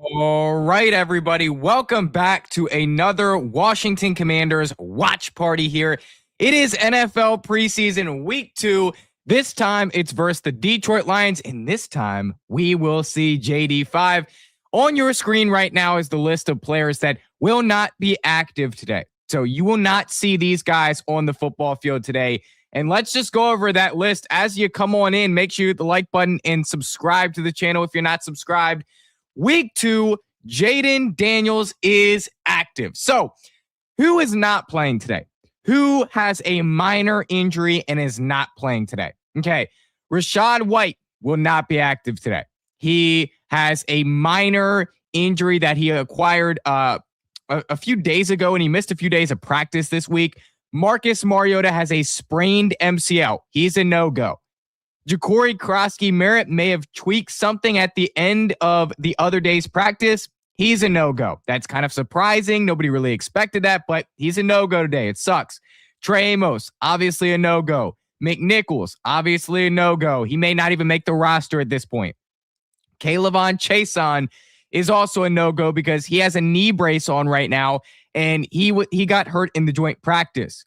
All right, everybody. Welcome back to another Washington Commanders watch party here. It is NFL preseason week 2. This time it's versus the Detroit Lions, and this time we will see JD5. On your screen right now is the list of players that will not be active today. So you will not see these guys on the football field today. And let's just go over that list. As you come on in, make sure you hit the like button and subscribe to the channel if you're not subscribed. Week 2, Jaden Daniels is active. So who is not playing today? Who has a minor injury and is not playing today? Okay, Rachaad White will not be active today. He has a minor injury that he acquired a few days ago, and he missed a few days of practice this week. Marcus Mariota has a sprained MCL. He's a no-go. Ja'Cory Krosky-Merritt may have tweaked something at the end of the other day's practice. He's a no-go. That's kind of surprising. Nobody really expected that, but he's a no-go today. It sucks. Trey Amos, obviously a no-go. McNichols, obviously a no-go. He may not even make the roster at this point. K'Lavon Chaisson is also a no-go because he has a knee brace on right now, and he got hurt in the joint practice.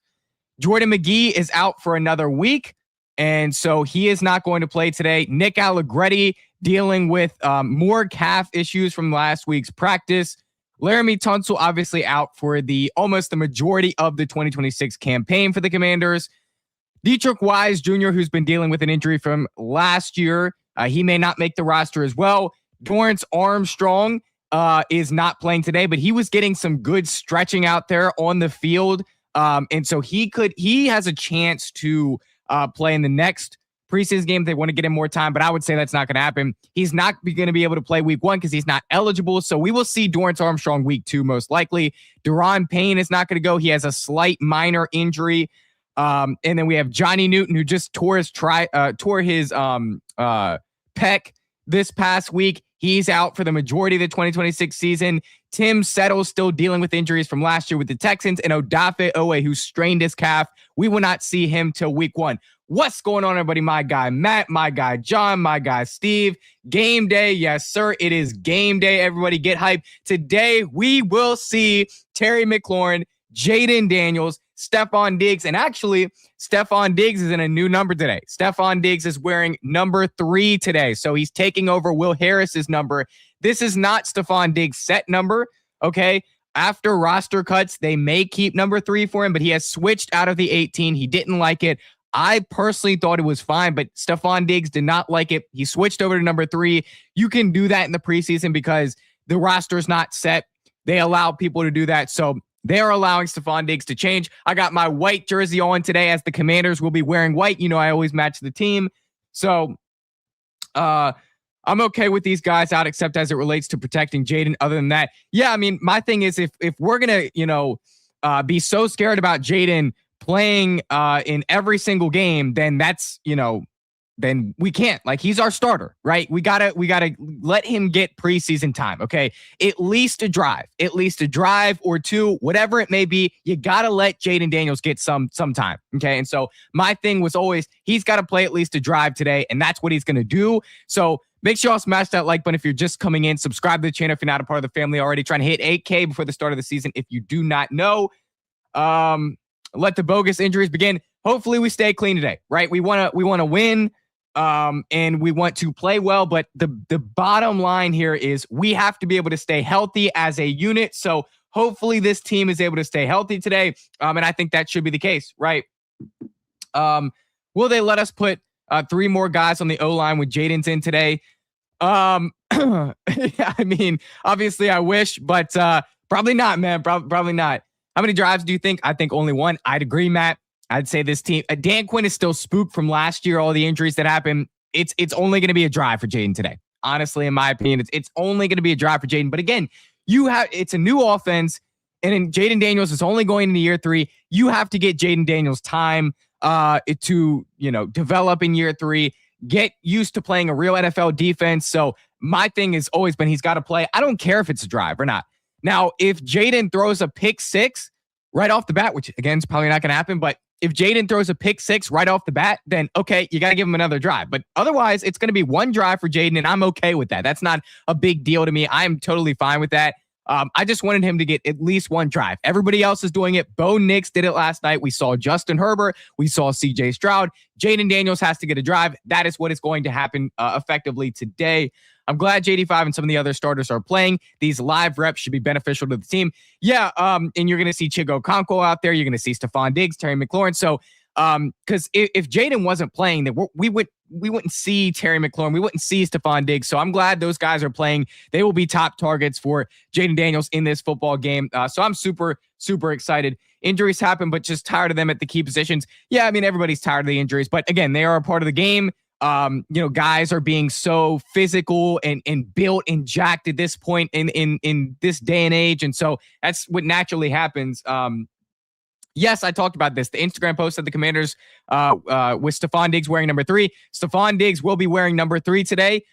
Jordan McGee is out for another week, and so he is not going to play today. Nick Allegretti dealing with more calf issues from last week's practice. Laramie Tunsil obviously out for almost the majority of the 2026 campaign for the Commanders. Dietrich Wise Jr., who's been dealing with an injury from last year, he may not make the roster as well. Dorrance Armstrong is not playing today, but he was getting some good stretching out there on the field. And so he has a chance to play in the next preseason game if they want to get him more time, but I would say that's not going to happen. He's not going to be able to play week 1 because he's not eligible. So we will see Dorrance Armstrong week 2 most likely. Deron Payne is not going to go. He has a slight minor injury. And then we have Johnny Newton, who just tore his pec this past week. He's out for the majority of the 2026 season. Tim Settle's still dealing with injuries from last year with the Texans, and Odafe Owe, who strained his calf. We will not see him till week 1. What's going on, everybody? My guy Matt, my guy John, my guy Steve. Game day. Yes, sir. It is game day. Everybody get hyped. Today, we will see Terry McLaurin, Jaden Daniels, Stephon Diggs, and actually, Stephon Diggs is in a new number today. Stephon Diggs is wearing number 3 today, so he's taking over Will Harris's number. This is not Stephon Diggs' set number, okay? After roster cuts, they may keep number 3 for him, but he has switched out of the 18. He didn't like it. I personally thought it was fine, but Stephon Diggs did not like it. He switched over to number 3. You can do that in the preseason because the roster is not set. They allow people to do that, so they're allowing Stephon Diggs to change. I got my white jersey on today as the Commanders will be wearing white. You know, I always match the team. So I'm okay with these guys out, except as it relates to protecting Jaden. Other than that, yeah, I mean, my thing is if we're going to, be so scared about Jaden playing in every single game, then that's, then we can't. Like, he's our starter, right? We gotta let him get preseason time, okay? At least a drive or 2, whatever it may be. You gotta let Jaden Daniels get some time, okay? And so my thing was always he's got to play at least a drive today, and that's what he's gonna do. So make sure y'all smash that like button if you're just coming in. Subscribe to the channel if you're not a part of the family already. Trying to hit 8K before the start of the season. If you do not know, let the bogus injuries begin. Hopefully we stay clean today, right? We want to win. And we want to play well, but the bottom line here is we have to be able to stay healthy as a unit. So hopefully this team is able to stay healthy today. And I think that should be the case, right? Will they let us put 3 more guys on the O-line with Jaden's in today? Yeah, I mean, obviously I wish, but probably not, man. Probably not. How many drives do you think? I think only 1. I'd agree, Matt. I'd say this team, Dan Quinn is still spooked from last year, all the injuries that happened. It's only going to be a drive for Jaden today. Honestly, in my opinion, it's only going to be a drive for Jaden. But again, it's a new offense, and Jaden Daniels is only going into year 3. You have to get Jaden Daniels time to develop in year 3, get used to playing a real NFL defense. So my thing has always been he's got to play. I don't care if it's a drive or not. Now, if Jaden throws a pick 6, right off the bat, which again is probably not going to happen, but if Jaden throws a pick six right off the bat, then okay, you got to give him another drive. But otherwise, it's going to be one drive for Jaden, and I'm okay with that. That's not a big deal to me. I'm totally fine with that. I just wanted him to get at least one drive. Everybody else is doing it. Bo Nix did it last night. We saw Justin Herbert. We saw CJ Stroud. Jaden Daniels has to get a drive. That is what is going to happen effectively today. I'm glad JD5 and some of the other starters are playing. These live reps should be beneficial to the team. Yeah, and you're going to see Chigo Okonkwo out there. You're going to see Stephon Diggs, Terry McLaurin. So, because if Jaden wasn't playing, then we wouldn't see Terry McLaurin. We wouldn't see Stephon Diggs. So I'm glad those guys are playing. They will be top targets for Jaden Daniels in this football game. So I'm super, super excited. Injuries happen, but just tired of them at the key positions. Yeah, I mean, everybody's tired of the injuries, but again, they are a part of the game. Guys are being so physical and built and jacked at this point in this day and age. And so that's what naturally happens. Yes, I talked about this. The Instagram post of the Commanders with Stephon Diggs wearing number 3. Stephon Diggs will be wearing number 3 today.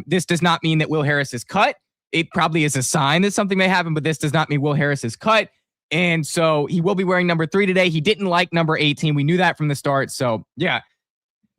This does not mean that Will Harris is cut. It probably is a sign that something may happen, but this does not mean Will Harris is cut. And so he will be wearing number 3 today. He didn't like number 18. We knew that from the start. So, yeah.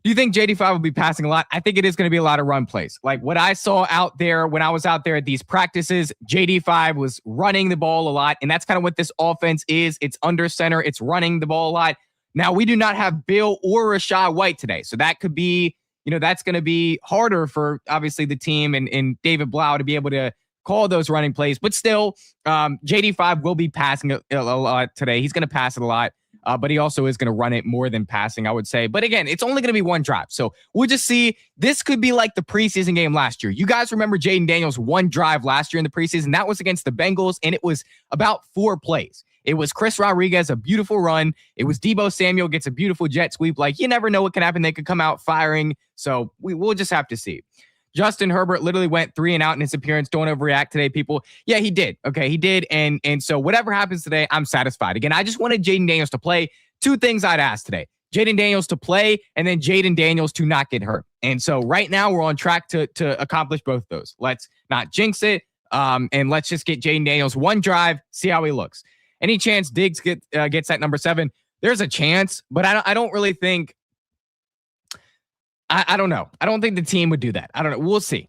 Do you think JD5 will be passing a lot? I think it is going to be a lot of run plays. Like what I saw out there when I was out there at these practices, JD5 was running the ball a lot, and that's kind of what this offense is. It's under center. It's running the ball a lot. Now, we do not have Bill or Rachaad White today, so that could be, that's going to be harder for, obviously, the team and David Blau to be able to call those running plays. But still, JD5 will be passing a lot today. He's going to pass it a lot. But he also is going to run it more than passing, I would say. But again, it's only going to be one drive. So we'll just see. This could be like the preseason game last year. You guys remember Jaden Daniels' one drive last year in the preseason? That was against the Bengals, and it was about 4 plays. It was Chris Rodriguez, a beautiful run. It was Deebo Samuel gets a beautiful jet sweep. Like, you never know what can happen. They could come out firing. So we'll just have to see. Justin Herbert literally went 3 and out in his appearance. Don't overreact today, people. Yeah, he did. Okay, he did. And so whatever happens today, I'm satisfied. Again, I just wanted Jaden Daniels to play. 2 things I'd ask today. Jaden Daniels to play, and then Jaden Daniels to not get hurt. And so right now we're on track to accomplish both those. Let's not jinx it. And let's just get Jaden Daniels one drive, see how he looks. Any chance Diggs gets that number 7? There's a chance, but I don't really think. I don't know. I don't think the team would do that. I don't know. We'll see.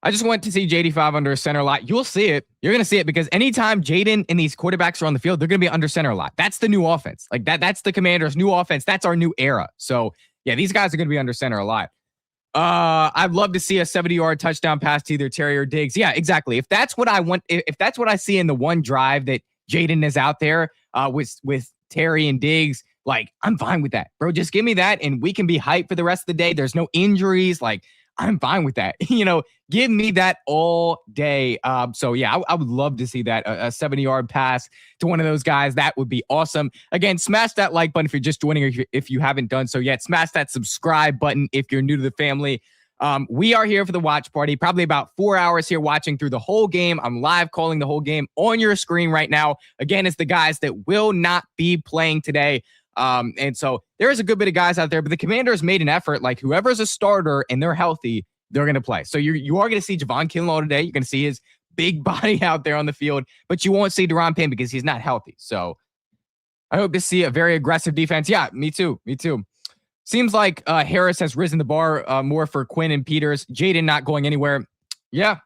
I just want to see JD5 under a center a lot. You'll see it. You're going to see it because anytime Jaden and these quarterbacks are on the field, they're going to be under center a lot. That's the new offense. Like that's the Commanders' new offense. That's our new era. So yeah, these guys are going to be under center a lot. I'd love to see a 70-yard touchdown pass to either Terry or Diggs. Yeah, exactly. If that's what I want, if that's what I see in the one drive that Jaden is out there with Terry and Diggs, like, I'm fine with that, bro. Just give me that, and we can be hyped for the rest of the day. There's no injuries. Like, I'm fine with that. Give me that all day. So, yeah, I would love to see that, a 70-yard pass to one of those guys. That would be awesome. Again, smash that like button if you're just joining or if you haven't done so yet. Smash that subscribe button if you're new to the family. We are here for the watch party, probably about 4 hours here watching through the whole game. I'm live calling the whole game on your screen right now. Again, it's the guys that will not be playing today. And so there is a good bit of guys out there, but the Commanders made an effort. Like, whoever's a starter and they're healthy, they're going to play. So you are going to see Javon Kinlaw today. You're going to see his big body out there on the field, but you won't see Daron Payne because he's not healthy. So I hope to see a very aggressive defense. Yeah, me too. Seems like Harris has risen the bar more for Quinn and Peters. Jaden not going anywhere. Yeah.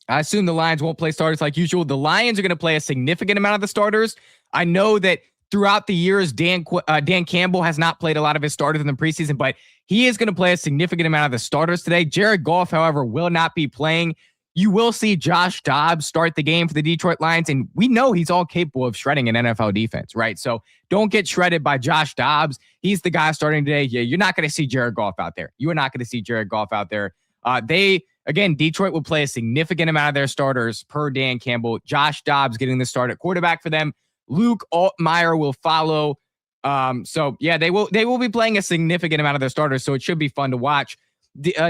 I assume the Lions won't play starters like usual. The Lions are going to play a significant amount of the starters. I know that throughout the years, Dan Campbell has not played a lot of his starters in the preseason, but he is going to play a significant amount of the starters today. Jared Goff, however, will not be playing. You will see Josh Dobbs start the game for the Detroit Lions, and we know he's all capable of shredding an NFL defense, right? So don't get shredded by Josh Dobbs. He's the guy starting today. Yeah, you're not going to see Jared Goff out there. You are not going to see Jared Goff out there. Detroit will play a significant amount of their starters per Dan Campbell. Josh Dobbs getting the start at quarterback for them. Luke Altmaier will follow. They will be playing a significant amount of their starters, so it should be fun to watch.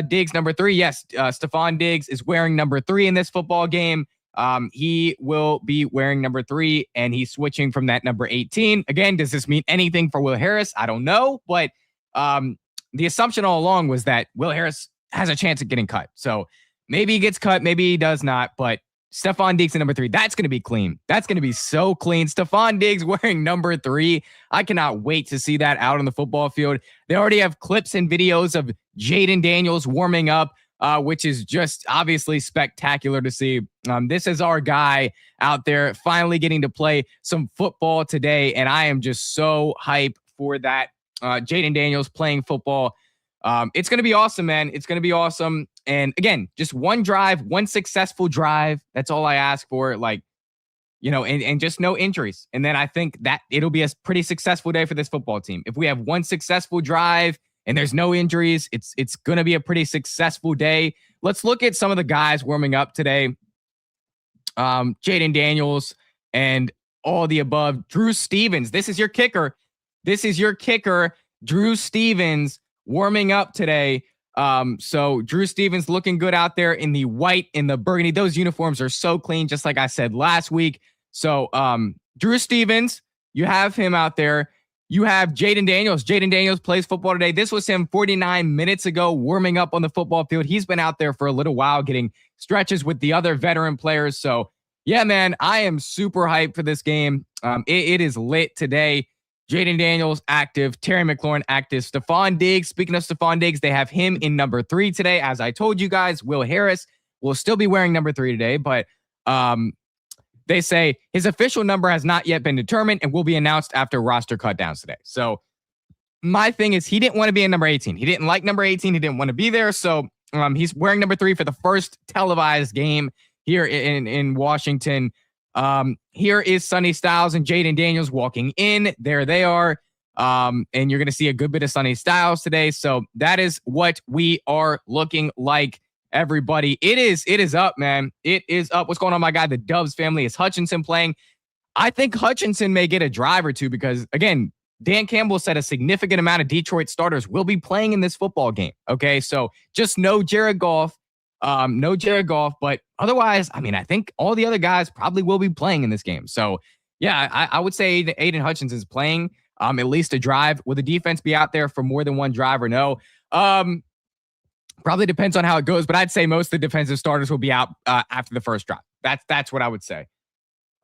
Diggs, number 3. Yes, Stephon Diggs is wearing number 3 in this football game. He will be wearing number 3, and he's switching from that number 18. Again, does this mean anything for Will Harris? I don't know, but the assumption all along was that Will Harris has a chance of getting cut. So maybe he gets cut, maybe he does not, but Stephon Diggs at number 3. That's going to be clean. That's going to be so clean. Stephon Diggs wearing number 3. I cannot wait to see that out on the football field. They already have clips and videos of Jaden Daniels warming up, which is just obviously spectacular to see. This is our guy out there finally getting to play some football today, and I am just so hyped for that. Jaden Daniels playing football. It's going to be awesome, man. It's going to be awesome. And again, just one drive, one successful drive. That's all I ask for. Like, and just no injuries. And then I think that it'll be a pretty successful day for this football team. If we have one successful drive and there's no injuries, it's going to be a pretty successful day. Let's look at some of the guys warming up today. Jaden Daniels and all the above. Drew Stevens. This is your kicker. Drew Stevens warming up today. So Drew Stevens looking good out there in the white, in the burgundy. Those uniforms are so clean, just like I said last week. So Drew Stevens, you have him out there. You have Jaden Daniels. Jaden Daniels plays football today. This was him 49 minutes ago warming up on the football field. He's been out there for a little while getting stretches with the other veteran players. So yeah, man, I am super hyped for this game. It is lit today. Jaden Daniels active, Terry McLaurin active, Stephon Diggs. Speaking of Stephon Diggs, they have him in number 3 today. As I told you guys, Will Harris will still be wearing number 3 today, but they say his official number has not yet been determined and will be announced after roster cut downs today. So my thing is he didn't want to be in number 18. He didn't like number 18. He didn't want to be there. So he's wearing number 3 for the first televised game here in Washington. Here is Sonny Styles and Jaden Daniels walking in. There they are. And you're going to see a good bit of Sonny Styles today. So that is what we are looking like, everybody. It is up, man. It is up. What's going on, my guy? The Doves family. Is Hutchinson playing? I think Hutchinson may get a drive or two because, again, Dan Campbell said a significant amount of Detroit starters will be playing in this football game. Okay, so just no Jared Goff. But otherwise, I mean, I think all the other guys probably will be playing in this game. So, yeah, I would say Aiden Hutchinson's playing at least a drive. Will the defense be out there for more than one drive or no? Probably depends on how it goes, but I'd say most of the defensive starters will be out after the first drive. That's what I would say.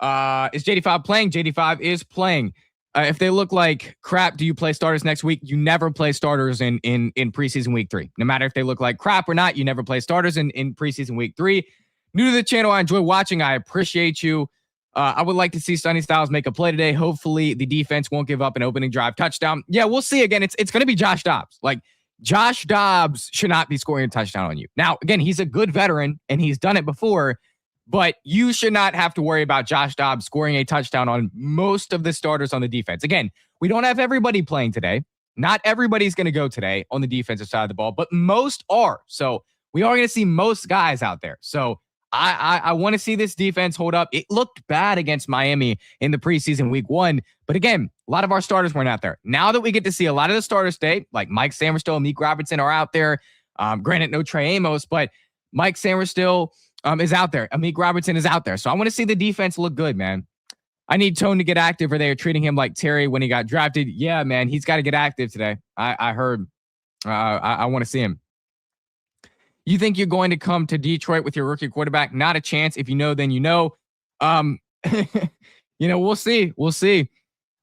Is JD5 playing? JD5 is playing. If they look like crap, do you play starters next week? You never play starters in preseason week 3. No matter if they look like crap or not, you never play starters in preseason week 3. New to the channel, I enjoy watching. I appreciate you. I would like to see Sonny Styles make a play today. Hopefully the defense won't give up an opening drive touchdown. Yeah, we'll see. Again, it's going to be Josh Dobbs. Like, Josh Dobbs should not be scoring a touchdown on you. Now, again, he's a good veteran and he's done it before, but you should not have to worry about Josh Dobbs scoring a touchdown on most of the starters on the defense. Again, we don't have everybody playing today. Not everybody's going to go today on the defensive side of the ball, but most are. So we are going to see most guys out there. So I want to see this defense hold up. It looked bad against Miami in the preseason week 1. But again, a lot of our starters weren't out there. Now that we get to see a lot of the starters stay, like Mike Samerstill and Meek Robertson are out there. Granted, no Trey Amos, but Mike Samerstill is out there. Meek Robertson is out there. So I want to see the defense look good, man. I need Tone to get active, or they are treating him like Terry when he got drafted. Yeah, man, he's got to get active today. I heard. I want to see him. You think you're going to come to Detroit with your rookie quarterback? Not a chance. If you know, then you know. We'll see. We'll see.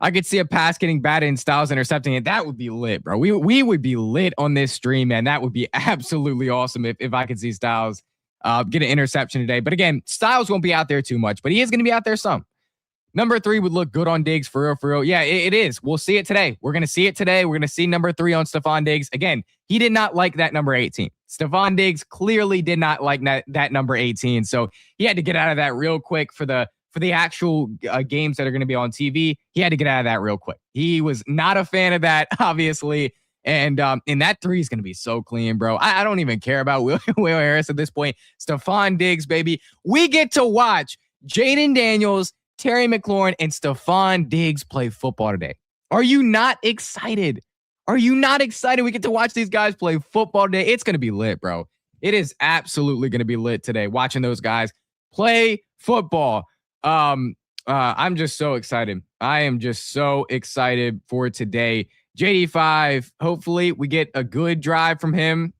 I could see a pass getting batted and Styles intercepting it. That would be lit, bro. We would be lit on this stream, man. That would be absolutely awesome if I could see Styles get an interception today. But again, Styles won't be out there too much, but he is going to be out there some. Number 3 would look good on Diggs for real, for real. Yeah, it is. We'll see it today. We're going to see it today. We're going to see number 3 on Stephon Diggs. Again, he did not like that number 18. Stephon Diggs clearly did not like that number 18. So he had to get out of that real quick for the actual games that are going to be on TV. He had to get out of that real quick. He was not a fan of that, obviously. And that 3 is going to be so clean, bro. I don't even care about Will Harris at this point. Stephon Diggs, baby. We get to watch Jaden Daniels, Terry McLaurin, and Stephon Diggs play football today. Are you not excited? Are you not excited? We get to watch these guys play football today. It's going to be lit, bro. It is absolutely going to be lit today, watching those guys play football. I'm just so excited. I am just so excited for today. JD5, hopefully we get a good drive from him.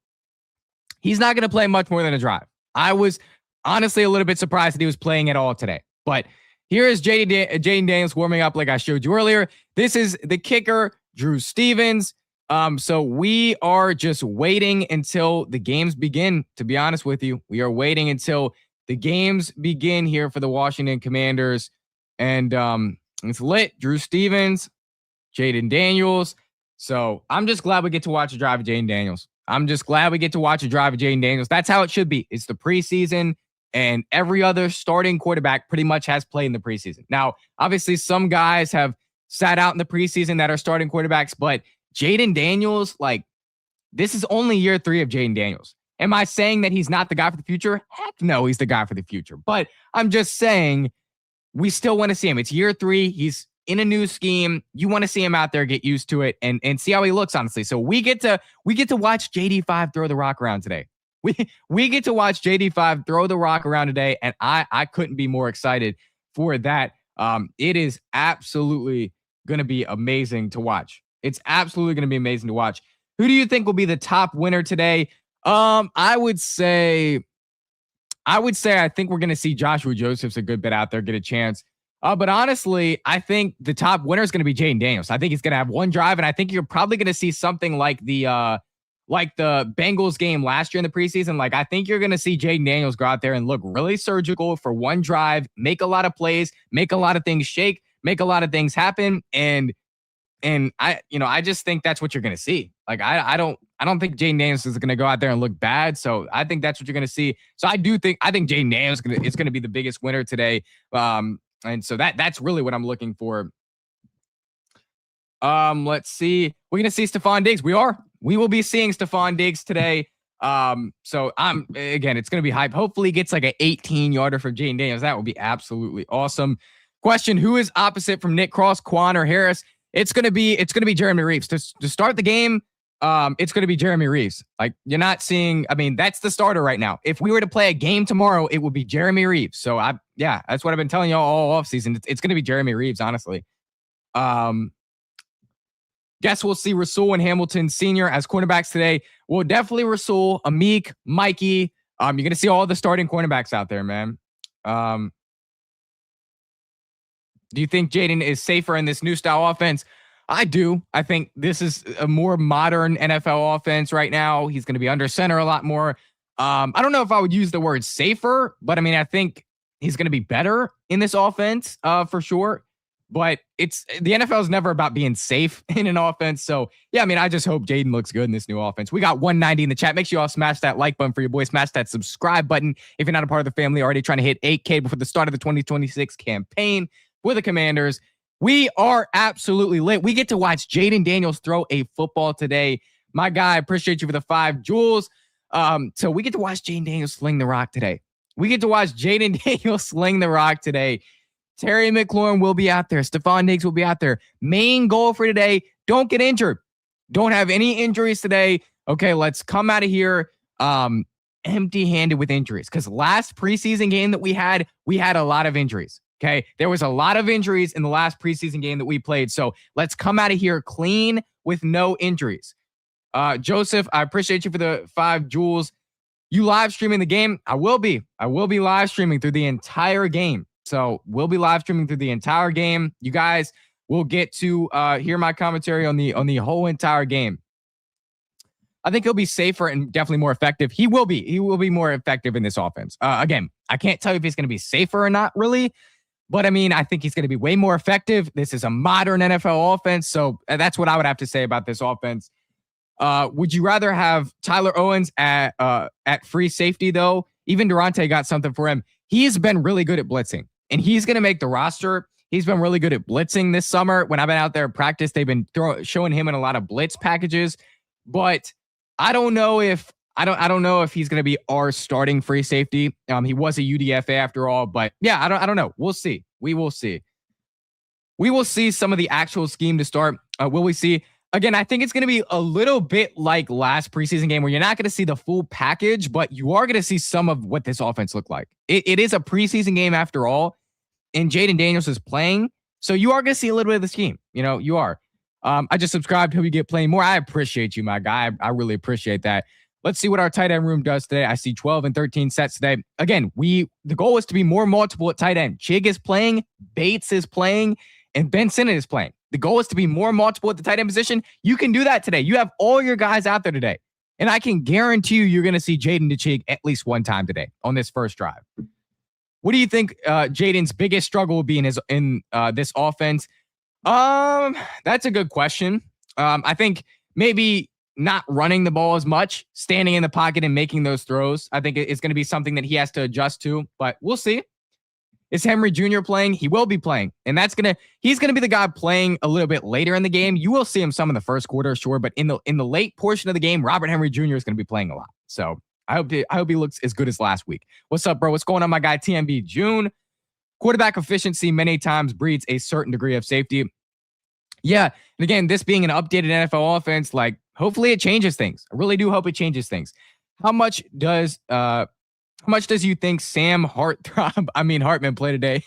He's not going to play much more than a drive. honestly a little bit surprised that he was playing at all today. But here is Jaden Daniels warming up like I showed you earlier. This is the kicker, Drew Stevens. So we are just waiting until the games begin, to be honest with you. We are waiting until the games begin here for the Washington Commanders. And it's lit. Drew Stevens, Jaden Daniels. So I'm just glad we get to watch a drive of Jaden Daniels. That's how it should be. It's the preseason, and every other starting quarterback pretty much has played in the preseason. Now, obviously, some guys have sat out in the preseason that are starting quarterbacks, but Jaden Daniels, like, this is only year 3 of Jaden Daniels. Am I saying that he's not the guy for the future? Heck no, he's the guy for the future. But I'm just saying we still want to see him. It's year 3. He's in a new scheme. You want to see him out there, get used to it, and see how he looks, honestly. So we get to watch JD5 throw the rock around today. We get to watch JD5 throw the rock around today, and I couldn't be more excited for that. It is absolutely going to be amazing to watch. It's absolutely going to be amazing to watch. Who do you think will be the top winner today? I would say I think we're going to see Joshua Josephs a good bit out there, get a chance. But honestly, I think the top winner is going to be Jaden Daniels. I think he's going to have one drive, and I think you're probably going to see something like the Bengals game last year in the preseason. Like, I think you're going to see Jaden Daniels go out there and look really surgical for one drive, make a lot of plays, make a lot of things shake, make a lot of things happen, and I just think that's what you're going to see. Like, I don't think Jaden Daniels is going to go out there and look bad. So I think that's what you're going to see. So I think Jaden Daniels is going to be the biggest winner today. And so that's really what I'm looking for. Let's see. We're going to see Stephon Diggs. We will be seeing Stephon Diggs today. So it's going to be hype. Hopefully he gets like an 18-yarder from Jaden Daniels. That would be absolutely awesome. Question: who is opposite from Nick Cross, Quan, or Harris? It's going to be Jeremy Reeves to start the game. It's going to be Jeremy Reeves. Like, you're not seeing, that's the starter right now. If we were to play a game tomorrow, it would be Jeremy Reeves. So that's what I've been telling y'all all offseason. It's going to be Jeremy Reeves, honestly. Guess we'll see Rasul and Hamilton Sr. as cornerbacks today. Well, definitely Rasul, Amik, Mikey. You're going to see all the starting cornerbacks out there, man. Do you think Jaden is safer in this new style offense? I do. I think this is a more modern NFL offense right now. He's going to be under center a lot more. I don't know if I would use the word safer, but I think he's going to be better in this offense for sure. But the NFL is never about being safe in an offense. So, yeah, I just hope Jaden looks good in this new offense. We got 190 in the chat. Make sure you all smash that like button for your boy. Smash that subscribe button if you're not a part of the family, already trying to hit 8K before the start of the 2026 campaign for the Commanders. We are absolutely lit. We get to watch Jaden Daniels throw a football today. My guy, appreciate you for the 5 Jules. So we get to watch Jaden Daniels sling the rock today. Terry McLaurin will be out there. Stephon Diggs will be out there. Main goal for today: don't get injured. Don't have any injuries today. Okay, let's come out of here empty-handed with injuries. Because last preseason game that we had a lot of injuries. Okay, there was a lot of injuries in the last preseason game that we played. So let's come out of here clean with no injuries. Joseph, I appreciate you for the 5 Jules. You live streaming the game? I will be live streaming through the entire game. So we'll be live streaming through the entire game. You guys will get to hear my commentary on the whole entire game. I think he'll be safer and definitely more effective. He will be more effective in this offense. Again, I can't tell you if he's going to be safer or not, really. But I think he's going to be way more effective. This is a modern NFL offense. So that's what I would have to say about this offense. Would you rather have Tyler Owens at free safety, though? Even Durante got something for him. He's been really good at blitzing, and he's going to make the roster. He's been really good at blitzing this summer. When I've been out there in practice, they've been showing him in a lot of blitz packages. But I don't know if he's going to be our starting free safety. He was a UDFA after all, but yeah, I don't know. We'll see. We will see. We will see some of the actual scheme to start. Will we see? Again, I think it's going to be a little bit like last preseason game where you're not going to see the full package, but you are going to see some of what this offense looked like. It is a preseason game after all, and Jaden Daniels is playing. So you are going to see a little bit of the scheme. You are. I just subscribed. Hope you get playing more. I appreciate you, my guy. I really appreciate that. Let's see what our tight end room does today. I see 12 and 13 sets today. Again, the goal is to be more multiple at tight end. Chig is playing, Bates is playing, and Ben Sinnott is playing. The goal is to be more multiple at the tight end position. You can do that today. You have all your guys out there today. And I can guarantee you're going to see Jaden Chig at least one time today on this first drive. What do you think Jaden's biggest struggle will be in this offense? That's a good question. I think maybe not running the ball as much, standing in the pocket and making those throws. I think it's going to be something that he has to adjust to, but we'll see. Is Henry Jr. playing? He will be playing, and he's going to be the guy playing a little bit later in the game. You will see him some in the first quarter, sure, but in the late portion of the game, Robert Henry Jr. is going to be playing a lot. So I hope he looks as good as last week. What's up, bro? What's going on, my guy TMB June? Quarterback efficiency many times breeds a certain degree of safety. Yeah, and again, this being an updated NFL offense, like hopefully it changes things. I really do hope it changes things. How much does you think Sam Hartman play today?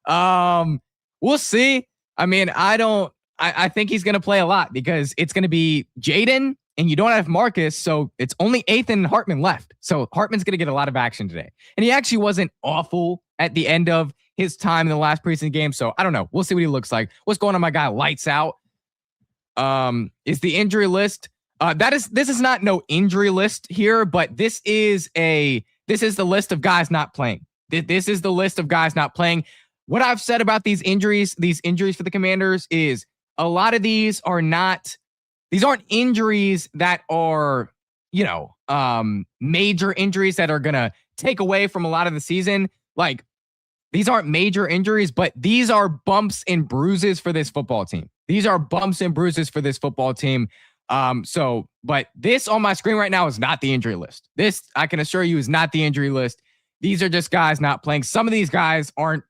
We'll see. I mean, I think he's going to play a lot because it's going to be Jaden and you don't have Marcus. So it's only Ethan and Hartman left. So Hartman's going to get a lot of action today. And he actually wasn't awful at the end of his time in the last preseason game. So I don't know. We'll see what he looks like. What's going on, my guy? Lights out. Is the injury list? This is not no injury list here, but this is the list of guys not playing. This is the list of guys not playing. What I've said about these injuries for the Commanders is a lot of these aren't injuries that are, major injuries that are going to take away from a lot of the season. Like these aren't major injuries, but these are bumps and bruises for this football team. But this on my screen right now is not the injury list. This, I can assure you, is not the injury list. These are just guys not playing. Some of these guys aren't,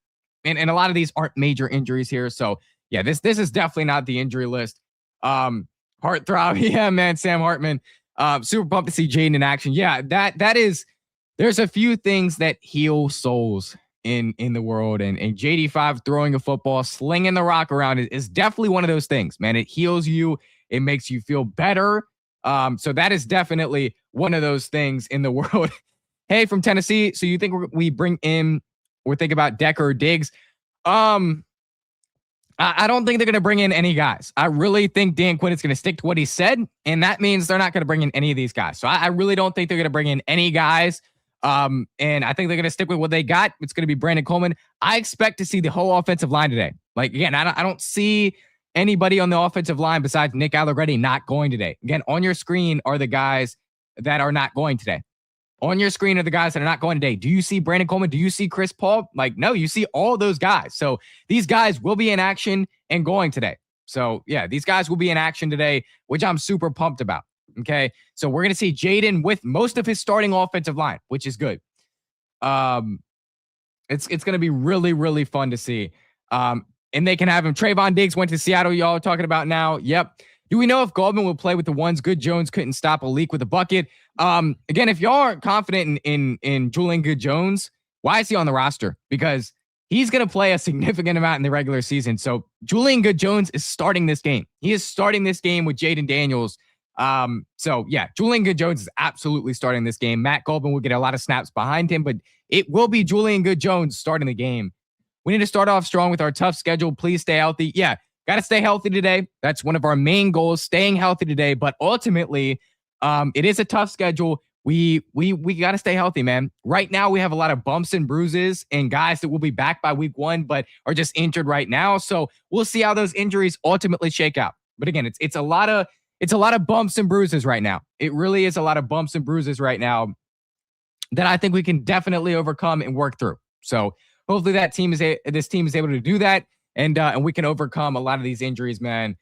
and a lot of these aren't major injuries here. So yeah, this is definitely not the injury list. Heartthrob, yeah, man, Sam Hartman. Super pumped to see Jaden in action. Yeah, there's a few things that heal souls in the world, and JD5 throwing a football, slinging the rock around is definitely one of those things, man. It heals you. It makes you feel better. So that is definitely one of those things in the world. Hey, from Tennessee. So you think we're thinking about Decker or Diggs? I don't think they're going to bring in any guys. I really think Dan Quinn is going to stick to what he said, and that means they're not going to bring in any of these guys. So I really don't think they're going to bring in any guys. And I think they're going to stick with what they got. It's going to be Brandon Coleman. I expect to see the whole offensive line today. Like, again, I don't see anybody on the offensive line besides Nick Allegretti not going today. Again, on your screen are the guys that are not going today. On your screen are the guys that are not going today. Do you see Brandon Coleman? Do you see Chris Paul? Like, no, you see all those guys. So these guys will be in action and going today. So yeah, these guys will be in action today, which I'm super pumped about. Okay. So we're going to see Jaden with most of his starting offensive line, which is good. It's going to be really, really fun to see. And they can have him. Trayvon Diggs went to Seattle. Y'all are talking about now. Yep. Do we know if Goldman will play with the ones Good Jones couldn't stop a leak with a bucket? Again, if y'all aren't confident in Julian Good Jones, why is he on the roster? Because he's going to play a significant amount in the regular season. So Julian Good Jones is starting this game. He is starting this game with Jaden Daniels. So yeah, Julian Good Jones is absolutely starting this game. Matt Goldman will get a lot of snaps behind him, but it will be Julian Good Jones starting the game. We need to start off strong with our tough schedule. Please stay healthy. Yeah. Got to stay healthy today. That's one of our main goals, staying healthy today. But ultimately, it is a tough schedule. We got to stay healthy, man. Right now, we have a lot of bumps and bruises and guys that will be back by week 1, but are just injured right now. So we'll see how those injuries ultimately shake out. But again, it's a lot of bumps and bruises right now. It really is a lot of bumps and bruises right now that I think we can definitely overcome and work through. So hopefully this team is able to do that. And we can overcome a lot of these injuries, man.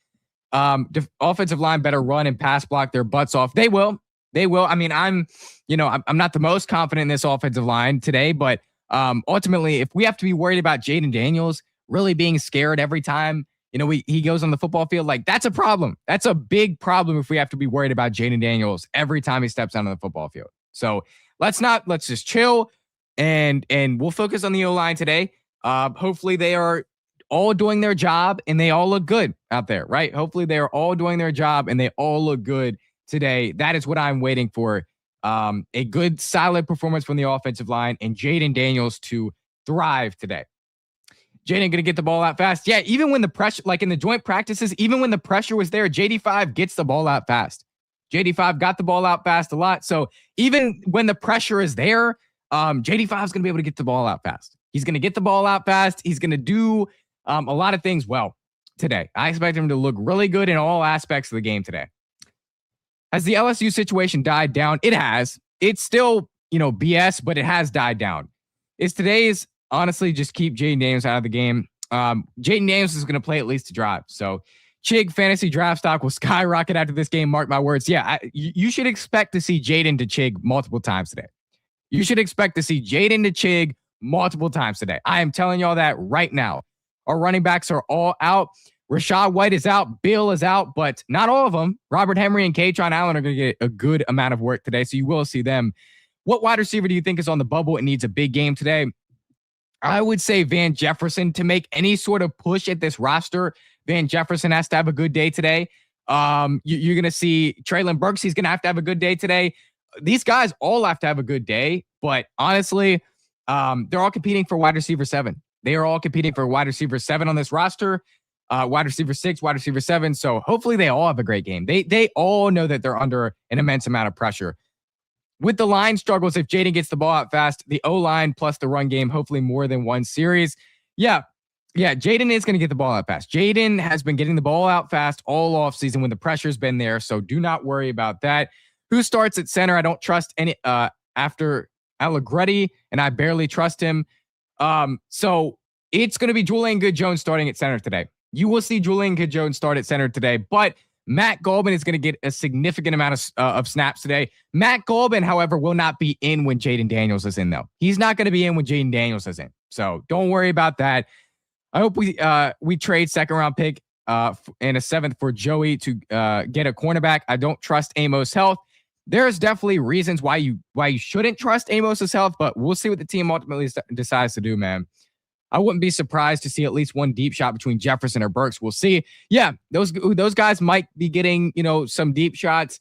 Offensive line better run and pass block their butts off. They will. I mean, I'm not the most confident in this offensive line today, but ultimately, if we have to be worried about Jaden Daniels really being scared every time, he goes on the football field, like that's a problem. That's a big problem if we have to be worried about Jaden Daniels every time he steps out on the football field. So let's just chill and we'll focus on the O-line today. Hopefully they are all doing their job and they all look good out there, right? Hopefully they are all doing their job and they all look good today. That is what I'm waiting for A good, solid performance from the offensive line, and Jaden Daniels to thrive today. Jaden going to get the ball out fast. Yeah, even when the pressure, like in the joint practices, even when the pressure was there, JD5 gets the ball out fast. JD5 got the ball out fast a lot. So even when the pressure is there, JD5 is going to be able to get the ball out fast. He's going to get the ball out fast. He's going to do a lot of things well today. I expect him to look really good in all aspects of the game today. Has the LSU situation died down? It has. It's still, BS, but it has died down. Honestly, just keep Jaden Daniels out of the game. Jaden Daniels is going to play at least a drive. So Chig fantasy draft stock will skyrocket after this game. Mark my words. Yeah, you should expect to see Jaden to Chig multiple times today. You should expect to see Jaden to Chig multiple times today. I am telling y'all that right now. Our running backs are all out. Rashad White is out. Bill is out, but not all of them. Robert Henry and Katron Allen are going to get a good amount of work today, so you will see them. What wide receiver do you think is on the bubble and needs a big game today? I would say Van Jefferson. To make any sort of push at this roster, Van Jefferson has to have a good day today. You're going to see Treylon Burks. He's going to have a good day today. These guys all have to have a good day, but honestly, they're all competing for wide receiver 7. They are all competing for wide receiver 7 on this roster, wide receiver 6, wide receiver 7. So hopefully they all have a great game. They all know that they're under an immense amount of pressure. With the line struggles, if Jaden gets the ball out fast, the O-line plus the run game, hopefully more than one series. Yeah, Jaden is going to get the ball out fast. Jaden has been getting the ball out fast all offseason when the pressure's been there, so do not worry about that. Who starts at center? I don't trust any after Allegretti, and I barely trust him. So it's going to be Julian Good-Jones starting at center today. You will see Julian Good-Jones start at center today, but Matt Golban is going to get a significant amount of snaps today. Matt Golban, however, will not be in when Jaden Daniels is in, though. He's not going to be in when Jaden Daniels is in. So don't worry about that. I hope we trade second-round pick and a 7th for Joey to get a cornerback. I don't trust Amos' health. There's definitely reasons why you shouldn't trust Amos' health, but we'll see what the team ultimately decides to do, man. I wouldn't be surprised to see at least one deep shot between Jefferson or Burks. We'll see. Yeah, those guys might be getting, some deep shots.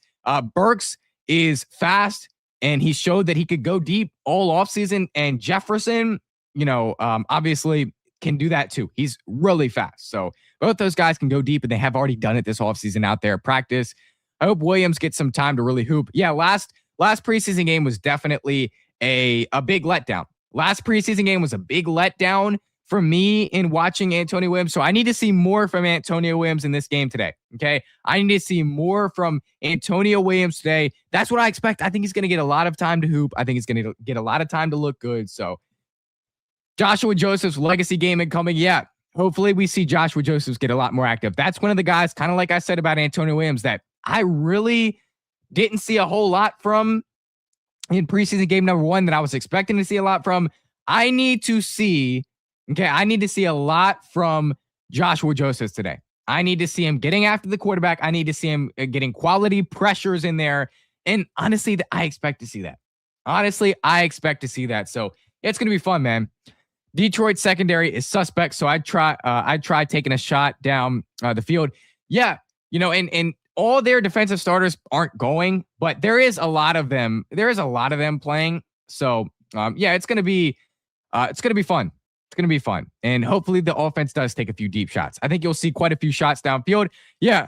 Burks is fast, and he showed that he could go deep all offseason. And Jefferson, obviously can do that too. He's really fast. So both those guys can go deep, and they have already done it this offseason out there at practice. I hope Williams gets some time to really hoop. Yeah, last preseason game was definitely a big letdown. Last preseason game was a big letdown for me in watching Antonio Williams. So I need to see more from Antonio Williams in this game today. Okay. I need to see more from Antonio Williams today. That's what I expect. I think he's going to get a lot of time to hoop. I think he's going to get a lot of time to look good. So Joshua Joseph's legacy game incoming. Yeah. Hopefully we see Joshua Josephs get a lot more active. That's one of the guys, kind of like I said about Antonio Williams, that I really didn't see a whole lot from in preseason game number 1 that I was expecting to see a lot from. I need to see a lot from Joshua Josephs today. I need to see him getting after the quarterback. I need to see him getting quality pressures in there. And honestly, I expect to see that. I expect to see that. So it's going to be fun, man. Detroit secondary is suspect. So I'd try taking a shot down the field. Yeah. And all their defensive starters aren't going, but there is a lot of them. There is a lot of them playing. So it's going to be fun. It's going to be fun. And hopefully the offense does take a few deep shots. I think you'll see quite a few shots downfield. Yeah.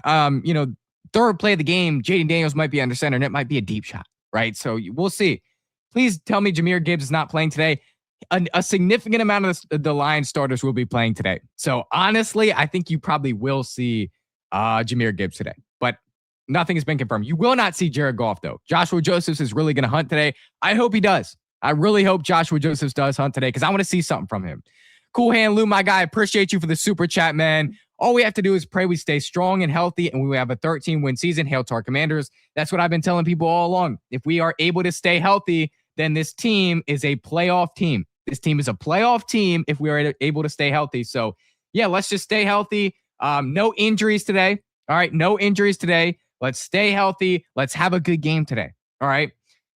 Third play of the game, Jaden Daniels might be under center and it might be a deep shot, right? So we'll see. Please tell me Jahmyr Gibbs is not playing today. A significant amount of the Lions starters will be playing today. So honestly, I think you probably will see Jahmyr Gibbs today, but nothing has been confirmed. You will not see Jared Goff, though. Joshua Josephs is really going to hunt today. I hope he does. I really hope Joshua Josephs does hunt today because I want to see something from him. Cool Hand Lou, my guy, appreciate you for the super chat, man. All we have to do is pray we stay strong and healthy and we have a 13-win season. Hail to our Commanders. That's what I've been telling people all along. If we are able to stay healthy, then this team is a playoff team. This team is a playoff team if we are able to stay healthy. So, yeah, let's just stay healthy. No injuries today. All right, no injuries today. Let's stay healthy. Let's have a good game today. All right.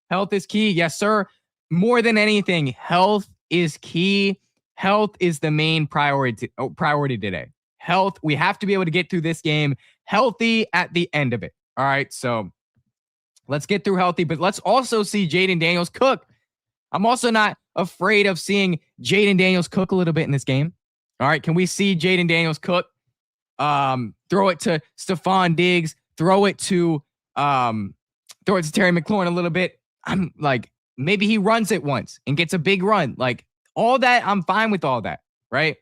Health is key. Yes, sir. More than anything, health is key. Health is the main priority today. Health. We have to be able to get through this game healthy at the end of it. All right. So Let's get through healthy, but let's also see Jaden Daniels cook. I'm also not afraid of seeing Jaden Daniels cook a little bit in this game. All right, can we see Jaden Daniels cook? Throw it to Stephon Diggs. Throw it to Terry McLaurin a little bit. I'm like, maybe he runs it once and gets a big run. Like all that, I'm fine with all that, right?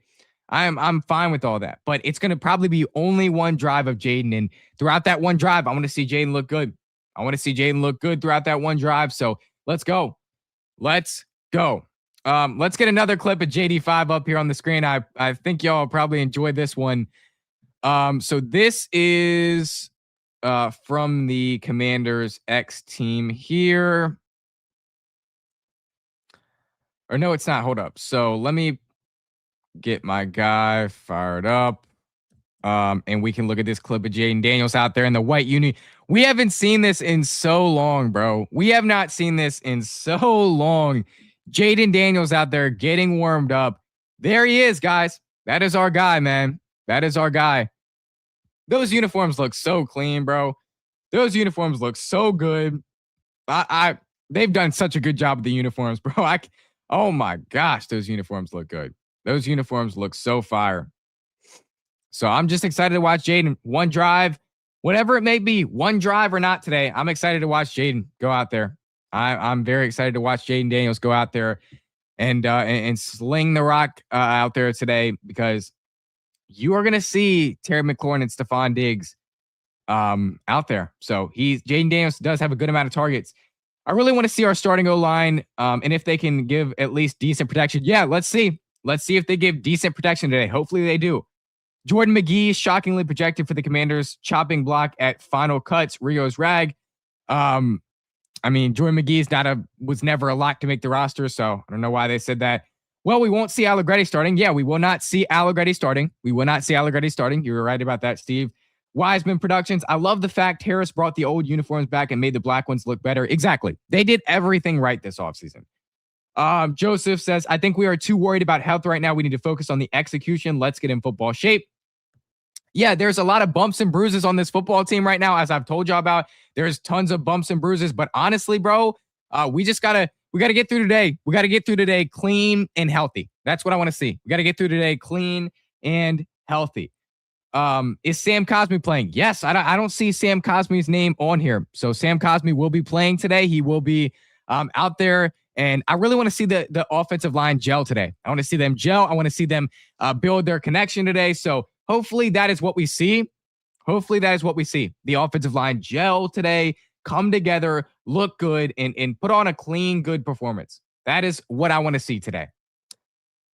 I'm fine with all that. But it's going to probably be only one drive of Jaden. And throughout that one drive, I want to see Jaden look good. I want to see Jaden look good throughout that one drive. So let's go. Let's go. Let's get another clip of JD5 up here on the screen. I think y'all probably enjoyed this one. So this is from the Commanders X team here. Or no, it's not. Hold up. So let me get my guy fired up. And we can look at this clip of Jaden Daniels out there in the white uni. We haven't seen this in so long, bro. We have not seen this in so long. Jaden Daniels out there getting warmed up. There he is, guys. That is our guy, man. That is our guy. Those uniforms look so clean, bro. Those uniforms look so good. They've done such a good job with the uniforms, bro. Oh my gosh, those uniforms look good. Those uniforms look so fire. So I'm just excited to watch Jaden. One drive, whatever it may be, one drive or not today, I'm excited to watch Jaden go out there. I'm very excited to watch Jaden Daniels go out there and sling the rock out there today, because you are going to see Terry McLaurin and Stephon Diggs out there. So Jaden Daniels does have a good amount of targets. I really want to see our starting O-line, and if they can give at least decent protection. Yeah, let's see. Let's see if they give decent protection today. Hopefully they do. Jordan McGee shockingly projected for the Commanders chopping block at final cuts. Rio's rag. Jordan McGee was never a lock to make the roster, so I don't know why they said that. Well, we won't see Allegretti starting. Yeah, we will not see Allegretti starting. We will not see Allegretti starting. You were right about that, Steve. Wiseman Productions. I love the fact Harris brought the old uniforms back and made the black ones look better. Exactly. They did everything right this offseason. Joseph says, I think we are too worried about health right now. We need to focus on the execution. Let's get in football shape. Yeah, there's a lot of bumps and bruises on this football team right now, as I've told y'all about. There's tons of bumps and bruises, but honestly, bro, we gotta get through today. We gotta get through today clean and healthy. That's what I want to see. We gotta get through today clean and healthy. Is Sam Cosmi playing? Yes, I don't see Sam Cosmi's name on here. So Sam Cosmi will be playing today. He will be out there. And I really want to see the offensive line gel today. I want to see them gel. I want to see them build their connection today. So hopefully that is what we see. Hopefully that is what we see. The offensive line gel today, come together, look good, and put on a clean, good performance. That is what I want to see today.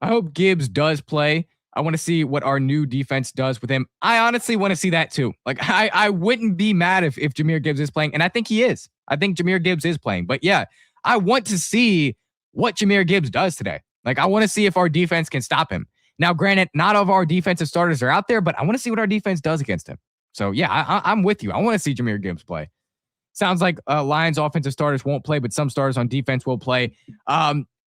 I hope Gibbs does play. I want to see what our new defense does with him. I honestly want to see that too. Like I wouldn't be mad if Jahmyr Gibbs is playing, and I think he is. I think Jahmyr Gibbs is playing. But yeah, I want to see what Jahmyr Gibbs does today. Like I want to see if our defense can stop him. Now, granted, not all of our defensive starters are out there, but I want to see what our defense does against him. So yeah, I'm with you. I want to see Jahmyr Gibbs play. Sounds like Lions offensive starters won't play, but some starters on defense will play.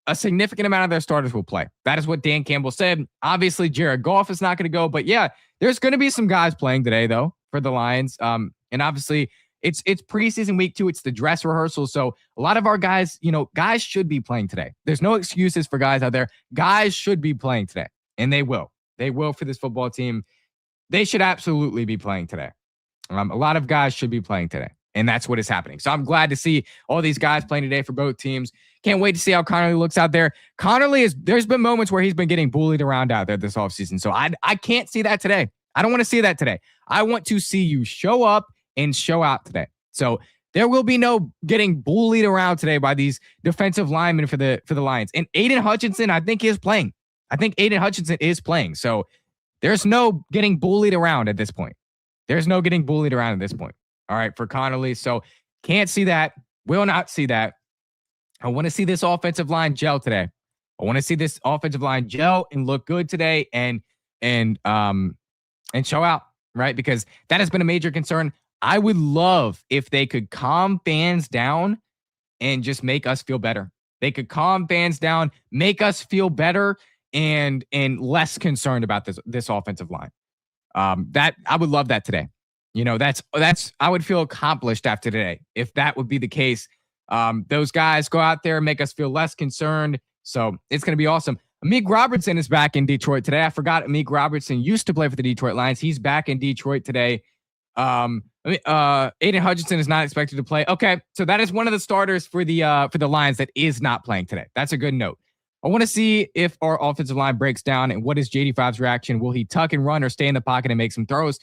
A significant amount of their starters will play. That is what Dan Campbell said. Obviously, Jared Goff is not going to go, but yeah, there's going to be some guys playing today though for the Lions. And obviously it's preseason week 2. It's the dress rehearsal. So a lot of our guys, guys should be playing today. There's no excuses for guys out there. Guys should be playing today, and they will. They will for this football team. They should absolutely be playing today. A lot of guys should be playing today, and that's what is happening. So I'm glad to see all these guys playing today for both teams. Can't wait to see how Connerly looks out there. There's been moments where he's been getting bullied around out there this offseason. So I can't see that today. I don't want to see that today. I want to see you show up and show out today. So there will be no getting bullied around today by these defensive linemen for the Lions. And Aiden Hutchinson, I think, is playing. So there's no getting bullied around at this point. All right, for Connerly. So can't see that. Will not see that. I want to see this offensive line gel today. I want to see this offensive line gel and look good today and show out, right? Because that has been a major concern. I would love if they could calm fans down and just make us feel better. They could calm fans down, make us feel better and less concerned about this offensive line. That I would love that today. That's I would feel accomplished after today if that would be the case. Those guys go out there and make us feel less concerned. So it's going to be awesome. Amik Robertson is back in Detroit today. I forgot Amik Robertson used to play for the Detroit Lions. He's back in Detroit today. Aiden Hutchinson is not expected to play. Okay, so that is one of the starters for the Lions that is not playing today. That's a good note. I want to see if our offensive line breaks down and what is JD5's reaction. Will he tuck and run or stay in the pocket and make some throws?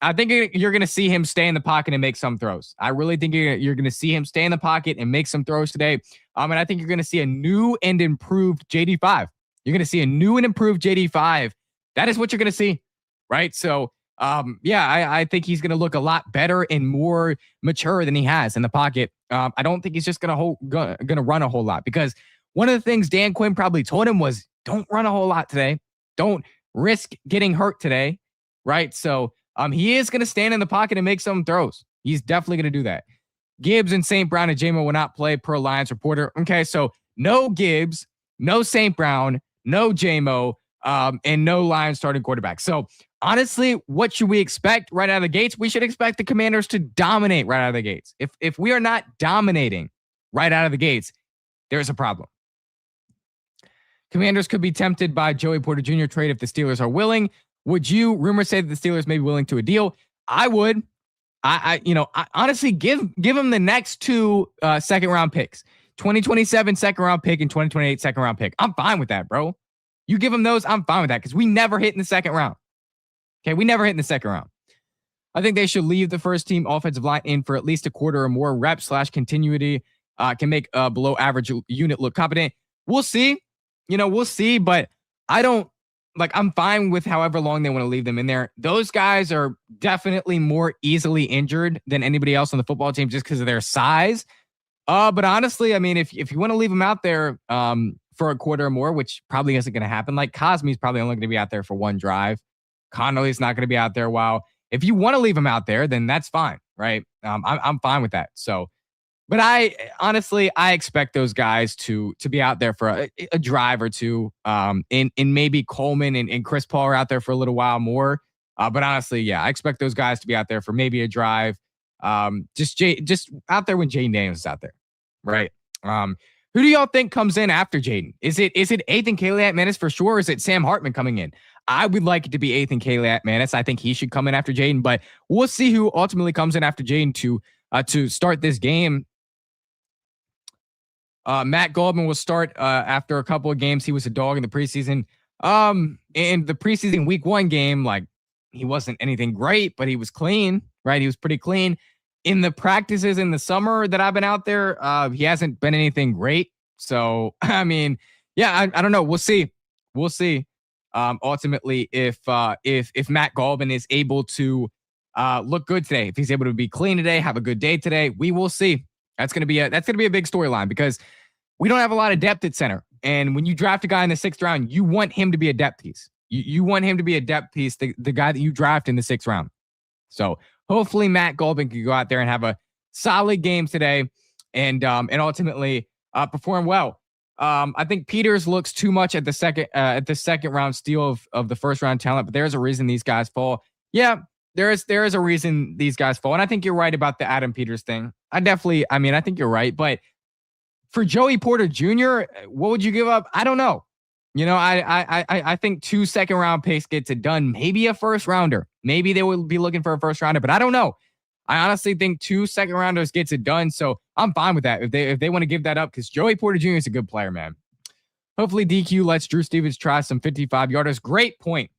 I think you're going to see him stay in the pocket and make some throws. I really think you're going to see him stay in the pocket and make some throws today. And I think you're going to see a new and improved JD5. You're going to see a new and improved JD5. That is what you're going to see, right? So, I think he's going to look a lot better and more mature than he has in the pocket. I don't think he's just going to run a whole lot, because one of the things Dan Quinn probably told him was, don't run a whole lot today. Don't risk getting hurt today, right? So he is going to stand in the pocket and make some throws. He's definitely going to do that. Gibbs and St. Brown and J-Mo will not play per Lions reporter. Okay, so no Gibbs, no St. Brown, no J-Mo, and no Lions starting quarterback. So honestly, what should we expect right out of the gates? We should expect the Commanders to dominate right out of the gates. If we are not dominating right out of the gates, there's a problem. Commanders could be tempted by Joey Porter Jr. trade if the Steelers are willing. Would you? Rumors say that the Steelers may be willing to a deal. I would. I honestly give them the next two second round picks. 2027 second round pick and 2028 second round pick. I'm fine with that, bro. You give them those, I'm fine with that, because we never hit in the second round. Okay, we never hit in the second round. I think they should leave the first team offensive line in for at least a quarter or more. Rep/continuity can make a below average unit look competent. We'll see. We'll see, but I'm fine with however long they want to leave them in there. Those guys are definitely more easily injured than anybody else on the football team just because of their size. But honestly, I mean, if you want to leave them out there for a quarter or more, which probably isn't going to happen, like Cosme's probably only going to be out there for one drive. Connerly's not going to be out there a while. If you want to leave him out there, then that's fine, right? I'm fine with that. So, but I expect those guys to be out there for a drive or two. And maybe Coleman and Chris Paul are out there for a little while more. But honestly, yeah, I expect those guys to be out there for maybe a drive. Just out there when Jaden Daniels is out there, right? Who do y'all think comes in after Jaden? Is it Ethan Kaliak-Manis for sure, or is it Sam Hartman coming in? I would like it to be Ethan Kaliak-Manis. I think he should come in after Jaden, but we'll see who ultimately comes in after Jaden to start this game. Matt Goldman will start after a couple of games. He was a dog in the preseason. In the preseason week 1 game, like, he wasn't anything great, but he was clean, right? He was pretty clean. In the practices in the summer that I've been out there, he hasn't been anything great. So, I mean, yeah, I don't know. We'll see. We'll see. Ultimately, if Matt Goldman is able to look good today, if he's able to be clean today, have a good day today, we will see. That's gonna be a big storyline, because we don't have a lot of depth at center. And when you draft a guy in the 6th round, you want him to be a depth piece. You want him to be a depth piece, the guy that you draft in the 6th round. So hopefully Matt Goldman can go out there and have a solid game today and ultimately perform well. I think Peters looks too much at the second round steal of the first round talent, but there's a reason these guys fall. Yeah, there is a reason these guys fall. And I think you're right about the Adam Peters thing. I think you're right. But for Joey Porter Jr., what would you give up? I don't know. I think 2 second round picks gets it done. Maybe a first rounder. Maybe they will be looking for a first rounder, but I don't know. I honestly think 2 second rounders gets it done. So I'm fine with that if they want to give that up, because Joey Porter Jr. is a good player, man. Hopefully DQ lets Drew Stevens try some 55-yarders. Great point.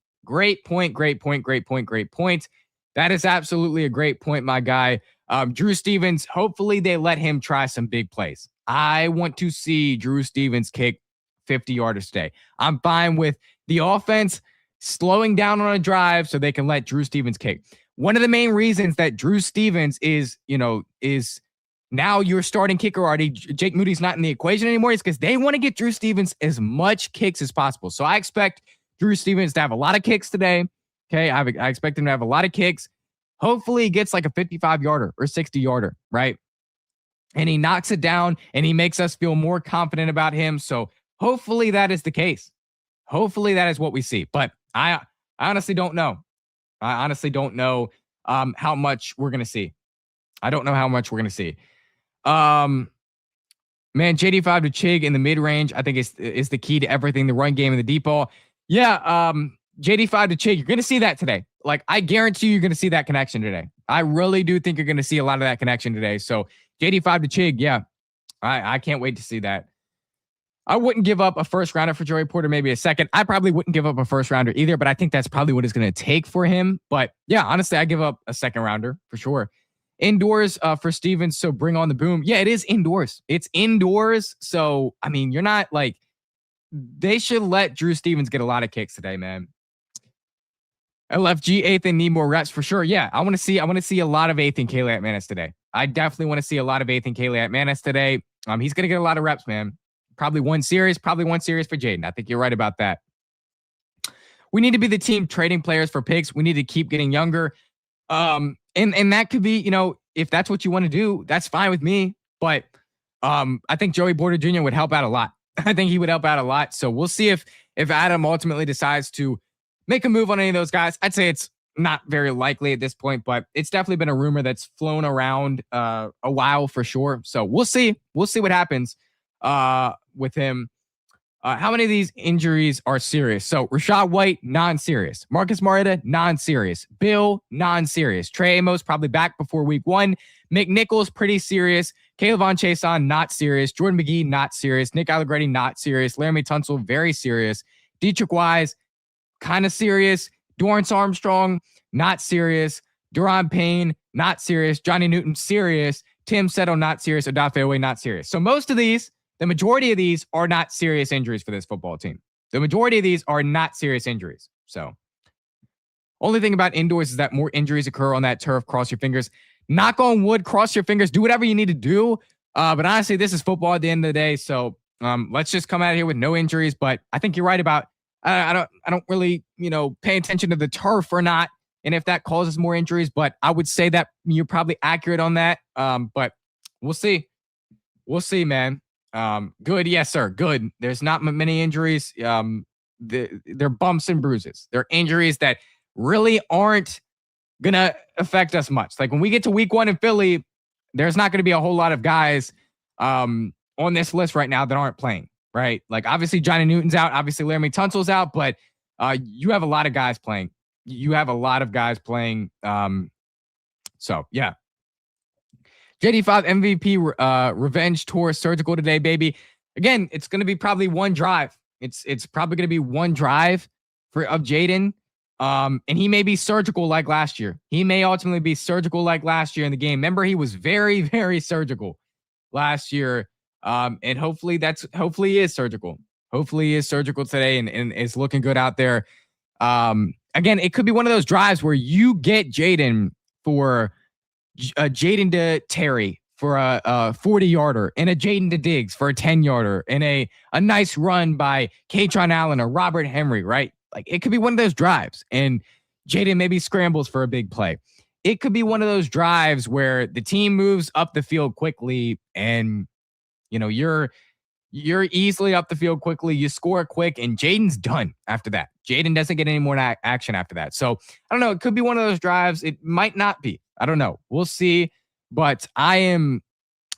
That is absolutely a great point, my guy. Drew Stevens, hopefully they let him try some big plays. I want to see Drew Stevens kick 50-yarders today. I'm fine with the offense slowing down on a drive so they can let Drew Stevens kick. One of the main reasons that Drew Stevens is now your starting kicker already, Jake Moody's not in the equation anymore, is because they want to get Drew Stevens as much kicks as possible. So I expect Drew Stevens to have a lot of kicks today. Okay, I expect him to have a lot of kicks. Hopefully he gets like a 55-yarder or 60-yarder, right? And he knocks it down and he makes us feel more confident about him. So hopefully that is the case. Hopefully that is what we see. But I honestly don't know. how much we're going to see. I don't know how much we're going to see. Man, JD5 to Chig in the mid-range, I think is the key to everything, the run game and the deep ball. Yeah, JD5 to Chig, you're going to see that today. Like, I guarantee you're going to see that connection today. I really do think you're going to see a lot of that connection today. So JD5 to Chig, yeah, I can't wait to see that. I wouldn't give up a first rounder for Joey Porter, maybe a second. I probably wouldn't give up a first rounder either, but I think that's probably what it's going to take for him. But yeah, honestly, I give up a second rounder for sure. Indoors for Stevens, so bring on the boom. Yeah, it is indoors. It's indoors. So, I mean, you're not like, they should let Drew Stevens get a lot of kicks today, man. LFG, Ethan need more reps for sure. Yeah, I want to see a lot of Ethan Calais at Manis today. I definitely want to see a lot of Ethan Calais at Manis today. He's going to get a lot of reps, man. Probably one series for Jaden. I think you're right about that. We need to be the team trading players for picks. We need to keep getting younger. And that could be, if that's what you want to do, that's fine with me. But I think Joey Porter Jr. would help out a lot. I think he would help out a lot. So we'll see if Adam ultimately decides to make a move on any of those guys. I'd say it's not very likely at this point, but it's definitely been a rumor that's flown around a while for sure. So we'll see. We'll see what happens with him. How many of these injuries are serious? So Rashad White, non-serious. Marcus Mariota, non-serious. Bill, non-serious. Trey Amos, probably back before week 1. McNichols, pretty serious. Kayvon Chason, not serious. Jordan McGee, not serious. Nick Allegretti, not serious. Laramie Tunsil, very serious. Dietrich Wise, kind of serious. Dorrance Armstrong, not serious. Duron Payne, not serious. Johnny Newton, serious. Tim Settle, not serious. Odafe Oweh, not serious. So most of these, the majority of these are not serious injuries for this football team. The majority of these are not serious injuries. So only thing about indoors is that more injuries occur on that turf. Cross your fingers. Knock on wood. Cross your fingers. Do whatever you need to do. But honestly, this is football at the end of the day. So let's just come out here with no injuries. But I think you're right about I don't really pay attention to the turf or not, and if that causes more injuries. But I would say that you're probably accurate on that. But we'll see. We'll see, man. Good. Yes, sir. Good. There's not many injuries. They're bumps and bruises. They're injuries that really aren't going to affect us much. Like when we get to week 1 in Philly, there's not going to be a whole lot of guys on this list right now that aren't playing, right? Like obviously Johnny Newton's out. Obviously Laramie Tunsil's out, but you have a lot of guys playing. So yeah. JD5 MVP revenge tour surgical today, baby. Again, it's going to be probably one drive. It's probably going to be one drive of Jaden. And he may be surgical like last year. He may ultimately be surgical like last year in the game. Remember, he was very, very surgical last year. And hopefully he is surgical. Hopefully he is surgical today and is looking good out there. Again, it could be one of those drives where you get Jaden for Jaden to Terry for a 40-yarder and a Jaden to Diggs for a 10-yarder and a nice run by Katron Allen or Robert Henry, right? Like it could be one of those drives and Jaden maybe scrambles for a big play. It could be one of those drives where the team moves up the field quickly and you're easily up the field quickly. You score quick and Jaden's done after that. Jaden doesn't get any more action after that. So I don't know. It could be one of those drives. It might not be. I don't know. We'll see. But I am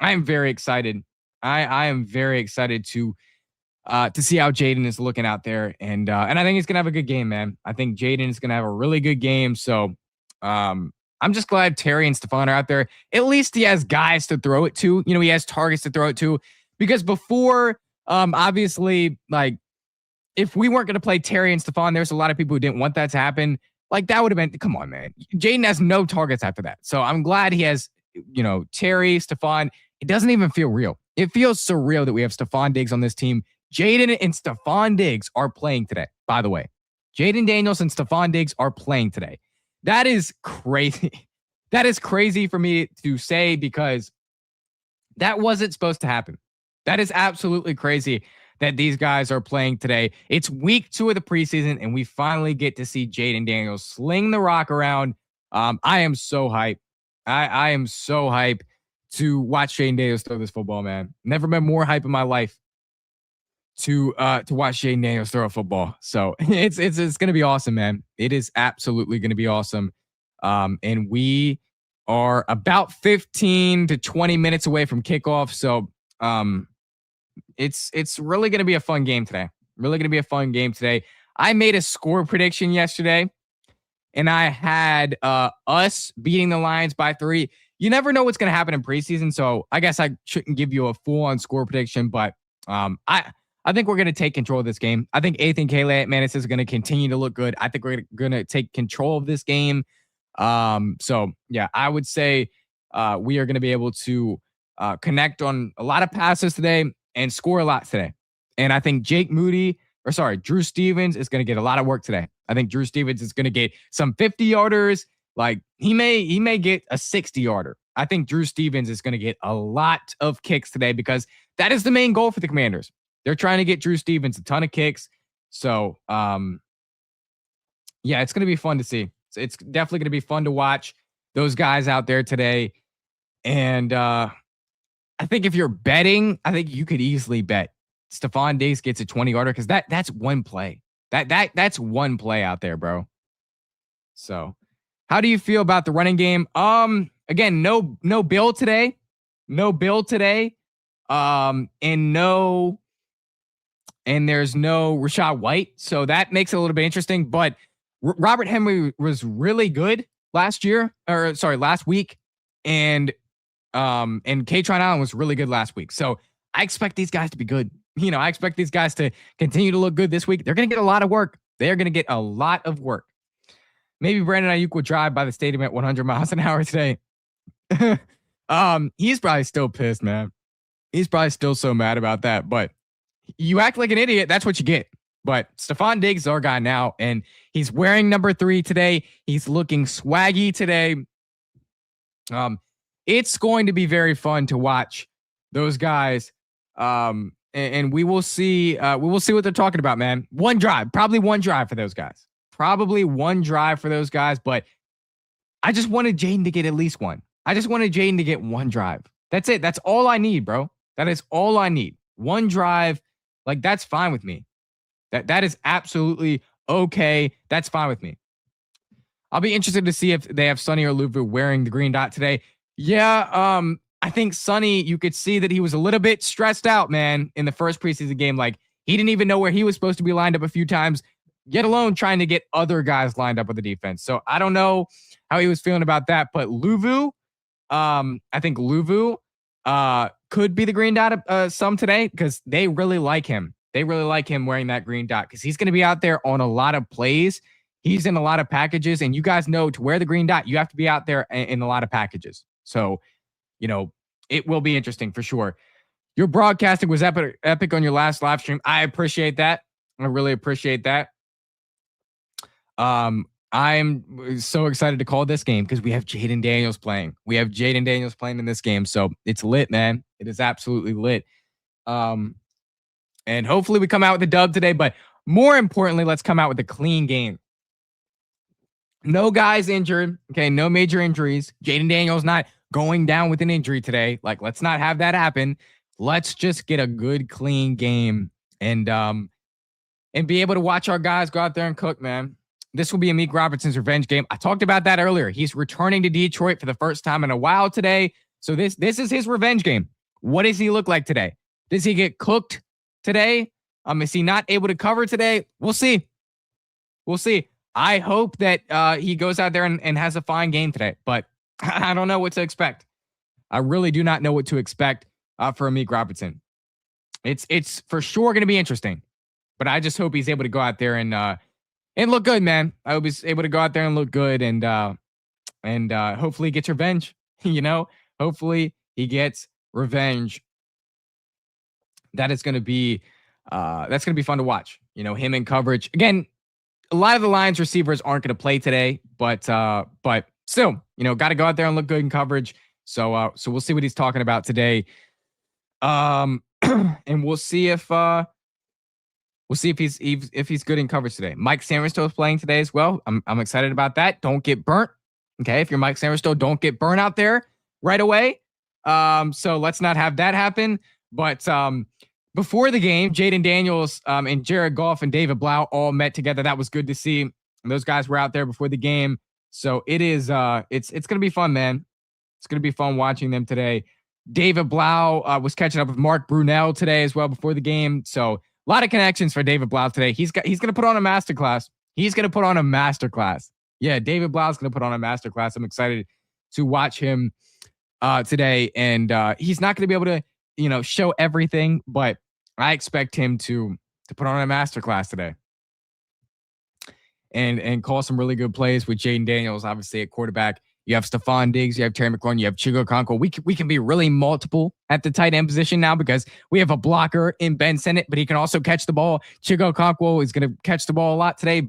very excited. I am very excited to see how Jaden is looking out there. And I think he's gonna have a good game, man. I think Jaden is gonna have a really good game. So I'm just glad Terry and Stephon are out there. At least he has guys to throw it to. He has targets to throw it to. Because before, obviously, like if we weren't going to play Terry and Stephon, there's a lot of people who didn't want that to happen. Like that would have been, come on, man. Jaden has no targets after that. So I'm glad he has, Terry, Stephon. It doesn't even feel real. It feels surreal that we have Stephon Diggs on this team. Jaden and Stephon Diggs are playing today, by the way. Jaden Daniels and Stephon Diggs are playing today. That is crazy. That is crazy for me to say because that wasn't supposed to happen. That is absolutely crazy that these guys are playing today. It's week 2 of the preseason, and we finally get to see Jaden Daniels sling the rock around. I am so hyped. I am so hyped to watch Jaden Daniels throw this football, man. Never been more hype in my life to watch Jaden Daniels throw a football. So it's going to be awesome, man. It is absolutely going to be awesome. And we are about 15 to 20 minutes away from kickoff. So it's really going to be a fun game today. Really going to be a fun game today. I made a score prediction yesterday, and I had us beating the Lions by 3. You never know what's going to happen in preseason, so I guess I shouldn't give you a full-on score prediction, but I think we're going to take control of this game. I think Ethan Manis is going to continue to look good. I think we're going to take control of this game. So, yeah, I would say we are going to be able to connect on a lot of passes today and score a lot today. And I think Drew Stevens is going to get a lot of work today. I think Drew Stevens is going to get some 50-yarders. Like he may get a 60-yarder. I think Drew Stevens is going to get a lot of kicks today because that is the main goal for the Commanders. They're trying to get Drew Stevens a ton of kicks. So, yeah, it's going to be fun to see. It's definitely going to be fun to watch those guys out there today. And I think if you're betting, I think you could easily bet Stephon Diggs gets a 20-yarder because that's one play. That's one play out there, bro. So, how do you feel about the running game? Again, no Bill today. No Bill today. And there's no Rachaad White. So that makes it a little bit interesting. But Robert Henry was really good last week. And Kaytron Allen was really good last week. So I expect these guys to be good. I expect these guys to continue to look good this week. They're going to get a lot of work. They're going to get a lot of work. Maybe Brandon Ayuk will drive by the stadium at 100 miles an hour today. He's probably still pissed, man. He's probably still so mad about that. But you act like an idiot, that's what you get. But Stephon Diggs is our guy now, and he's wearing number 3 today. He's looking swaggy today. It's going to be very fun to watch those guys. And we will see what they're talking about, man. Probably one drive for those guys. But I just wanted Jaden to get at least one. I just wanted Jaden to get one drive. That's it. That's all I need, bro. That is all I need. One drive. Like, that's fine with me. That is absolutely okay. That's fine with me. I'll be interested to see if they have Sonny or Luvu wearing the green dot today. Yeah, I think Sonny, you could see that he was a little bit stressed out, man, in the first preseason game. Like, he didn't even know where he was supposed to be lined up a few times, yet alone trying to get other guys lined up with the defense. So I don't know how he was feeling about that. But Luvu, I think Luvu could be the green dot some today because they really like him. They really like him wearing that green dot because he's going to be out there on a lot of plays. He's in a lot of packages, and you guys know to wear the green dot, you have to be out there in a lot of packages. So, it will be interesting for sure. Your broadcasting was epic on your last live stream. I appreciate that. I really appreciate that. I'm so excited to call this game because we have Jaden Daniels playing. We have Jaden Daniels playing in this game. So it's lit, man. It is absolutely lit. And hopefully we come out with a dub today, but more importantly, let's come out with a clean game. No guys injured. Okay. No major injuries. Jaden Daniels not going down with an injury today. Like, let's not have that happen. Let's just get a good, clean game and be able to watch our guys go out there and cook, man. This will be Amik Robertson's revenge game. I talked about that earlier. He's returning to Detroit for the first time in a while today. So this is his revenge game. What does he look like today? Does he get cooked today? Is he not able to cover today? We'll see. We'll see. I hope that he goes out there and has a fine game today, but I don't know what to expect. I really do not know what to expect for Amik Robertson. It's for sure going to be interesting, but I just hope he's able to go out there and look good, man. I hope he's able to go out there and look good and hopefully he gets revenge. Hopefully he gets revenge. That is going to be that's going to be fun to watch. Him in coverage again. A lot of the Lions receivers aren't going to play today, but still, got to go out there and look good in coverage. So we'll see what he's talking about today. And we'll see if he's good in coverage today. Mike Samuelstow is playing today as well. I'm excited about that. Don't get burnt. Okay, if you're Mike Samuelstow, don't get burnt out there right away. So let's not have that happen. But before the game, Jaden Daniels and Jared Goff and David Blau all met together. That was good to see. And those guys were out there before the game. So it is it's gonna be fun, man. It's gonna be fun watching them today. David Blau was catching up with Mark Brunell today as well before the game. So a lot of connections for David Blau today. He's gonna put on a masterclass. He's gonna put on a masterclass. Yeah, David Blau's gonna put on a masterclass. I'm excited to watch him today. And he's not gonna be able to, show everything, but I expect him to put on a masterclass today. And call some really good plays with Jaden Daniels, obviously at quarterback. You have Stephon Diggs, you have Terry McLaurin, you have Chigo Okonkwo. We can be really multiple at the tight end position now because we have a blocker in Ben Sinnott, but he can also catch the ball. Chigo Okonkwo is going to catch the ball a lot today.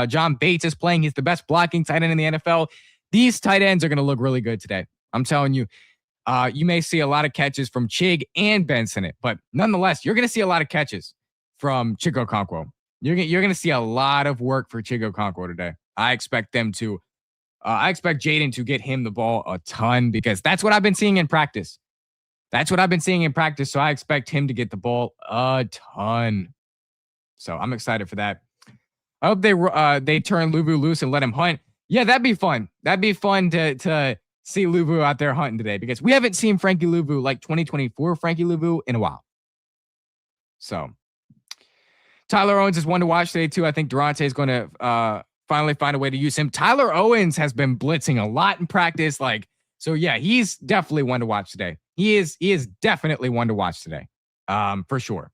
John Bates is playing. He's the best blocking tight end in the NFL. These tight ends are going to look really good today. I'm telling you. You may see a lot of catches from Chig and Ben Sinnott, but nonetheless, you're going to see a lot of catches from Chigo Okonkwo. You're going to see a lot of work for Chigo Okonkwo today. I expect them to. I expect Jaden to get him the ball a ton because that's what I've been seeing in practice. So I expect him to get the ball a ton. So I'm excited for that. I hope they turn Luvu loose and let him hunt. Yeah, that'd be fun. That'd be fun to see Luvu out there hunting today because we haven't seen Frankie Luvu like 2024 Frankie Luvu in a while. So Tyler Owens is one to watch today too. I think Durante is going to finally find a way to use him. Tyler Owens has been blitzing a lot in practice. So yeah, he's definitely one to watch today. He is definitely one to watch today. For sure.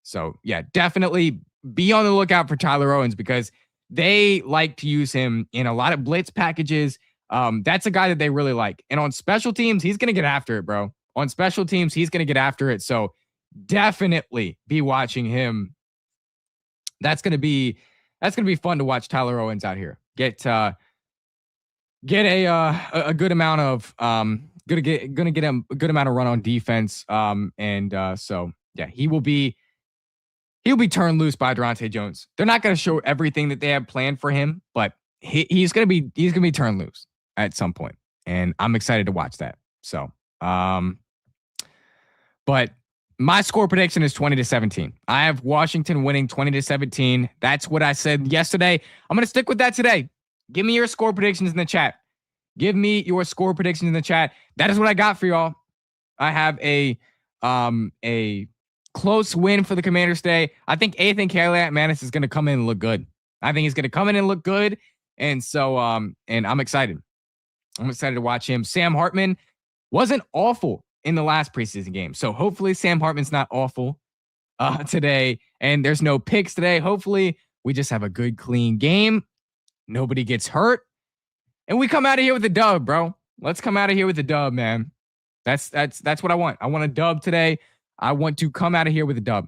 So yeah, definitely be on the lookout for Tyler Owens because they like to use him in a lot of blitz packages. That's a guy that they really like. And on special teams, he's going to get after it, bro. On special teams, he's going to get after it. So definitely be watching him. That's going to be fun to watch Tyler Owens out here. Get a good amount of gonna get him a good amount of run on defense. So yeah, he'll be turned loose by Durante Jones. They're not gonna show everything that they have planned for him, but he's gonna be turned loose at some point, and I'm excited to watch that. So but my score prediction is 20-17. I have Washington winning 20-17. That's what I said yesterday. I'm going to stick with that today. Give me your score predictions in the chat. That is what I got for y'all. I have a close win for the Commanders today. I think Ethan Callahan-Manis is going to come in and look good. And so, and I'm excited. I'm excited to watch him. Sam Hartman wasn't awful in the last preseason game. So hopefully Sam Hartman's not awful today. And there's no picks today. Hopefully we just have a good, clean game. Nobody gets hurt. And we come out of here with a dub, bro. Let's come out of here with a dub, man. That's what I want. I want a dub today. I want to come out of here with a dub.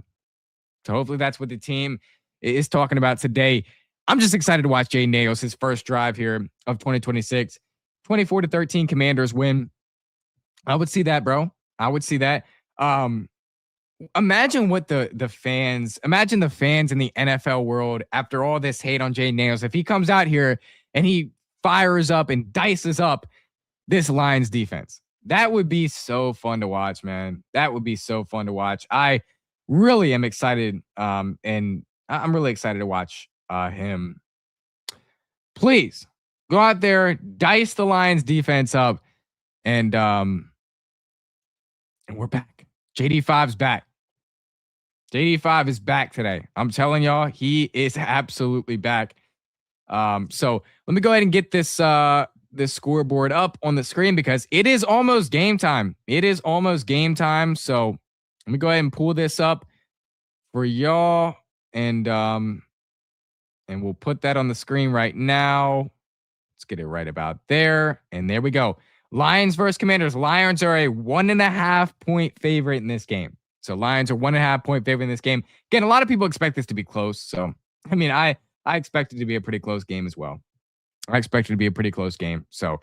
So hopefully that's what the team is talking about today. I'm just excited to watch Jaden Daniels, his first drive here of 2026. 24-13 Commanders win. I would see that, bro. Imagine what the fans in the NFL world after all this hate on Jaden Daniels, if he comes out here and he fires up and dices up this Lions defense. That would be so fun to watch, man. I really am excited, and I'm really excited to watch him. Please go out there, dice the Lions defense up, and we're back. JD5's back. JD5 is back today. I'm telling y'all, he is absolutely back. So let me go ahead and get this scoreboard up on the screen because it is almost game time. So let me go ahead and pull this up for y'all, and we'll put that on the screen right now. Let's get it right about there, and there we go. Lions versus Commanders. Lions are a 1.5 point favorite in this game. So Lions are 1.5 point favorite in this game. Again, a lot of people expect this to be close. So, I mean, I expect it to be a pretty close game as well. So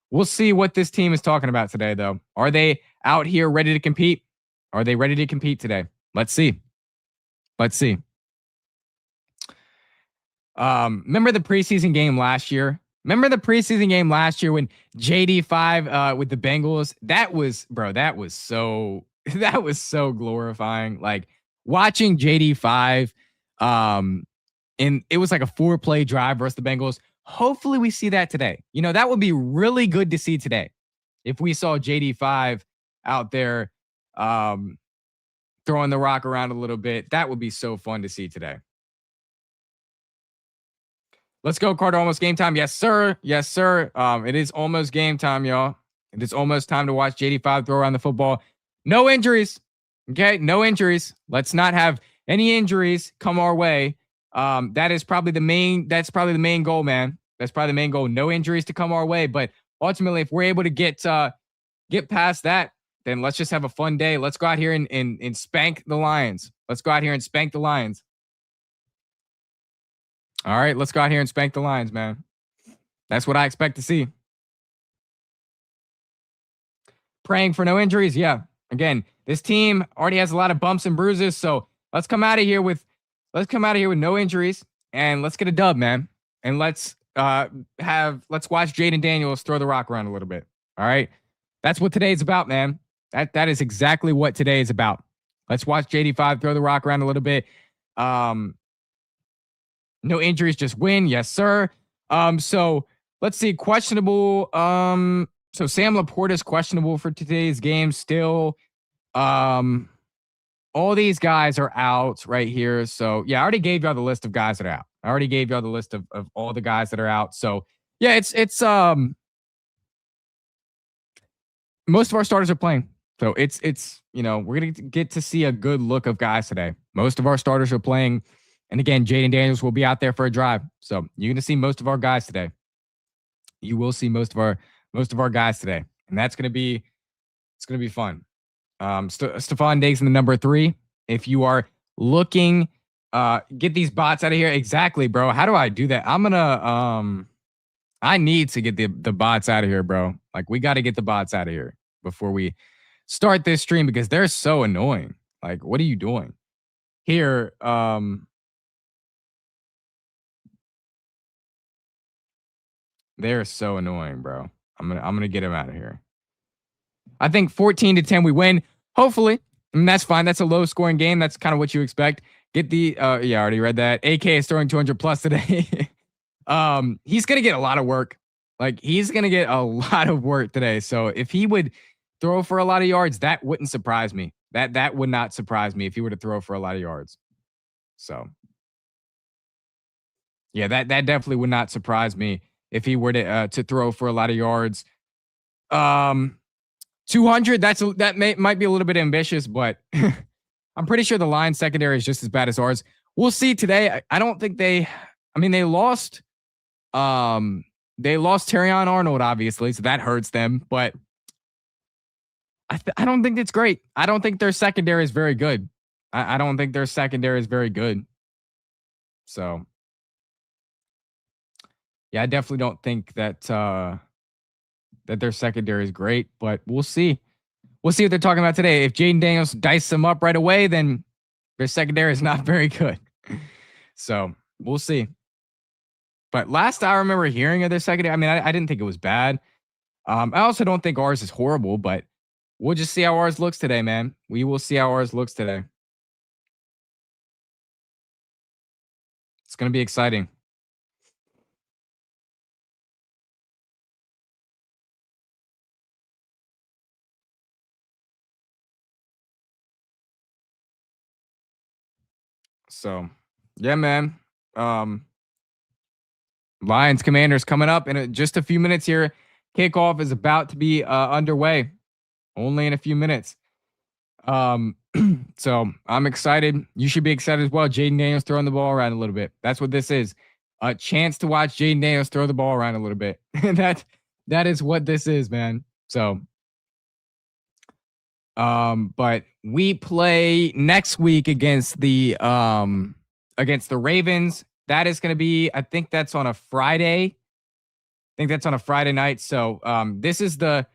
we'll see what this team is talking about today, though. Are they out here ready to compete? Today? Let's see. Remember the preseason game last year? when JD5 with the Bengals? That was so glorifying. Like watching JD5 and it was like a 4-play drive versus the Bengals. Hopefully we see that today. That would be really good to see today. If we saw JD5 out there throwing the rock around a little bit, that would be so fun to see today. Let's go, Carter. Almost game time. Yes, sir. Yes, sir. It is almost game time, y'all. It is almost time to watch JD5 throw around the football. No injuries. Okay, no injuries. Let's not have any injuries come our way. That's probably the main goal, man. That's probably the main goal. No injuries to come our way. But ultimately, if we're able to get past that, then let's just have a fun day. Let's go out here and spank the Lions. Let's go out here and spank the Lions. All right, let's go out here and spank the Lions, man. That's what I expect to see. Praying for no injuries. Yeah. Again, this team already has a lot of bumps and bruises, so let's come out of here with no injuries and let's get a dub, man. And let's watch Jaden Daniels throw the rock around a little bit. All right. That's what today is about, man. That is exactly what today is about. Let's watch JD5 throw the rock around a little bit. No injuries, just win. Yes, sir. So let's see. Questionable. So Sam Laporta is questionable for today's game still. All these guys are out right here. So yeah, I already gave y'all the list of guys that are out. I already gave y'all the list of all the guys that are out. So yeah, it's most of our starters are playing. So it's we're gonna get to see a good look of guys today. Most of our starters are playing. And again, Jaden Daniels will be out there for a drive. So you're going to see most of our guys today. You will see most of our guys today. And it's going to be fun. Stephon Diggs in the number 3. If you are looking, get these bots out of here. Exactly, bro. How do I do that? I'm going to, I need to get the bots out of here, bro. Like, we got to get the bots out of here before we start this stream because they're so annoying. Like, what are you doing? Here, they're so annoying, bro. I'm gonna get him out of here. I think 14-10 we win. Hopefully. And that's fine. That's a low scoring game. That's kind of what you expect. Get the yeah, I already read that. AK is throwing 200 plus today. He's gonna get a lot of work. Like, he's gonna get a lot of work today. So if he would throw for a lot of yards, that wouldn't surprise me. That would not surprise me if he were to throw for a lot of yards. So yeah, that definitely would not surprise me if he were to throw for a lot of yards. 200, might be a little bit ambitious, but I'm pretty sure the Lions secondary is just as bad as ours. We'll see today. I don't think they lost Terrion Arnold, obviously, so that hurts them, but I don't think it's great. I don't think their secondary is very good. I don't think their secondary is very good. So yeah, I definitely don't think that that their secondary is great, but we'll see. We'll see what they're talking about today. If Jaden Daniels dice them up right away, then their secondary is not very good. So we'll see. But last I remember hearing of their secondary, I mean, I didn't think it was bad. I also don't think ours is horrible, but we'll just see how ours looks today, man. We will see how ours looks today. It's going to be exciting. So, yeah, man. Lions Commanders coming up in just a few minutes here. Kickoff is about to be underway. Only in a few minutes. So I'm excited. You should be excited as well. Jaden Daniels throwing the ball around a little bit. That's what this is. A chance to watch Jaden Daniels throw the ball around a little bit. that is what this is, man. So but we play next week against the Ravens. That is going to be, I think that's on a Friday. I think that's on a Friday night. So this is the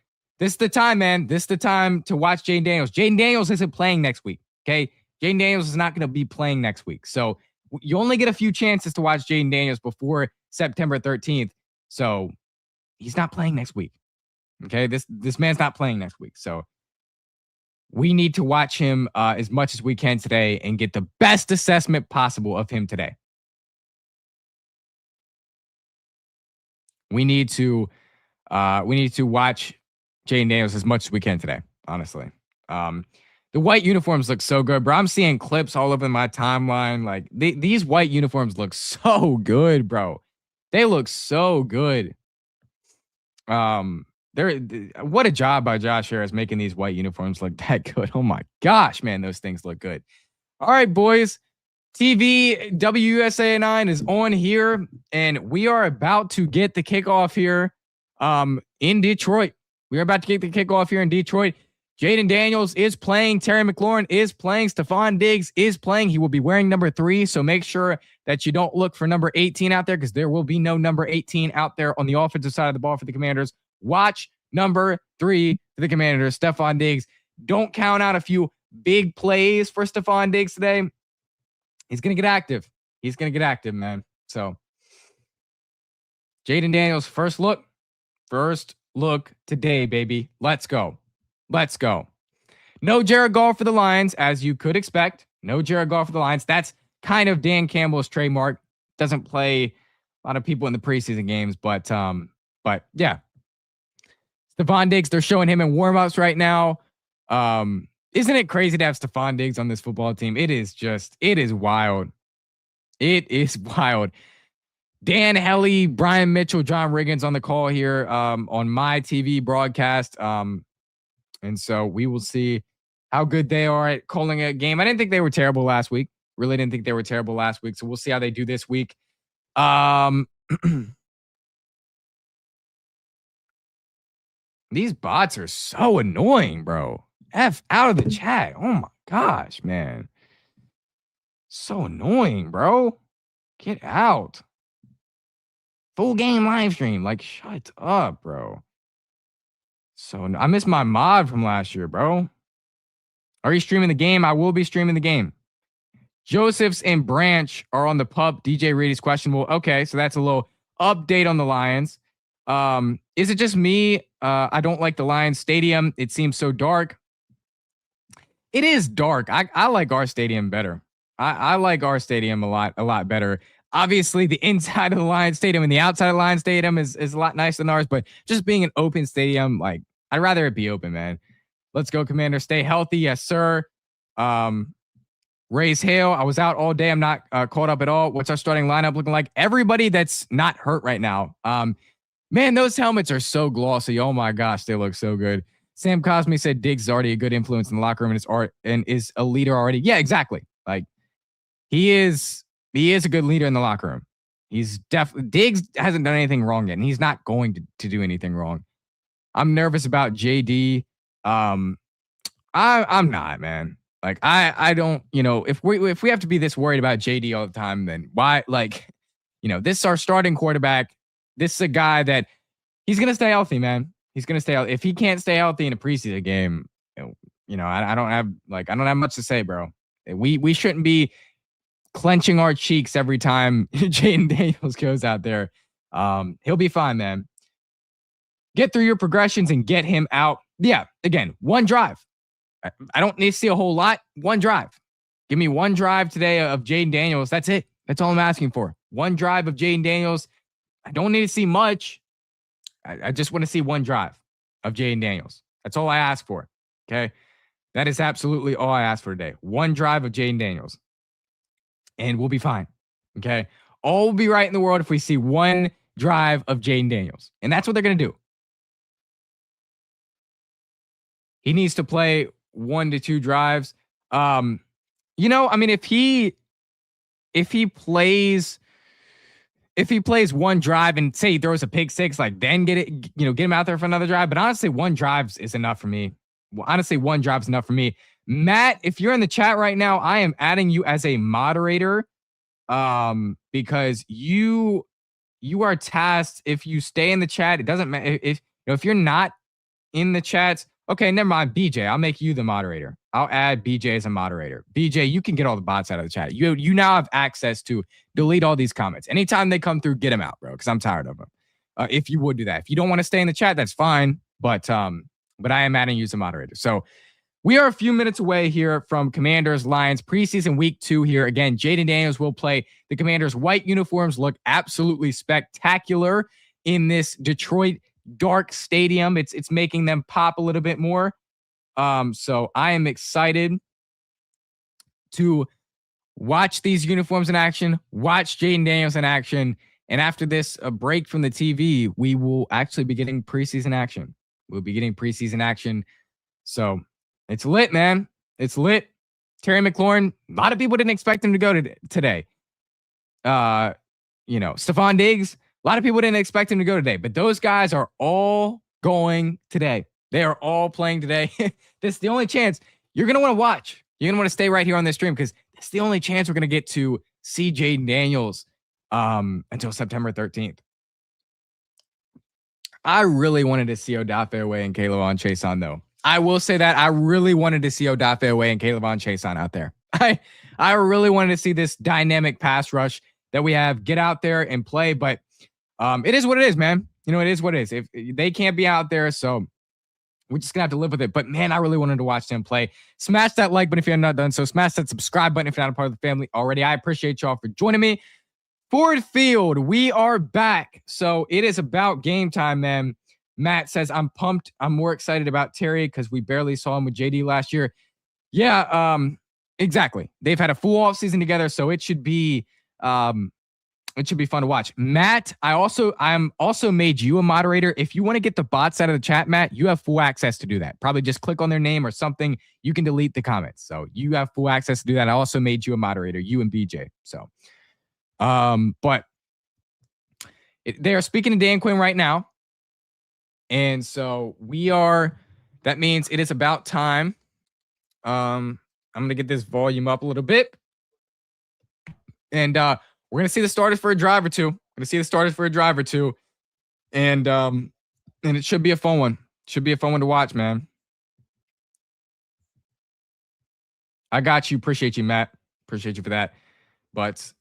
time, man. This is the time to watch Jaden Daniels. Jaden Daniels isn't playing next week. Okay. Jaden Daniels is not going to be playing next week. So you only get a few chances to watch Jaden Daniels before September 13th. So he's not playing next week. Okay. This man's not playing next week. So we need to watch him as much as we can today and get the best assessment possible of him today. we need to watch Jaden Daniels as much as we can today, honestly. The white uniforms look so good, bro. I'm seeing clips all over my timeline. Like these white uniforms look so good, bro. They look so good. What a job by Josh Harris making these white uniforms look that good. Oh my gosh, man, those things look good. All right, boys. TV WUSA 9 is on here, and we are about to get the kickoff here in Detroit. We are about to get the kickoff here in Detroit. Jaden Daniels is playing. Terry McLaurin is playing. Stephon Diggs is playing. He will be wearing number 3, so make sure that you don't look for number 18 out there because there will be no number 18 out there on the offensive side of the ball for the Commanders. Watch number 3 for the Commanders, Stephon Diggs. Don't count out a few big plays for Stephon Diggs today. He's going to get active. He's going to get active, man. So, Jaden Daniels, first look today, baby. Let's go. Let's go. No Jared Goff for the Lions, as you could expect. No Jared Goff for the Lions. That's kind of Dan Campbell's trademark. Doesn't play a lot of people in the preseason games, but yeah. Stephon Diggs, they're showing him in warmups right now. Isn't it crazy to have Stephon Diggs on this football team? It is wild. It is wild. Dan Helly, Brian Mitchell, John Riggins on the call here on my TV broadcast. And so we will see how good they are at calling a game. I didn't think they were terrible last week. Really didn't think they were terrible last week. So we'll see how they do this week. These bots are so annoying, bro. F out of the chat. Oh my gosh, man. So annoying, bro. Get out. Full game live stream. Like, shut up, bro. So I missed my mod from last year, bro. Are you streaming the game? I will be streaming the game. Josephs and Branch are on the pup. DJ Reed is questionable. Okay, so that's a little update on the Lions. Is it just me? I don't like the Lions stadium. It seems so dark. It is dark. I like our stadium better. I like our stadium a lot better. Obviously, the inside of the Lions stadium and the outside of the Lions stadium is a lot nicer than ours, but just being an open stadium, like, I'd rather it be open, man. Let's go, Commander. Stay healthy. Yes, sir. Raise hail. I was out all day. I'm not caught up at all. What's our starting lineup looking like? Everybody that's not hurt right now. Man, those helmets are so glossy. Oh my gosh, they look so good. Sam Cosme said Diggs is already a good influence in the locker room and is a leader already. Yeah, exactly. Like he is a good leader in the locker room. He's definitely Diggs hasn't done anything wrong yet, and he's not going to do anything wrong. I'm nervous about JD. I'm not, man. Like I don't, if we have to be this worried about JD all the time, then why? Like, this is our starting quarterback. This is a guy that he's gonna stay healthy, man. He's gonna stay healthy. If he can't stay healthy in a preseason game, I don't have much to say, bro. We shouldn't be clenching our cheeks every time Jaden Daniels goes out there. He'll be fine, man. Get through your progressions and get him out. Yeah, again, one drive. I don't need to see a whole lot. One drive. Give me one drive today of Jaden Daniels. That's it. That's all I'm asking for. One drive of Jaden Daniels. I don't need to see much. I just want to see one drive of Jaden Daniels. That's all I ask for. Okay. That is absolutely all I ask for today. One drive of Jaden Daniels. And we'll be fine. Okay. All will be right in the world if we see one drive of Jaden Daniels. And that's what they're going to do. He needs to play 1 to 2 drives. If he plays one drive and say he throws a pick six, like then get him out there for another drive. But honestly, one drive is enough for me. One drive is enough for me. Matt, if you're in the chat right now, I am adding you as a moderator because you are tasked. If you stay in the chat, it doesn't matter. If you're not in the chats, okay, never mind. BJ, I'll make you the moderator. I'll add BJ as a moderator. BJ, you can get all the bots out of the chat. You now have access to delete all these comments. Anytime they come through, get them out, bro, because I'm tired of them. If you would do that. If you don't want to stay in the chat, that's fine. But I am adding you as a moderator. So we are a few minutes away here from Commanders Lions preseason week 2 here. Again, Jaden Daniels will play. The Commanders white uniforms look absolutely spectacular. in this Detroit dark stadium. It's making them pop a little bit more. So I am excited to watch these uniforms in action, watch Jaden Daniels in action. And after this, a break from the TV, we will actually be getting preseason action. We'll be getting preseason action. So it's lit, man. It's lit. Terry McLaurin, a lot of people didn't expect him to go today. Stephon Diggs, a lot of people didn't expect him to go today, but those guys are all going today. They are all playing today. This is the only chance you're going to want to watch. You're going to want to stay right here on this stream because it's the only chance we're going to get to see Jaden Daniels until September 13th. I really wanted to see Odafe Oweh and K'Lavon Chaisson, though. I will say that I really wanted to see Odafe Oweh and K'Lavon Chaisson out there. I really wanted to see this dynamic pass rush that we have get out there and play, but it is what it is, man. It is what it is. If they can't be out there, so we're just gonna have to live with it. But man, I really wanted to watch them play. Smash that like button if you're not done so. Smash that subscribe button if you're not a part of the family already. I appreciate y'all for joining me. Ford Field, we are back. So it is about game time, man. Matt says, I'm pumped. I'm more excited about Terry because we barely saw him with JD last year. Yeah, exactly. They've had a full offseason together, so it should be fun to watch. Matt, I'm also made you a moderator. If you want to get the bots out of the chat, Matt, you have full access to do that. Probably just click on their name or something. You can delete the comments. So you have full access to do that. I also made you a moderator, you and BJ. So, but they are speaking to Dan Quinn right now. And so that means it is about time. I'm going to get this volume up a little bit. And we're going to see the starters for a drive or two. And it should be a fun one. Should be a fun one to watch, man. I got you. Appreciate you, Matt. Appreciate you for that. But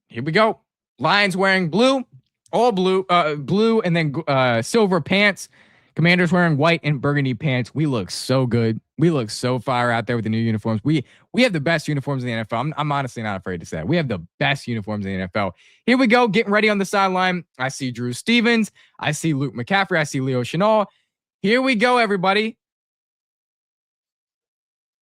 here we go. Lions wearing blue. All blue, and then silver pants. Commanders wearing white and burgundy pants. We look so good. We look so fire out there with the new uniforms. We have the best uniforms in the NFL. I'm honestly not afraid to say that. We have the best uniforms in the NFL. Here we go, getting ready on the sideline. I see Drew Stevens. I see Luke McCaffrey. I see Leo Chenal. Here we go, everybody.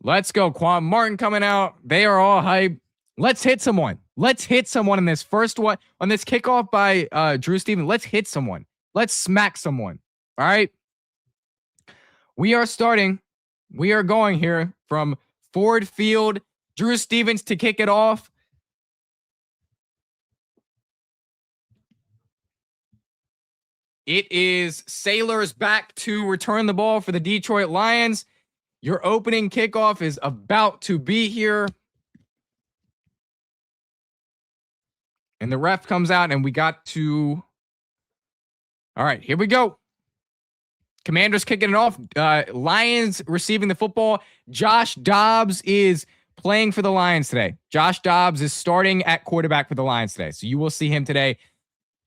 Let's go. Quan Martin coming out. They are all hype. Let's hit someone. Let's hit someone in this first one. On this kickoff by Drew Stevens, let's hit someone. Let's smack someone. All right. We are starting. We are going here from Ford Field. Drew Stevens to kick it off. It is Sailors back to return the ball for the Detroit Lions. Your opening kickoff is about to be here. And the ref comes out and we got to. All right, here we go. Commanders kicking it off. Lions receiving the football. Josh Dobbs is playing for the Lions today. Josh Dobbs is starting at quarterback for the Lions today. So you will see him today.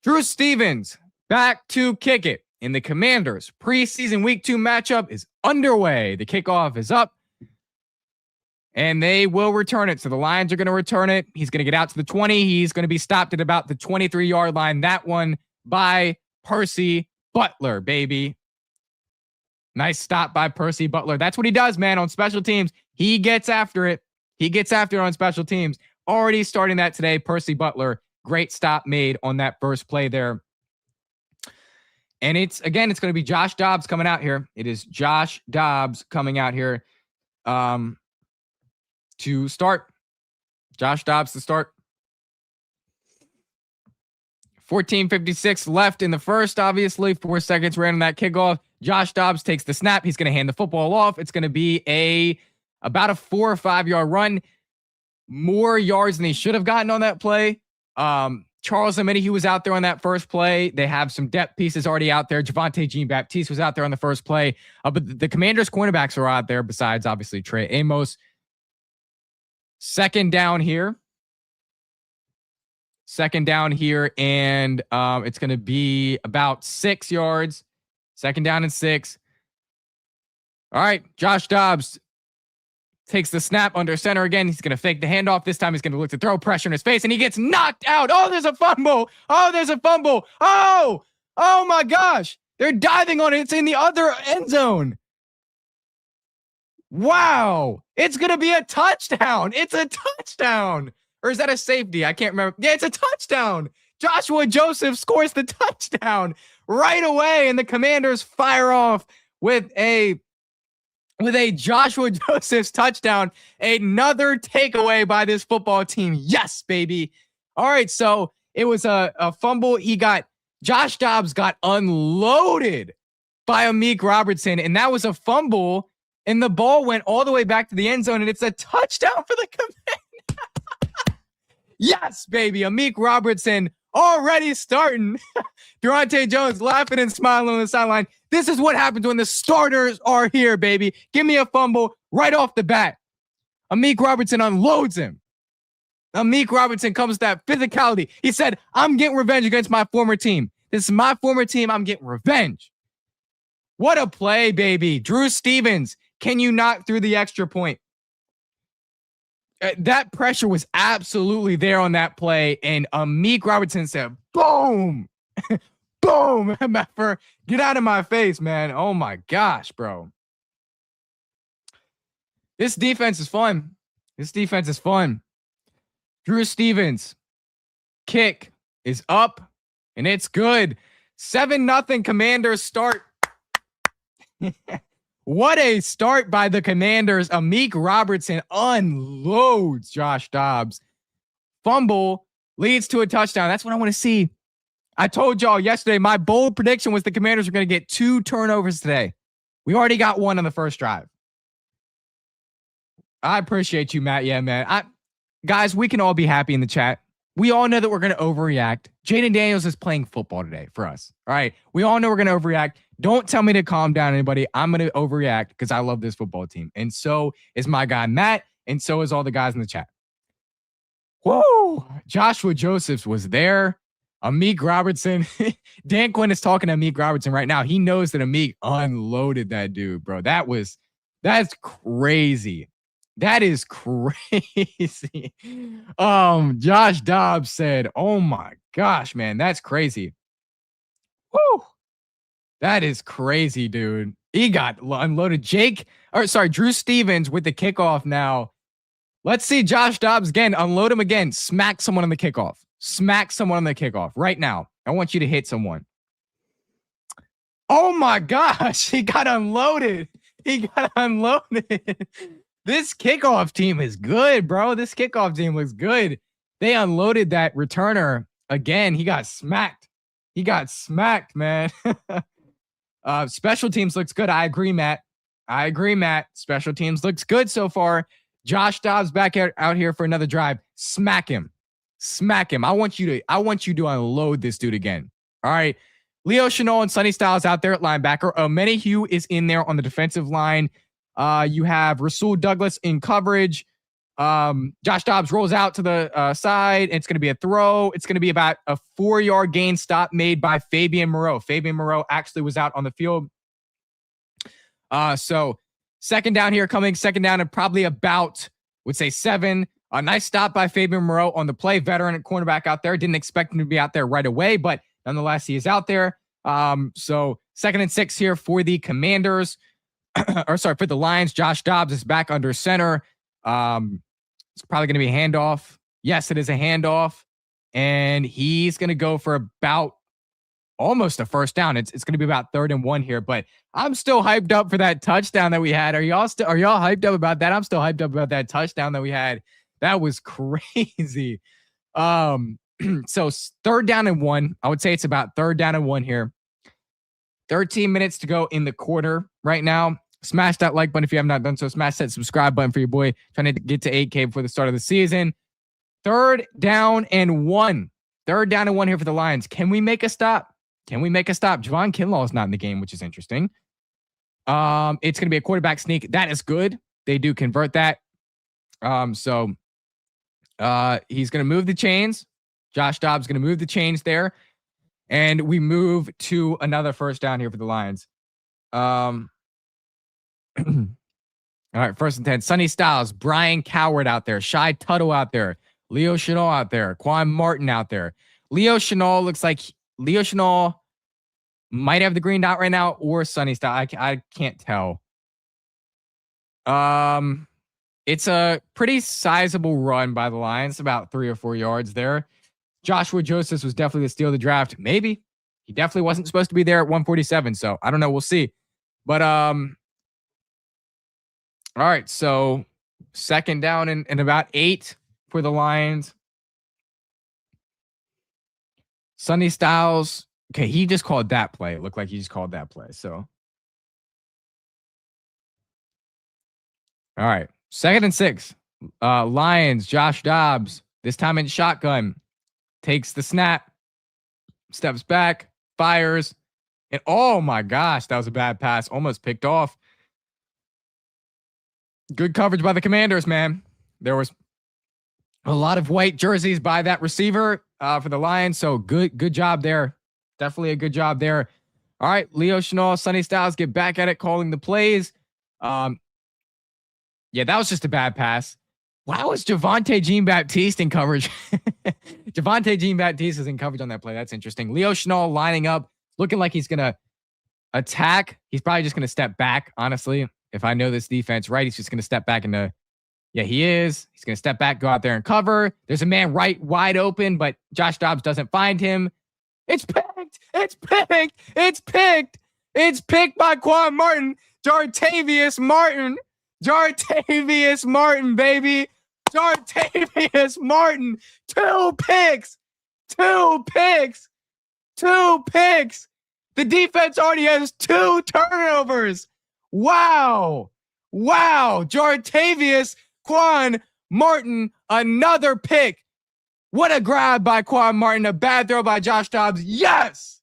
Drew Stevens back to kick it. And the Commanders preseason week 2 matchup is underway. The kickoff is up. And they will return it. So the Lions are going to return it. He's going to get out to the 20. He's going to be stopped at about the 23-yard line. That one by Percy Butler, baby. Nice stop by Percy Butler. That's what he does, man, on special teams. He gets after it. He gets after it on special teams. Already starting that today, Percy Butler. Great stop made on that first play there. And it's going to be Josh Dobbs coming out here. It is Josh Dobbs coming out here. To start. Josh Dobbs to start. 14:56 left in the first, obviously. 4 seconds ran on that kickoff. Josh Dobbs takes the snap. He's going to hand the football off. It's going to be about a 4 or 5 yard run. More yards than he should have gotten on that play. Charles Amity, he was out there on that first play. They have some depth pieces already out there. Javonte Jean-Baptiste was out there on the first play. But the Commanders' cornerbacks are out there besides, obviously, Trey Amos. Second down here, and it's going to be about 6 yards. Second down and 6. All right, Josh Dobbs takes the snap under center again. He's going to fake the handoff. This time he's going to look to throw pressure in his face, and he gets knocked out. Oh, there's a fumble. Oh, there's a fumble. Oh my gosh. They're diving on it. It's in the other end zone. Wow. It's going to be a touchdown. It's a touchdown. Or is that a safety? I can't remember. Yeah, it's a touchdown. Joshua Joseph scores the touchdown right away, and the Commanders fire off with a Joshua Joseph's touchdown. Another takeaway by this football team. Yes, baby. All right, so it was a fumble. Josh Dobbs got unloaded by Amik Robertson, and that was a fumble, and the ball went all the way back to the end zone, and it's a touchdown for the Commanders. Yes, baby. Amik Robertson already starting. Durante Jones laughing and smiling on the sideline. This is what happens when the starters are here, baby. Give me a fumble right off the bat. Amik Robertson unloads him. Amik Robertson comes with that physicality. He said, I'm getting revenge against my former team. This is my former team. I'm getting revenge. What a play, baby. Drew Stevens, can you knock through the extra point? That pressure was absolutely there on that play, and Amik Robertson said, boom, boom, get out of my face, man. Oh my gosh, bro. This defense is fun. Drew Stevens, kick is up, and it's good. 7-0 Commanders start. What a start by the Commanders. Amik Robertson unloads Josh Dobbs. Fumble leads to a touchdown. That's what I want to see. I told y'all yesterday, my bold prediction was the Commanders were going to get 2 turnovers today. We already got 1 on the first drive. I appreciate you, Matt. Yeah, man. Guys, we can all be happy in the chat. We all know that we're going to overreact. Jaden Daniels is playing football today for us. All right. We all know we're going to overreact. Don't tell me to calm down, anybody. I'm going to overreact because I love this football team. And so is my guy, Matt. And so is all the guys in the chat. Whoa. Joshua Josephs was there. Amik Robertson. Dan Quinn is talking to Amik Robertson right now. He knows that Amik unloaded that dude, bro. That's crazy. That is crazy. Josh Dobbs said, oh my gosh, man, that's crazy. Woo. That is crazy, dude. He got unloaded. Drew Stevens with the kickoff now. Let's see Josh Dobbs again. Unload him again. Smack someone on the kickoff right now. I want you to hit someone. Oh my gosh. He got unloaded. This kickoff team is good, bro. This kickoff team looks good. They unloaded that returner again. He got smacked. Man. Special teams looks good. I agree, Matt. Special teams looks good so far. Josh Dobbs back out here for another drive. Smack him. I want you to unload this dude again. All right. Leo Chenal and Sonny Styles out there at linebacker. Menahue is in there on the defensive line. You have Rasul Douglas in coverage. Josh Dobbs rolls out to the side. It's going to be a throw. It's going to be about a 4-yard gain stop made by Fabian Moreau. Fabian Moreau actually was out on the field. So second down here coming. Second down and probably about, would say 7. A nice stop by Fabian Moreau on the play. Veteran at cornerback out there. Didn't expect him to be out there right away, but nonetheless, he is out there. So 2nd and 6 here for the Commanders. For the Lions. Josh Dobbs is back under center. It's probably going to be a handoff. Yes, it is a handoff. And he's going to go for about almost a first down. It's going to be about 3rd and 1 here, but I'm still hyped up for that touchdown that we had. Are y'all hyped up about that? I'm still hyped up about that touchdown that we had. That was crazy. So 3rd down and 1. I would say it's about 3rd down and 1 here. 13 minutes to go in the quarter right now. Smash that like button if you have not done so. Smash that subscribe button for your boy trying to get to 8K before the start of the season. 3rd down and 1. 3rd down and 1 here for the Lions. Can we make a stop? Javon Kinlaw is not in the game, which is interesting. It's going to be a quarterback sneak. That is good. They do convert that. So he's going to move the chains. Josh Dobbs going to move the chains there. And we move to another first down here for the Lions. All right, 1st and 10. Sonny Styles, Brian Coward out there, Shy Tuttle out there, Leo Chenal out there, Quan Martin out there. Leo Chenal looks like Leo Chenal might have the green dot right now, or Sonny Styles. I can't tell. It's a pretty sizable run by the Lions, about 3 or 4 yards there. Joshua Josephs was definitely the steal of the draft. Maybe. He definitely wasn't supposed to be there at 147, so I don't know. We'll see. But all right, so 2nd down and about 8 for the Lions. Sonny Styles. Okay, he just called that play. It looked like he just called that play. So, all right, 2nd and 6. Lions, Josh Dobbs, this time in shotgun, takes the snap, steps back, fires, and oh my gosh, that was a bad pass. Almost picked off. Good coverage by the Commanders, man. There was a lot of white jerseys by that receiver for the Lions, so good job there. Definitely a good job there. All right, Leo Chenal, Sonny Styles get back at it, calling the plays. Yeah, that was just a bad pass. Why was Javonte Jean-Baptiste in coverage? Javonte Jean-Baptiste is in coverage on that play. That's interesting. Leo Chenal lining up, looking like he's going to attack. He's probably just going to step back, honestly. If I know this defense right, he's just going to step back into. Yeah, he is. He's going to step back, go out there and cover. There's a man right wide open, but Josh Dobbs doesn't find him. It's picked. It's picked. It's picked. It's picked by Quan Martin. Jartavius Martin. Jartavius Martin, baby. Jartavius Martin. 2 picks. 2 picks. 2 picks. The defense already has 2 turnovers. Wow. Wow. Jartavius, Quan Martin, another pick. What a grab by Quan Martin. A bad throw by Josh Dobbs. Yes.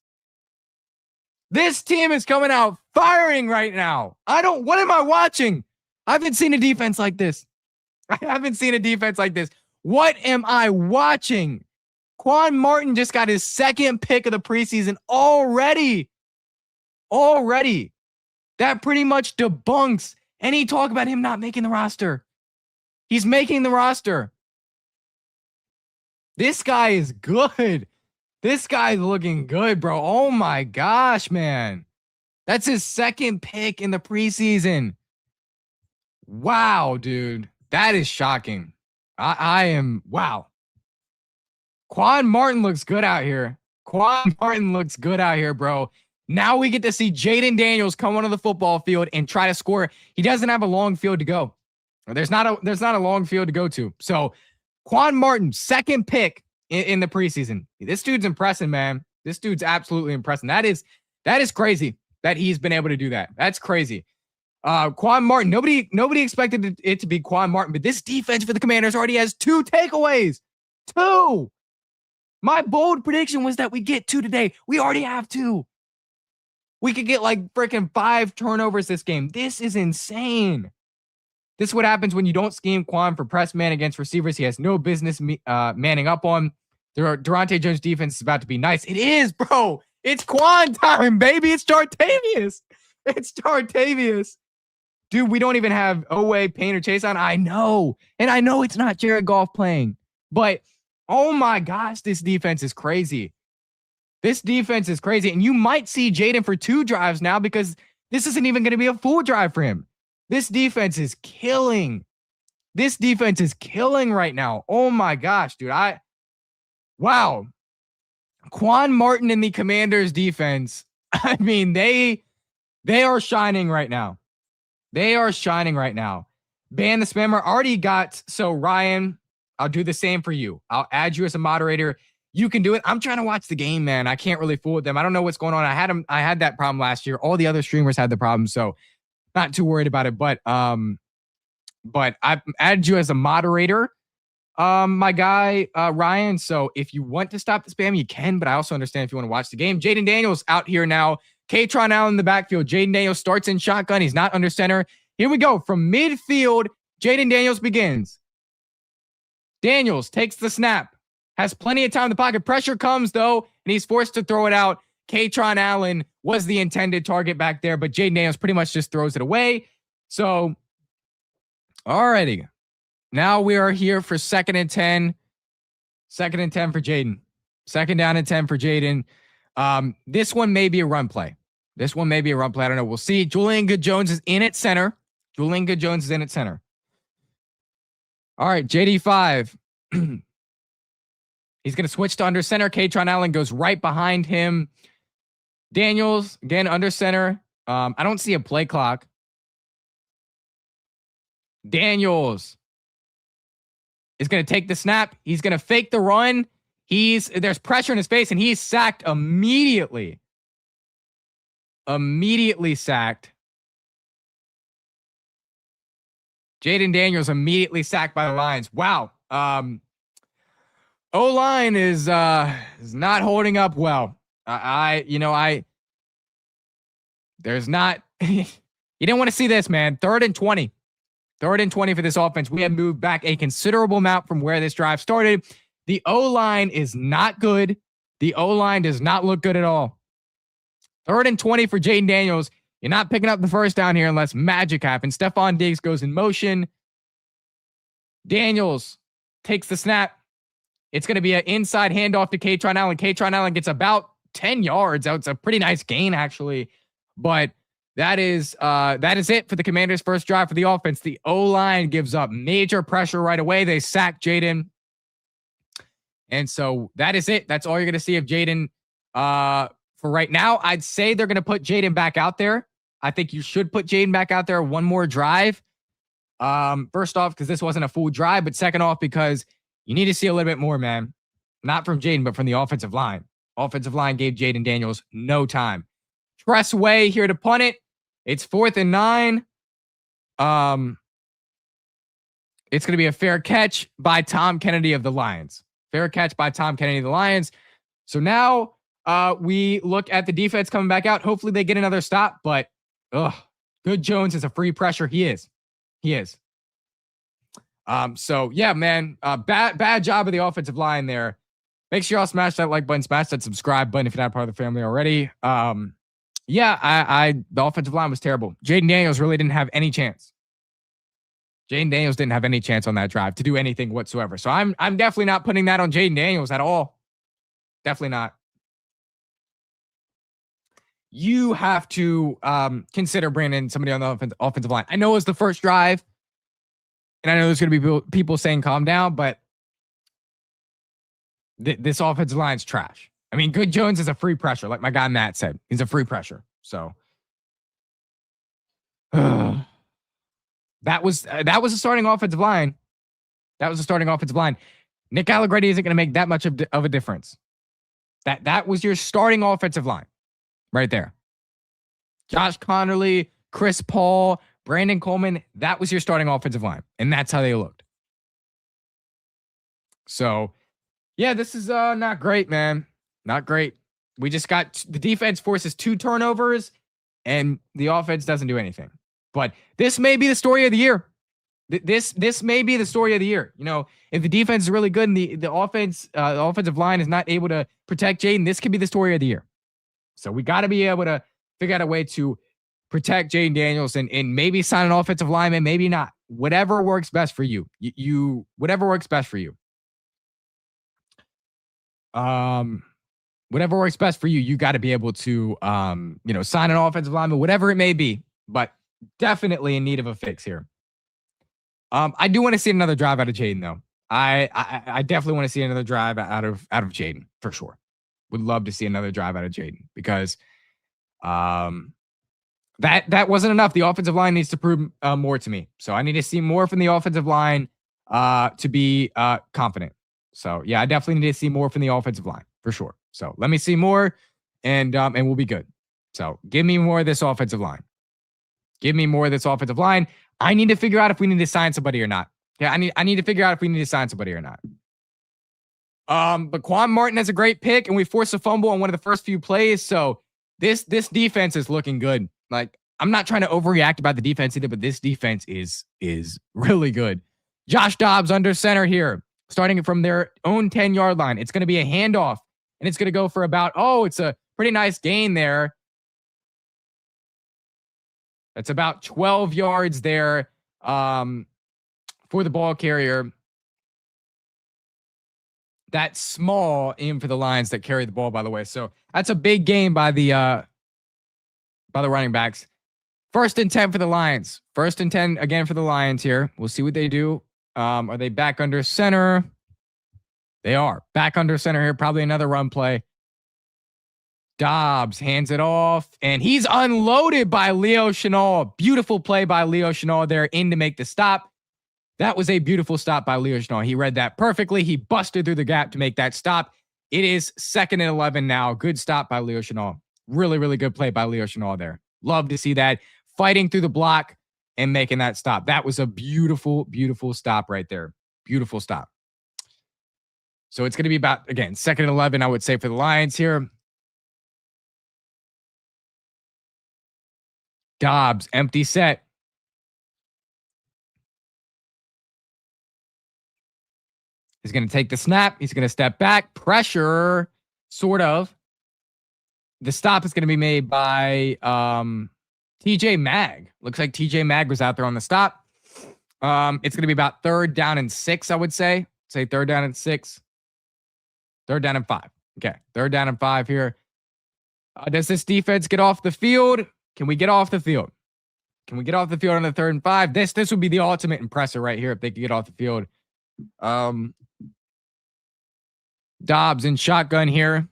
This team is coming out firing right now. What am I watching? I haven't seen a defense like this. I haven't seen a defense like this. What am I watching? Quan Martin just got his 2nd pick of the preseason already. Already. That pretty much debunks any talk about him not making the roster. He's making the roster. This guy is good. This guy's looking good, bro. Oh my gosh, man. That's his 2nd pick in the preseason. Wow, dude. That is shocking. I am, wow. Quan Martin looks good out here. Quan Martin looks good out here, bro. Now we get to see Jaden Daniels come onto the football field and try to score. He doesn't have a long field to go. There's not a long field to go to. So Quan Martin, 2nd pick in the preseason. This dude's impressing, man. This dude's absolutely impressing. That is crazy that he's been able to do that. That's crazy. Quan Martin, nobody expected it to be Quan Martin, but this defense for the Commanders already has 2 takeaways. 2. My bold prediction was that we get 2 today. We already have 2. We could get like freaking 5 turnovers this game. This is insane. This is what happens when you don't scheme Quan for press man against receivers he has no business manning up on. Durante Jones' defense is about to be nice. It is, bro. It's Quan time, baby. It's Jartavius. It's Jartavius. Dude, we don't even have Owe, Payne, or Chase on. I know. And I know it's not Jared Goff playing. But, oh my gosh, this defense is crazy. This defense is crazy. And you might see Jaden for 2 drives now because this isn't even going to be a full drive for him. This defense is killing. This defense is killing right now. Oh my gosh, dude. Wow. Quan Martin and the Commanders defense. I mean, they are shining right now. They are shining right now. Ban the spammer already got. So Ryan, I'll do the same for you. I'll add you as a moderator. You can do it. I'm trying to watch the game, man. I can't really fool with them. I don't know what's going on. I had that problem last year. All the other streamers had the problem. So not too worried about it, but I've added you as a moderator, my guy, Ryan. So if you want to stop the spam, you can, but I also understand if you want to watch the game. Jaden Daniels out here now. Katron Allen in the backfield. Jaden Daniels starts in shotgun. He's not under center. Here we go. From midfield, Jaden Daniels begins. Daniels takes the snap. Has plenty of time in the pocket. Pressure comes, though, and he's forced to throw it out. Katron Allen was the intended target back there, but Jaden Daniels pretty much just throws it away. So Alrighty. Now we are here for 2nd and 10. 2nd and 10 for Jaden. 2nd down and 10 for Jaden. This one may be a run play. I don't know. We'll see. Julian Good-Jones is in at center. All right, JD5. He's going to switch to under center. Katron Allen goes right behind him. Daniels, again, under center. I don't see a play clock. Daniels is going to take the snap. He's going to fake the run. There's pressure in his face, and he's sacked immediately. Sacked. Jaden Daniels immediately sacked by the Lions. Wow. O-line is not holding up well. There's not. You didn't want to see this, man. 3rd and 20. 3rd and 20 for this offense. We have moved back a considerable amount from where this drive started. The O-line is not good. The O-line does not look good at all. 3rd and 20 for Jaden Daniels. You're not picking up the first down here unless magic happens. Stephon Diggs goes in motion. Daniels takes the snap. It's going to be an inside handoff to Katron Allen. Katron Allen gets about 10 yards. It's a pretty nice gain, actually. But that is it for the Commanders' first drive for the offense. The O-line gives up major pressure right away. They sack Jaden. And so that is it. That's all you're going to see of Jaden for right now. I'd say they're going to put Jaden back out there. I think you should put Jaden back out there one more drive. First off, because this wasn't a full drive, but second off, because you need to see a little bit more, man. Not from Jaden, but from the offensive line. Offensive line gave Jaden Daniels no time. Tress Way here to punt it. It's 4th and 9. It's going to be a fair catch by Tom Kennedy of the Lions. So now we look at the defense coming back out. Hopefully they get another stop, but Good-Jones is a free pressure. He is. So yeah, man, bad job of the offensive line there. Make sure y'all smash that like button, smash that subscribe button if you're not part of the family already. The offensive line was terrible. Jaden Daniels really didn't have any chance. On that drive to do anything whatsoever. So I'm definitely not putting that on Jaden Daniels at all. Definitely not. You have to consider bringing in somebody on the offensive line. I know it's the first drive, and I know there's going to be people saying calm down, but this offensive line's trash. I mean, Good-Jones is a free pressure, like my guy Matt said. He's a free pressure. So that was a starting offensive line. Nick Allegretti isn't going to make that much of a difference. That was your starting offensive line right there. Josh Connerly, Chris Paul, Brandon Coleman, that was your starting offensive line. And that's how they looked. So, yeah, this is not great, man. Not great. We just got the defense forces 2 turnovers and the offense doesn't do anything. But this may be the story of the year. This may be the story of the year. You know, if the defense is really good and the offensive line is not able to protect Jaden, this could be the story of the year. So we got to be able to figure out a way to protect Jaden Daniels and maybe sign an offensive lineman, maybe not. Whatever works best for you. Whatever works best for you. Whatever works best for you, you got to be able to sign an offensive lineman, whatever it may be, but definitely in need of a fix here. I do want to see another drive out of Jaden, though. I definitely want to see another drive out of Jaden for sure. Would love to see another drive out of Jaden because that wasn't enough. The offensive line needs to prove more to me. So I need to see more from the offensive line to be confident. So yeah, I definitely need to see more from the offensive line for sure. So let me see more, and we'll be good. So give me more of this offensive line. I need to figure out if we need to sign somebody or not. Yeah, I need to figure out if we need to sign somebody or not. But Quan Martin has a great pick, and we forced a fumble on one of the first few plays. So this defense is looking good. Like, I'm not trying to overreact about the defense either, but this defense is really good. Josh Dobbs under center here, starting from their own 10-yard line. It's going to be a handoff, and it's going to go for about, it's a pretty nice gain there. That's about 12 yards there. for the ball carrier. That's small in for the Lions that carry the ball, by the way. So that's a big game by the running backs. 1st and 10 for the Lions. 1st and 10 again for the Lions here. We'll see what they do. Are they back under center? They are back under center here. Probably another run play. Dobbs hands it off, and he's unloaded by Leo Chenal. Beautiful play by Leo Chenal there in to make the stop. That was a beautiful stop by Leo Chenal. He read that perfectly. He busted through the gap to make that stop. It is 2nd and 11 now. Good stop by Leo Chenal. Really, really good play by Leo Chenal there. Love to see that. Fighting through the block and making that stop. That was a beautiful, beautiful stop right there. Beautiful stop. So it's going to be about, again, 2nd and 11, I would say, for the Lions here. Dobbs, empty set. He's going to take the snap. He's going to step back. Pressure, sort of. The stop is going to be made by TJ Mag. Looks like TJ Mag was out there on the stop. It's going to be about 3rd down and 6, I would say. Say 3rd down and 6. 3rd down and 5. Okay, 3rd down and 5 here. Does this defense get off the field? Can we get off the field? Can we get off the field on the 3rd and 5? This would be the ultimate impressor right here if they could get off the field. Dobbs in shotgun here.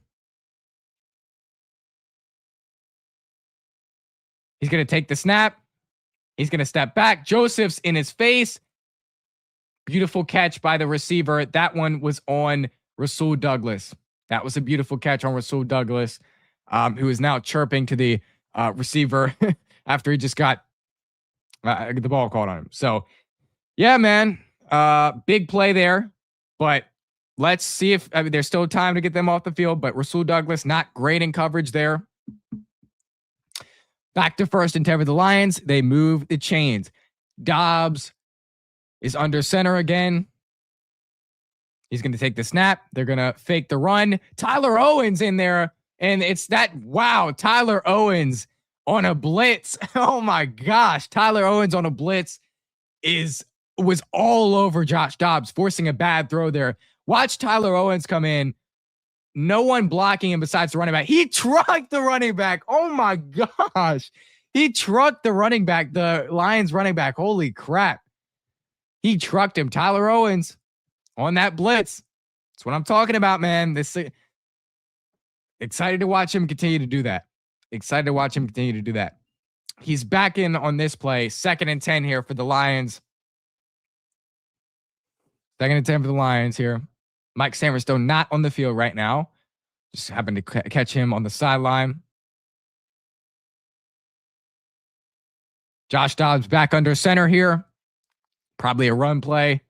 He's going to take the snap. He's going to step back. Joseph's in his face. Beautiful catch by the receiver. That one was on Rasul Douglas. That was a beautiful catch on Rasul Douglas, who is now chirping to the receiver after he just got the ball called on him. So, yeah, man, big play there. But let's see if there's still time to get them off the field. But Rasul Douglas not great in coverage there. Back to 1st and 10 for the Lions. They move the chains. Dobbs is under center again. He's going to take the snap. They're going to fake the run. Tyler Owens in there. And it's that, wow, Tyler Owens on a blitz. Oh my gosh. Tyler Owens on a blitz was all over Josh Dobbs, forcing a bad throw there. Watch Tyler Owens come in. No one blocking him besides the running back. He trucked the running back. Oh my gosh. He trucked the running back, the Lions running back. Holy crap. He trucked him. Tyler Owens on that blitz. That's what I'm talking about, man. Excited to watch him continue to do that. Excited to watch him continue to do that. He's back in on this play. 2nd and 10 here for the Lions. 2nd and 10 for the Lions here. Mike Samerstone not on the field right now. Just happened to catch him on the sideline. Josh Dobbs back under center here. Probably a run play.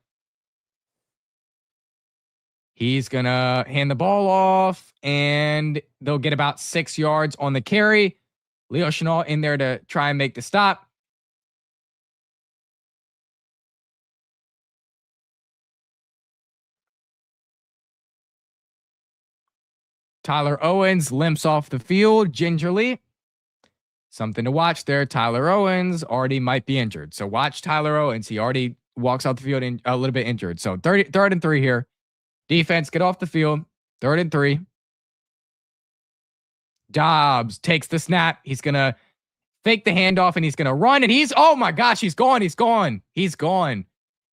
He's going to hand the ball off, and they'll get about 6 yards on the carry. Leo Chenal in there to try and make the stop. Tyler Owens limps off the field gingerly. Something to watch there. Tyler Owens already might be injured. So watch Tyler Owens. He already walks out the field a little bit injured. So 3rd and 3 here. Defense, get off the field. 3rd and 3. Dobbs takes the snap. He's going to fake the handoff, and he's going to run. And oh my gosh, he's gone. He's gone. He's gone.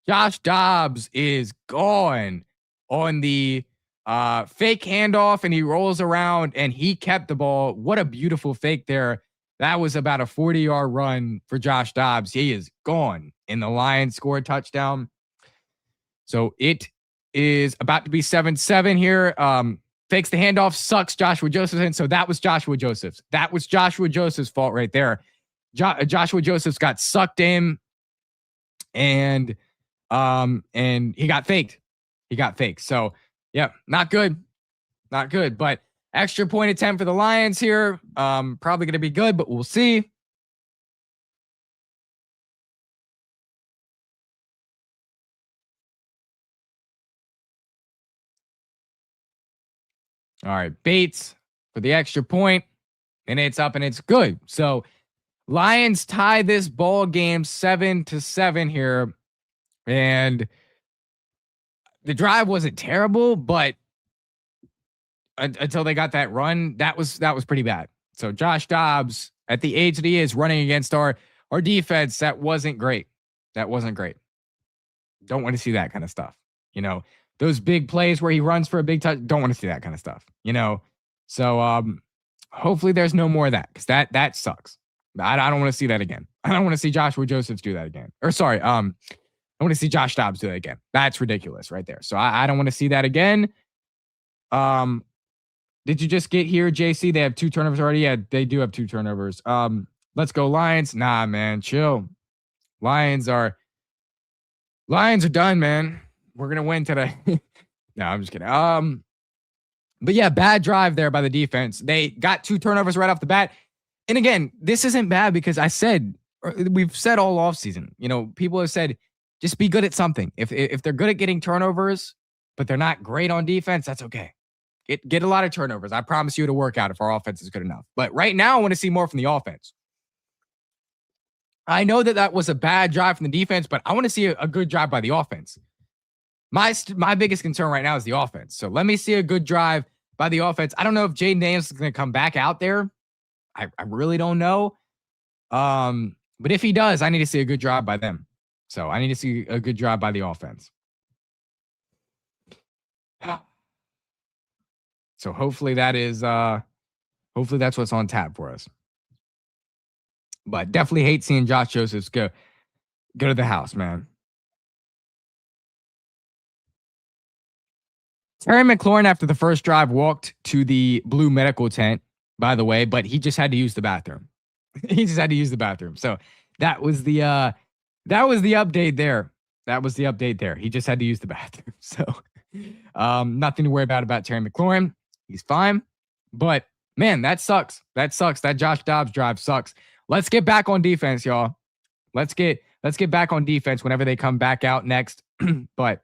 Josh Dobbs is gone on the fake handoff, and he rolls around, and he kept the ball. What a beautiful fake there. That was about a 40-yard run for Josh Dobbs. He is gone, and the Lions score a touchdown. So it is about to be 7-7 here. Fakes the handoff, sucks Joshua Joseph in. So that was Joshua Joseph's. That was Joshua Joseph's fault right there. Joshua Joseph's got sucked in, and he got faked. He got faked. So yeah, not good. Not good. But extra point attempt for the Lions here. Probably going to be good, but we'll see. All right, Bates for the extra point, and it's up and it's good. So Lions tie this ball game 7-7 here. And the drive wasn't terrible, but until they got that run, that was pretty bad. So Josh Dobbs, at the age that he is, running against our defense, that wasn't great. That wasn't great. Don't want to see that kind of stuff. You know, those big plays where he runs for a big touch, don't want to see that kind of stuff. You know, so hopefully there's no more of that, because that sucks. I don't want to see that again. I don't want to see Joshua Josephs do that again. Or sorry, I want to see Josh Dobbs do that again. That's ridiculous right there. So I don't want to see that again. Did you just get here, JC? They have 2 turnovers already. Yeah, they do have 2 turnovers. Let's go Lions. Nah, man, chill. Lions are done, man. We're gonna win today. No, I'm just kidding. But yeah, bad drive there by the defense. They got 2 turnovers right off the bat. And again, this isn't bad because we've said all offseason, you know, people have said, just be good at something. If they're good at getting turnovers, but they're not great on defense, that's okay. Get a lot of turnovers. I promise you it'll work out if our offense is good enough. But right now, I want to see more from the offense. I know that was a bad drive from the defense, but I want to see a good drive by the offense. My biggest concern right now is the offense. So let me see a good drive by the offense. I don't know if Jaden Daniels is going to come back out there. I really don't know. But if he does, I need to see a good drive by them. So I need to see a good drive by the offense. So hopefully that's what's on tap for us. But definitely hate seeing Josh Josephs go to the house, man. Terry McLaurin, after the first drive, walked to the blue medical tent, by the way, but he just had to use the bathroom. He just had to use the bathroom. So that was the update there. That was the update there. He just had to use the bathroom. So nothing to worry about Terry McLaurin. He's fine. But man, that sucks. That sucks. That Josh Dobbs drive sucks. Let's get back on defense, y'all. Let's get back on defense whenever they come back out next. But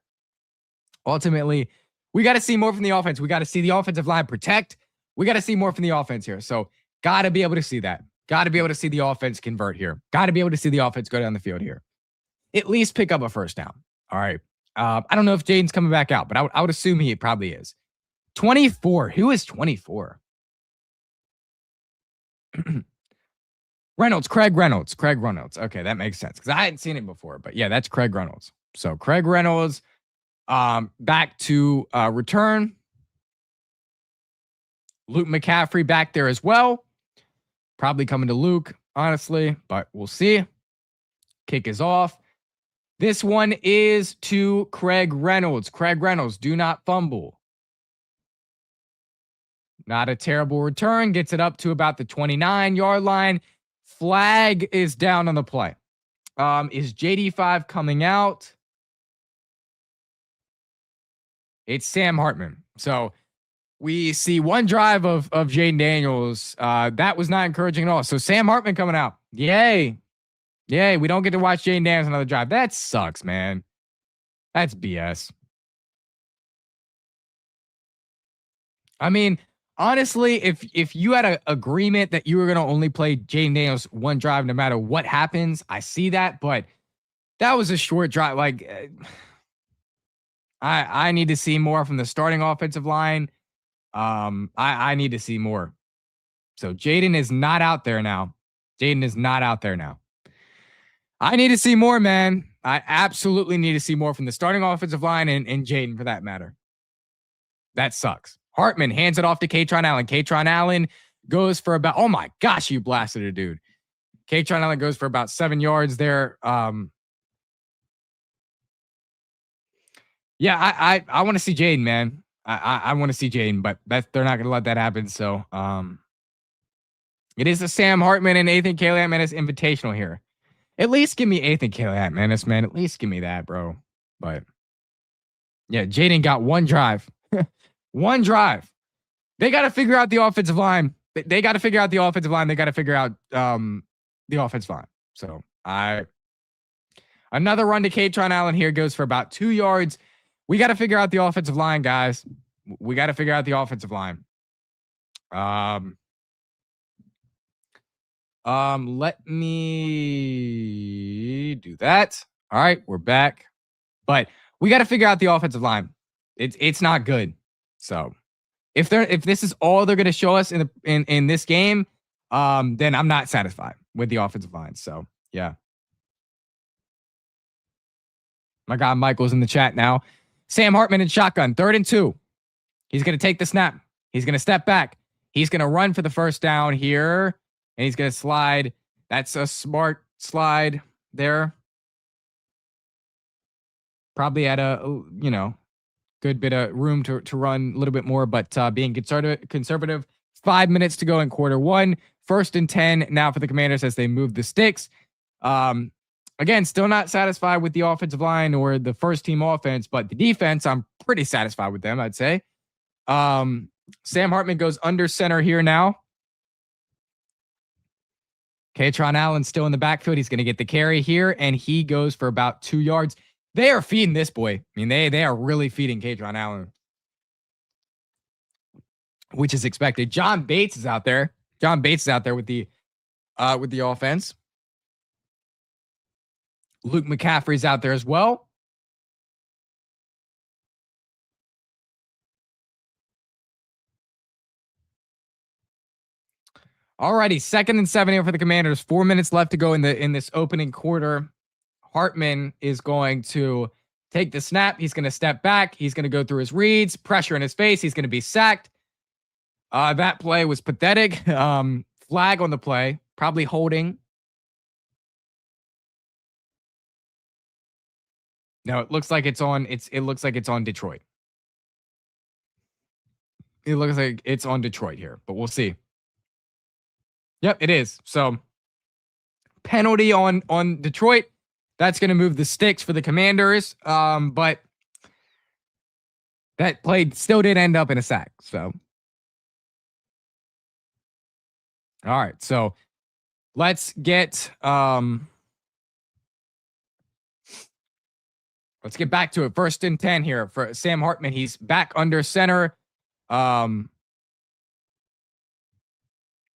ultimately, we got to see more from the offense. We got to see the offensive line protect. We got to see more from the offense here. So got to be able to see that. Got to be able to see the offense convert here. Got to be able to see the offense go down the field here. At least pick up a first down. All right. I don't know if Jaden's coming back out, but I would assume he probably is. 24. Who is 24? Craig Reynolds. Okay, that makes sense because I hadn't seen it before. But yeah, that's Craig Reynolds. So Craig Reynolds back to return. Luke McCaffrey back there as well. Probably coming to Luke, honestly, but we'll see. Kick is off. This one is to Craig Reynolds. Craig Reynolds, do not fumble. Not a terrible return. Gets it up to about the 29-yard line. Flag is down on the play. Is JD5 coming out? It's Sam Hartman. So we see one drive of Jaden Daniels. That was not encouraging at all. So Sam Hartman coming out. Yay. We don't get to watch Jaden Daniels another drive. That sucks, man. That's BS. I mean, honestly, if you had an agreement that you were going to only play Jaden Daniels one drive no matter what happens, I see that. But that was a short drive. Like, I need to see more from the starting offensive line. I need to see more. So Jaden is not out there now. I need to see more, man. I absolutely need to see more from the starting offensive line and Jaden for that matter. That sucks. Hartman hands it off to Katron Allen. Katron Allen goes for about, oh my gosh, you blasted a dude. Katron Allen goes for about 7 yards there. Yeah, I want to see Jaden, man. I want to see Jaden, but they're not going to let that happen. So it is the Sam Hartman and Ethan Calais-Menace Invitational here. At least give me Ethan Calais-Menace, man. At least give me that, bro. But yeah, Jaden got one drive. One drive. They got to figure out the offensive line. They got to figure out the offensive line. They got to figure out the offensive line. So another run to Katron Allen here goes for about 2 yards. We got to figure out the offensive line, guys. We got to figure out the offensive line. Let me do that. All right, we're back. But we got to figure out the offensive line. It's not good. So if this is all they're going to show us in this game, then I'm not satisfied with the offensive line. So yeah. My guy Michael's in the chat now. Sam Hartman in shotgun, 3rd and 2. He's going to take the snap. He's going to step back. He's going to run for the first down here, and he's going to slide. That's a smart slide there. Probably had a good bit of room to run a little bit more, but being conservative. 5 minutes to go in quarter one. 1st and 10 now for the Commanders as they move the sticks. Again, still not satisfied with the offensive line or the first team offense, but the defense, I'm pretty satisfied with them, I'd say. Sam Hartman goes under center here now. Katron Allen's still in the backfield. He's going to get the carry here, and he goes for about 2 yards. They are feeding this boy. I mean, they are really feeding Katron Allen, which is expected. John Bates is out there. John Bates is out there with the offense. Luke McCaffrey's out there as well. Alrighty, 2nd and 7 here for the Commanders. 4 minutes left to go in this opening quarter. Hartman is going to take the snap. He's going to step back. He's going to go through his reads. Pressure in his face. He's going to be sacked. That play was pathetic. Flag on the play. Probably holding. No, it looks like it's on. It looks like it's on Detroit. It looks like it's on Detroit here, but we'll see. Yep, it is. So penalty on Detroit. That's going to move the sticks for the Commanders. But that play still did end up in a sack. So all right. So let's get back to it. 1st and 10 here for Sam Hartman. He's back under center.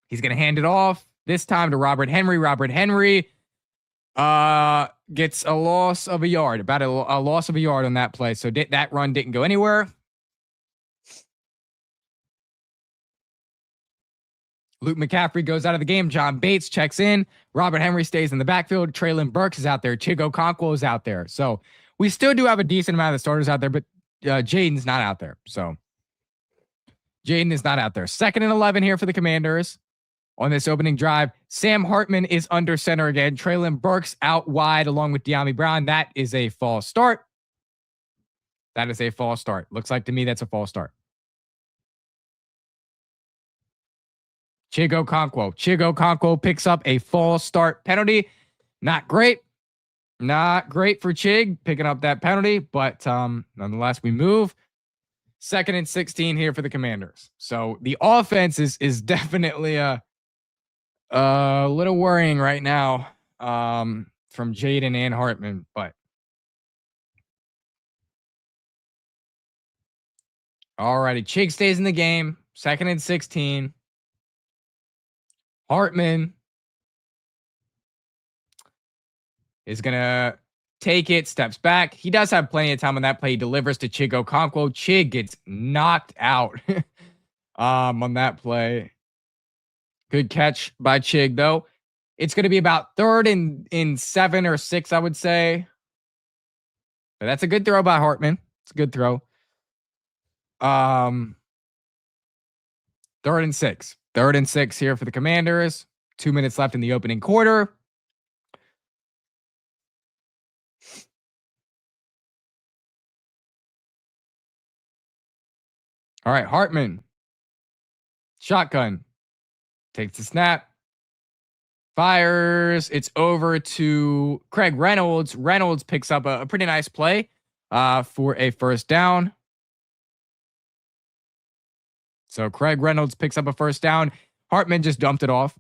He's going to hand it off this time to Robert Henry. Robert Henry gets a loss of a yard, about a loss of a yard on that play. So that run didn't go anywhere. Luke McCaffrey goes out of the game. John Bates checks in. Robert Henry stays in the backfield. Traylon Burks is out there. Chigo Okonkwo is out there. So we still do have a decent amount of starters out there, but Jaden's not out there. So Jaden is not out there. 2nd and 11 here for the Commanders. On this opening drive, Sam Hartman is under center again. Traylon Burks out wide along with De'Ami Brown. That is a false start. That is a false start. Looks like to me that's a false start. Chigo Okonkwo picks up a false start penalty. Not great. Not great for Chig picking up that penalty, but nonetheless, we move. 2nd and 16 here for the Commanders. So the offense is definitely a little worrying right now from Jaden and Hartman, but alrighty. Chig stays in the game. 2nd and 16. Hartman is going to take it, steps back. He does have plenty of time on that play. He delivers to Chig Okonkwo. Chig gets knocked out on that play. Good catch by Chig, though. It's going to be about 3rd and 7 or 6, I would say. But that's a good throw by Hartman. It's a good throw. 3rd and 6. 3rd and 6 here for the Commanders. 2 minutes left in the opening quarter. All right, Hartman. Shotgun. Takes the snap. Fires. It's over to Craig Reynolds. Reynolds picks up a pretty nice play for a 1st down. So Craig Reynolds picks up a 1st down. Hartman just dumped it off.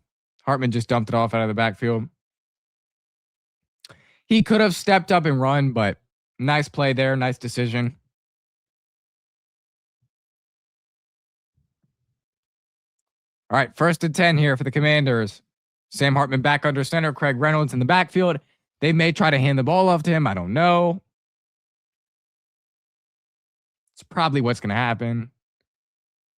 Hartman just dumped it off out of the backfield. He could have stepped up and run, but nice play there. Nice decision. All right, 1st and 10 here for the Commanders. Sam Hartman back under center. Craig Reynolds in the backfield. They may try to hand the ball off to him. I don't know. probably what's going to happen.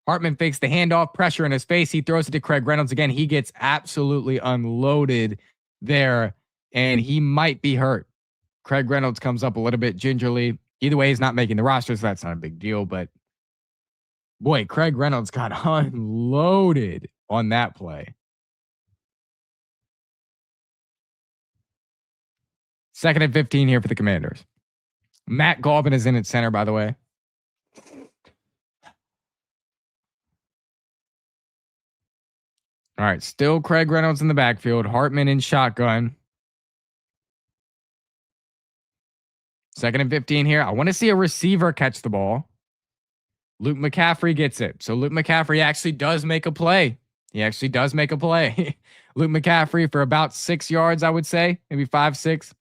Hartman fakes the handoff, pressure in his face. He throws it to Craig Reynolds again. He gets absolutely unloaded there, and he might be hurt. Craig Reynolds comes up a little bit gingerly. Either way, he's not making the roster, so that's not a big deal. But boy, Craig Reynolds got unloaded on that play. 2nd and 15 here for the Commanders. Matt Galvin is in at center, by the way. All right, still Craig Reynolds in the backfield. Hartman in shotgun. 2nd and 15 here. I want to see a receiver catch the ball. Luke McCaffrey gets it. So Luke McCaffrey actually does make a play. He actually does make a play. Luke McCaffrey for about 6 yards, I would say. Maybe 5, 6.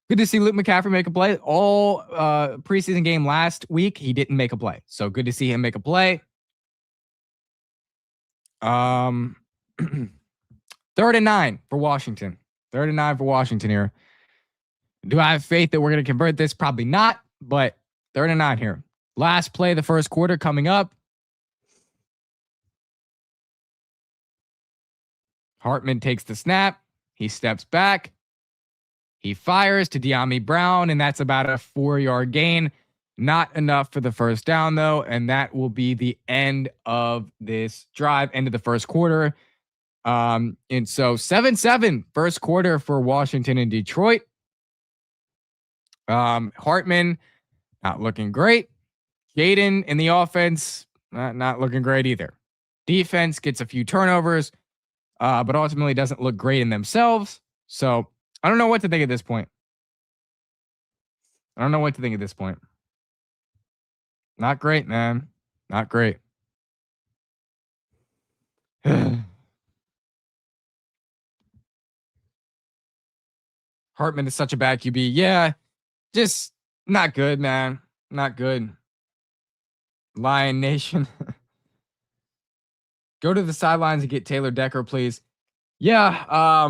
Good to see Luke McCaffrey make a play. All preseason game last week, he didn't make a play. So good to see him make a play. 3rd and 9 for Washington. 3rd and 9 for Washington here. Do I have faith that we're going to convert this? Probably not, but 3rd and 9 here. Last play of the first quarter coming up. Hartman takes the snap. He steps back. He fires to De'Ami Brown, and that's about a 4-yard gain. Not enough for the first down, though, and that will be the end of this drive, end of the first quarter. And so 7-7 first quarter for Washington and Detroit. Hartman not looking great. Jaden in the offense not looking great either. Defense gets a few turnovers, but ultimately doesn't look great in themselves. So I don't know what to think at this point. Not great, man. Not great. Hartman is such a bad QB. Yeah, just not good, man. Not good. Lion Nation. Go to the sidelines and get Taylor Decker, please. Yeah,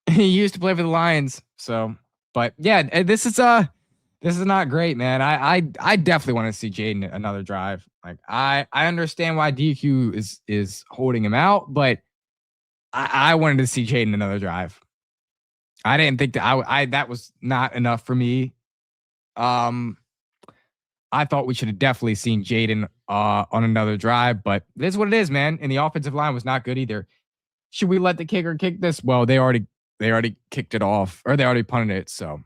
he used to play for the Lions, so. But yeah, this is not great, man. I definitely want to see Jaden another drive. Like I understand why DQ is holding him out, but I wanted to see Jaden another drive. I didn't think that that was not enough for me. I thought we should have definitely seen Jaden on another drive, but it is what it is, man. And the offensive line was not good either. Should we let the kicker kick this? Well, they already kicked it off, or they already punted it. So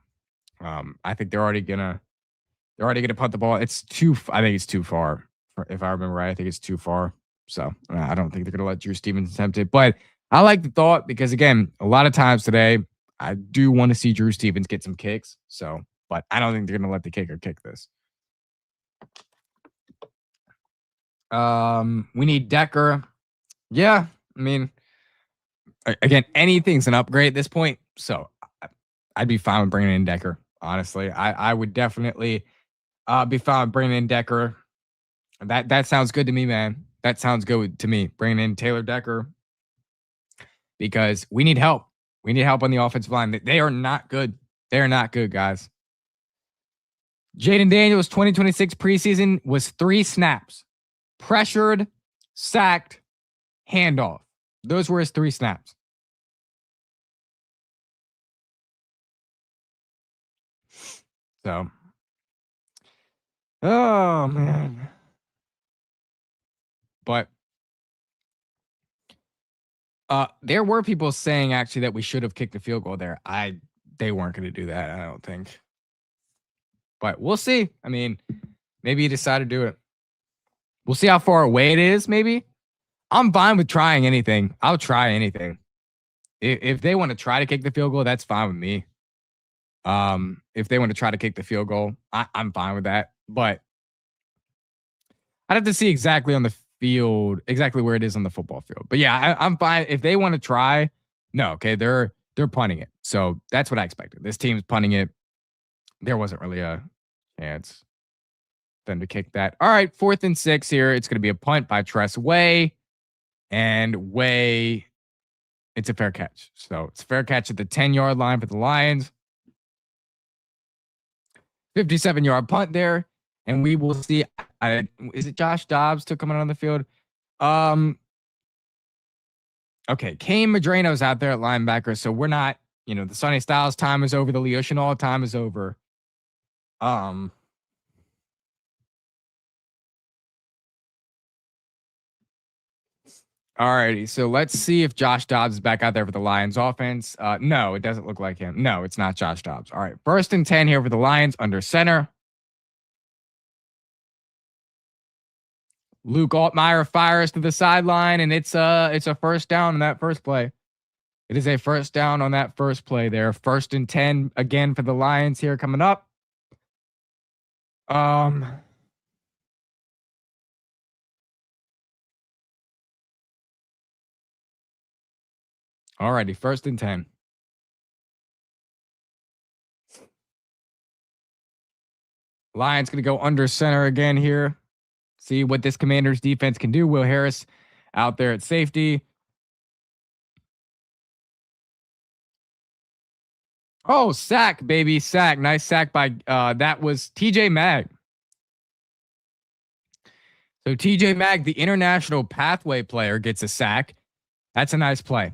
I think they're already gonna punt the ball. I think it's too far. If I remember right, I think it's too far. So I don't think they're gonna let Drew Stevens attempt it. But I like the thought because again, a lot of times today, I do want to see Drew Stevens get some kicks. So, but I don't think they're gonna let the kicker kick this. We need Decker. Yeah, I mean, again, anything's an upgrade at this point. So I'd be fine with bringing in Decker. Honestly, I would definitely be fine with bringing in Decker. That sounds good to me, man. That sounds good to me. Bringing in Taylor Decker because we need help. We need help on the offensive line. They are not good. They are not good, guys. Jaden Daniels 2026 preseason was 3 snaps. Pressured, sacked, handoff. Those were his 3 snaps. So, oh man. But there were people saying actually that we should have kicked the field goal there. They weren't going to do that, I don't think. But we'll see. I mean, maybe he decided to do it. We'll see how far away it is, maybe. I'm fine with trying anything. I'll try anything. If they want to try to kick the field goal, that's fine with me. If they want to try to kick the field goal, I'm fine with that. But I'd have to see exactly on the field, exactly where it is on the football field. But yeah, I'm fine. If they want to try, no, okay, they're punting it. So that's what I expected. This team's punting it. There wasn't really a chance for them to kick that. All right, 4th and 6 here. It's going to be a punt by Tress Way. And Way, it's a fair catch. So it's a fair catch at the 10-yard line for the Lions. 57-yard punt there. And we will see. Is it Josh Dobbs still coming on the field? Um, okay, Kane Madrano's out there at linebacker, so we're not, the Sonny Styles time is over, the Leo Chenal time is over. Um, Alrighty, so let's see if Josh Dobbs is back out there for the Lions offense. No, it doesn't look like him. No, it's not Josh Dobbs. All right, 1st and 10 here for the Lions under center. Luke Altmaier fires to the sideline, and it's a first down on that first play. It is a first down on that first play there. 1st and 10 again for the Lions here coming up. Alrighty, 1st and 10. Lions going to go under center again here. See what this Commanders defense can do. Will Harris out there at safety. Oh, sack, baby. Sack. Nice sack by that was TJ Mag. So TJ Mag, the international pathway player, gets a sack. That's a nice play.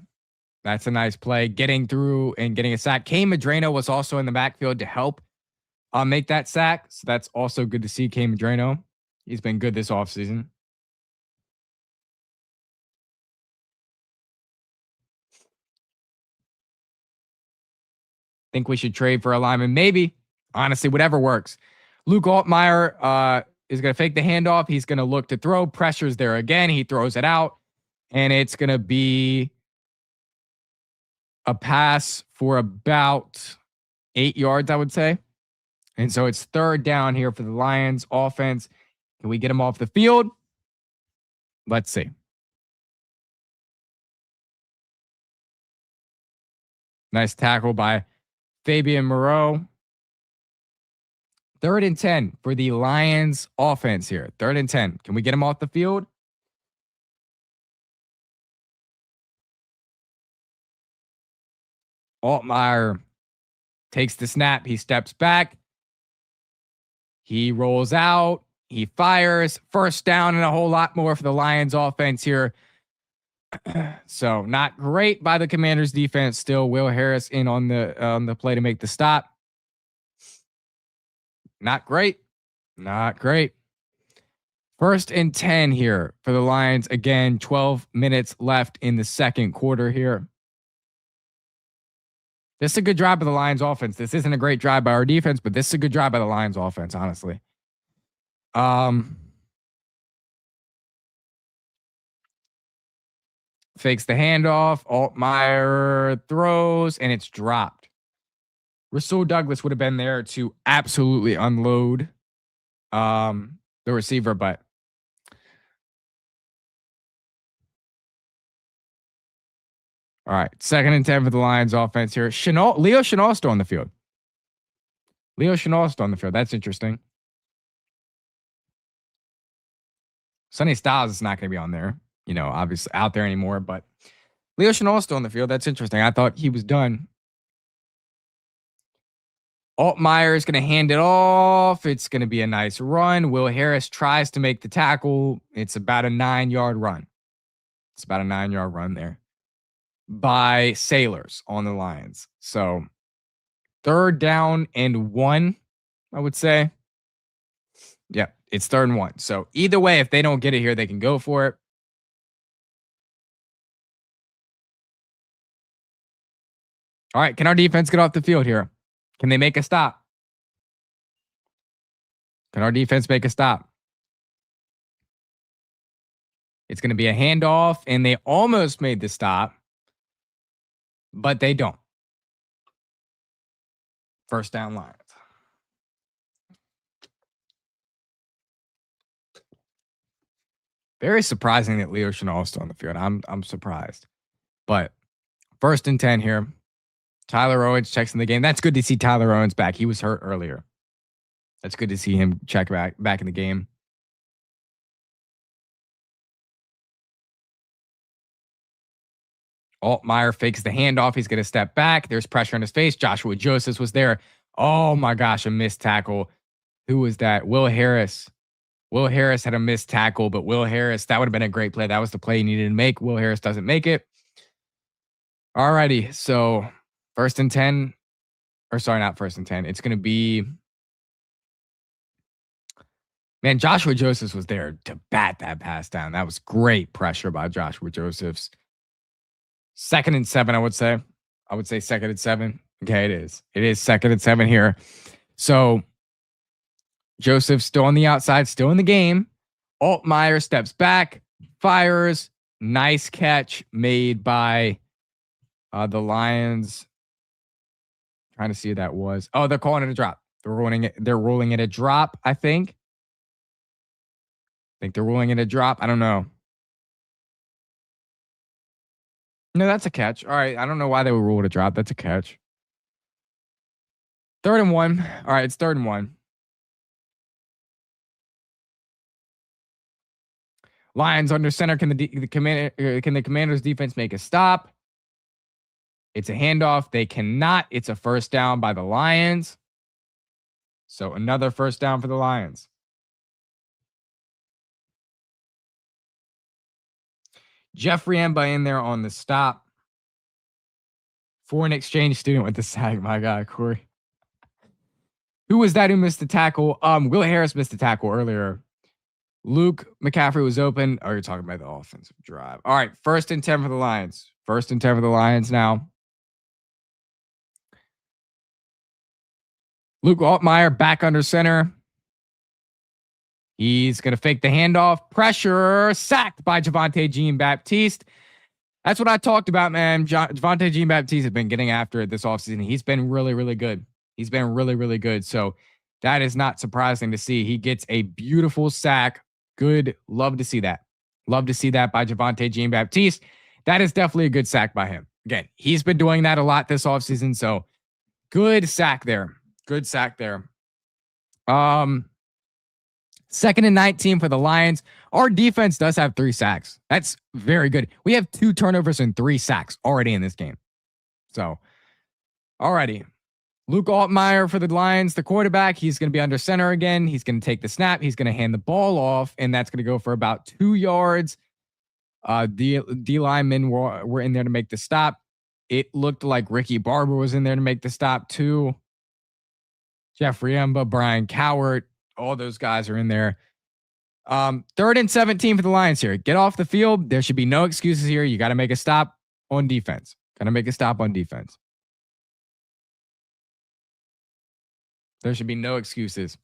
That's a nice play. Getting through and getting a sack. Kane Madrano was also in the backfield to help make that sack. So that's also good to see Kane Madrano. He's been good this offseason. Think we should trade for a lineman? Maybe. Honestly, whatever works. Luke Altmaier is going to fake the handoff. He's going to look to throw. Pressure's there again. He throws it out. And it's going to be a pass for about 8 yards, I would say. And so it's 3rd down here for the Lions offense. Can we get him off the field? Let's see. Nice tackle by Fabian Moreau. 3rd and 10 for the Lions offense here. 3rd and 10. Can we get him off the field? Altmaier takes the snap. He steps back. He rolls out. He fires. 1st down and a whole lot more for the Lions offense here. So not great by the Commanders defense. Still, Will Harris in on the play to make the stop. Not great. Not great. 1st and 10 here for the Lions. Again, 12 minutes left in the 2nd quarter here. This is a good drive by the Lions offense. This isn't a great drive by our defense, but this is a good drive by the Lions offense, honestly. Fakes the handoff. Altmaier throws, and it's dropped. Rasul Douglas would have been there to absolutely unload the receiver, but all right, 2nd and 10 for the Lions offense here. Leo Chenal still on the field. Leo Chenal still on the field. That's interesting. Sonny Styles is not going to be on there, obviously out there anymore, but Leo Chenal still on the field. That's interesting. I thought he was done. Altmaier is going to hand it off. It's going to be a nice run. Will Harris tries to make the tackle. It's about a 9-yard run. It's about a 9-yard run there by Sailors on the Lions. So 3rd down and 1, I would say. Yeah, it's 3rd and 1. So either way, if they don't get it here, they can go for it. All right, can our defense get off the field here? Can they make a stop? Can our defense make a stop? It's going to be a handoff, and they almost made the stop, but they don't. 1st down Lions. Very surprising that Leo Chenal is still on the field. I'm surprised. But 1st and 10 here. Tyler Owens checks in the game. That's good to see Tyler Owens back. He was hurt earlier. That's good to see him check back in the game. Altmaier fakes the handoff. He's going to step back. There's pressure on his face. Joshua Joseph was there. Oh my gosh, a missed tackle. Who was that? Will Harris. Will Harris had a missed tackle, but Will Harris, that would have been a great play. That was the play he needed to make. Will Harris doesn't make it. All righty. So first and 10, or sorry, not first and 10. It's going to be, man, Joshua Josephs was there to bat that pass down. That was great pressure by Joshua Josephs. Second and 7, I would say. I would say second and 7. Okay, it is. It is second and 7 here. So Joseph still on the outside, still in the game. Altmaier steps back, fires. Nice catch made by the Lions. Trying to see who that was. Oh, they're calling it a drop. They're ruling it a drop, I think. They're ruling it a drop. I don't know. No, that's a catch. All right. I don't know why they would rule it a drop. That's a catch. 3rd and 1. All right, it's 3rd and 1. Lions under center. Can the Commanders defense make a stop? It's a handoff. They cannot. It's a first down by the Lions. So another first down for the Lions. Jeffrey Emba in there on the stop. Foreign exchange student with the sack. My God, Corey. Who was that who missed the tackle? Will Harris missed the tackle earlier. Luke McCaffrey was open. Oh, you're talking about the offensive drive. All right, 1st and 10 for the Lions. 1st and 10 for the Lions now. Luke Altmaier back under center. He's going to fake the handoff. Pressure. Sacked by Javonte Jean-Baptiste. That's what I talked about, man. Javonte Jean-Baptiste has been getting after it this offseason. He's been really, really good. He's been really, really good. So that is not surprising to see. He gets a beautiful sack. Good. Love to see that. Love to see that by Javonte Jean-Baptiste. That is definitely a good sack by him. Again, he's been doing that a lot this offseason. So good sack there. Good sack there. 2nd and 19 for the Lions. Our defense does have 3 sacks. That's very good. We have 2 turnovers and 3 sacks already in this game. So, alrighty. Luke Altmaier for the Lions, the quarterback. He's going to be under center again. He's going to take the snap. He's going to hand the ball off, and that's going to go for about 2 yards. D linemen were in there to make the stop. It looked like Ricky Barber was in there to make the stop too. Jeffrey Emba, Brian Cowart, all those guys are in there. 3rd and 17 for the Lions here. Get off the field. There should be no excuses here. You got to make a stop on defense. Got to make a stop on defense. There should be no excuses.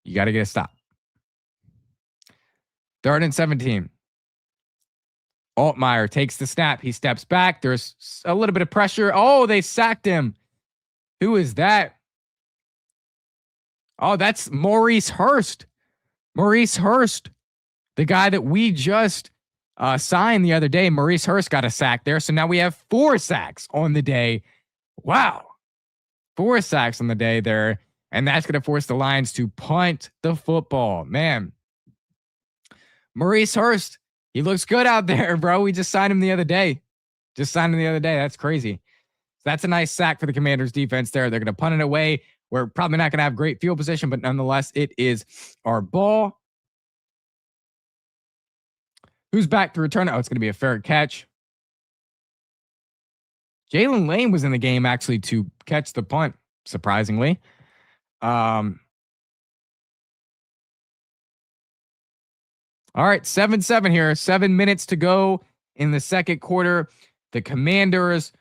You got to get a stop. 3rd and 17. Altmaier takes the snap. He steps back. There's a little bit of pressure. Oh, they sacked him. Who is that? Oh, that's Maurice Hurst. Maurice Hurst, the guy that we just signed the other day. Maurice Hurst got a sack there. So now we have 4 sacks on the day. Wow. 4 sacks on the day there. And that's going to force the Lions to punt the football. Man. Maurice Hurst, he looks good out there, bro. We just signed him the other day. That's crazy. So that's a nice sack for the Commanders defense there. They're going to punt it away. We're probably not going to have great field position, but nonetheless, it is our ball. Who's back to return? Oh, it's going to be a fair catch. Jalen Lane was in the game actually to catch the punt, surprisingly. All right, 7-7 here. 7 minutes to go in the second quarter. The Commanders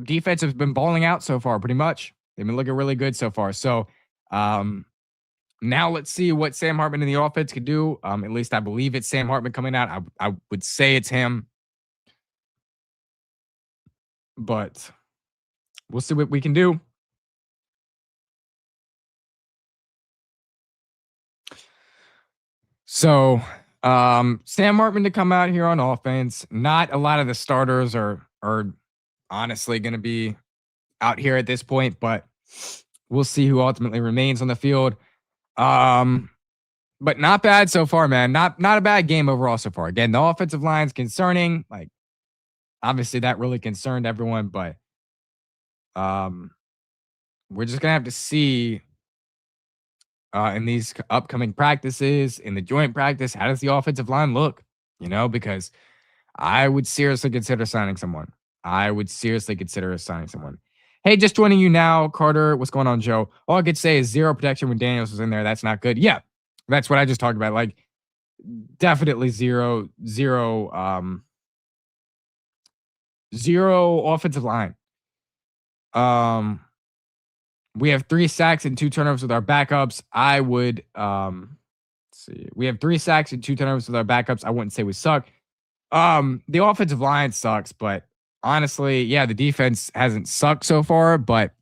defense has been balling out so far, pretty much. They've been looking really good so far. So now let's see what Sam Hartman in the offense could do. At least I believe it's Sam Hartman coming out. I would say it's him. But we'll see what we can do. So Sam Hartman to come out here on offense. Not a lot of the starters are honestly going to be out here at this point, but we'll see who ultimately remains on the field. But not bad so far, man. Not a bad game overall so far. Again, the offensive line's concerning. Like, obviously that really concerned everyone, but we're just gonna have to see in these upcoming practices, in the joint practice. How does the offensive line look? Because I would seriously consider signing someone. Hey, just joining you now, Carter. What's going on, Joe? All I could say is zero protection when Daniels was in there. That's not good. Yeah, that's what I just talked about. Like, definitely zero offensive line. We have 3 sacks and 2 turnovers with our backups. I would let's see. We have 3 sacks and 2 turnovers with our backups. I wouldn't say we suck. The offensive line sucks, but honestly, yeah, the defense hasn't sucked so far, but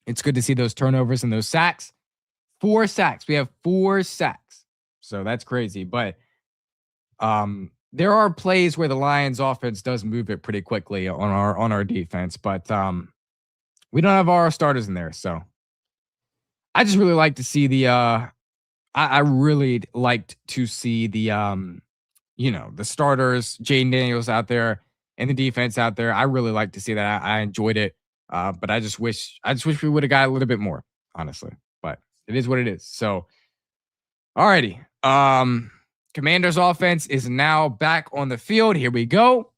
it's good to see those turnovers and those sacks. 4 sacks. We have 4 sacks. So that's crazy, but there are plays where the Lions offense does move it pretty quickly on our defense, but we don't have our starters in there, so I just really like to see the I really liked to see the the starters, Jaden Daniels out there and the defense out there. I really like to see that. I enjoyed it. But I just wish we would have got a little bit more, honestly. But it is what it is. So alrighty. Commanders offense is now back on the field. Here we go.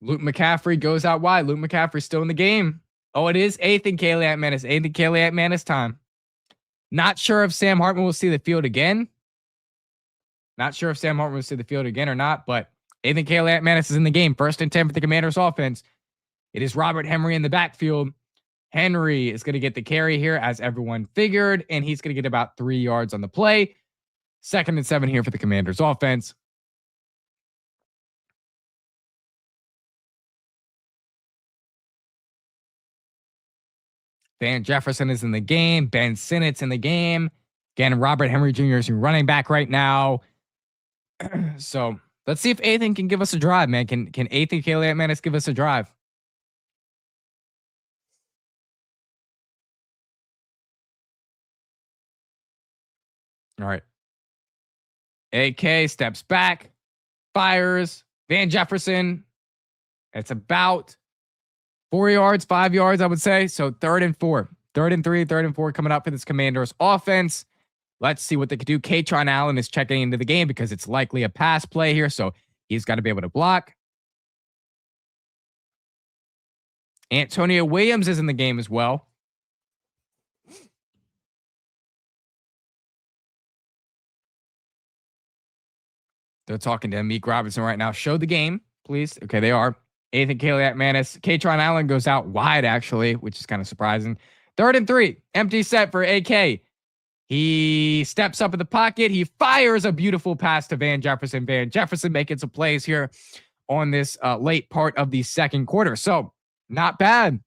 Luke McCaffrey goes out wide. Luke McCaffrey's still in the game. Oh, it is Ethan Kelly-Atmanis time. Not sure if Sam Hartman will see the field again. Or not, but Ethan Kelly-Atmanis is in the game. 1st and 10 for the Commanders offense. It is Robert Henry in the backfield. Henry is going to get the carry here, as everyone figured, and he's going to get about 3 yards on the play. 2nd and 7 here for the Commanders offense. Van Jefferson is in the game. Ben Sinnott's in the game. Again, Robert Henry Jr. is your running back right now. So let's see if Ethan can give us a drive, man. Can Ethan Kelly-Atmanis give us a drive? All right. AK steps back, fires. Van Jefferson. It's about 4 yards, 5 yards, I would say. So 3rd and 4. 3rd and 3, 3rd and 4 coming up for this Commanders offense. Let's see what they can do. Katron Allen is checking into the game because it's likely a pass play here. So he's got to be able to block. Antonio Williams is in the game as well. They're talking to Meek Robinson right now. Show the game, please. Okay, they are. Ethan Kelly-Atmanis. Katron Allen goes out wide, actually, which is kind of surprising. 3rd and 3. Empty set for AK. He steps up in the pocket. He fires a beautiful pass to Van Jefferson. Van Jefferson making some plays here on this late part of the 2nd quarter. So, not bad.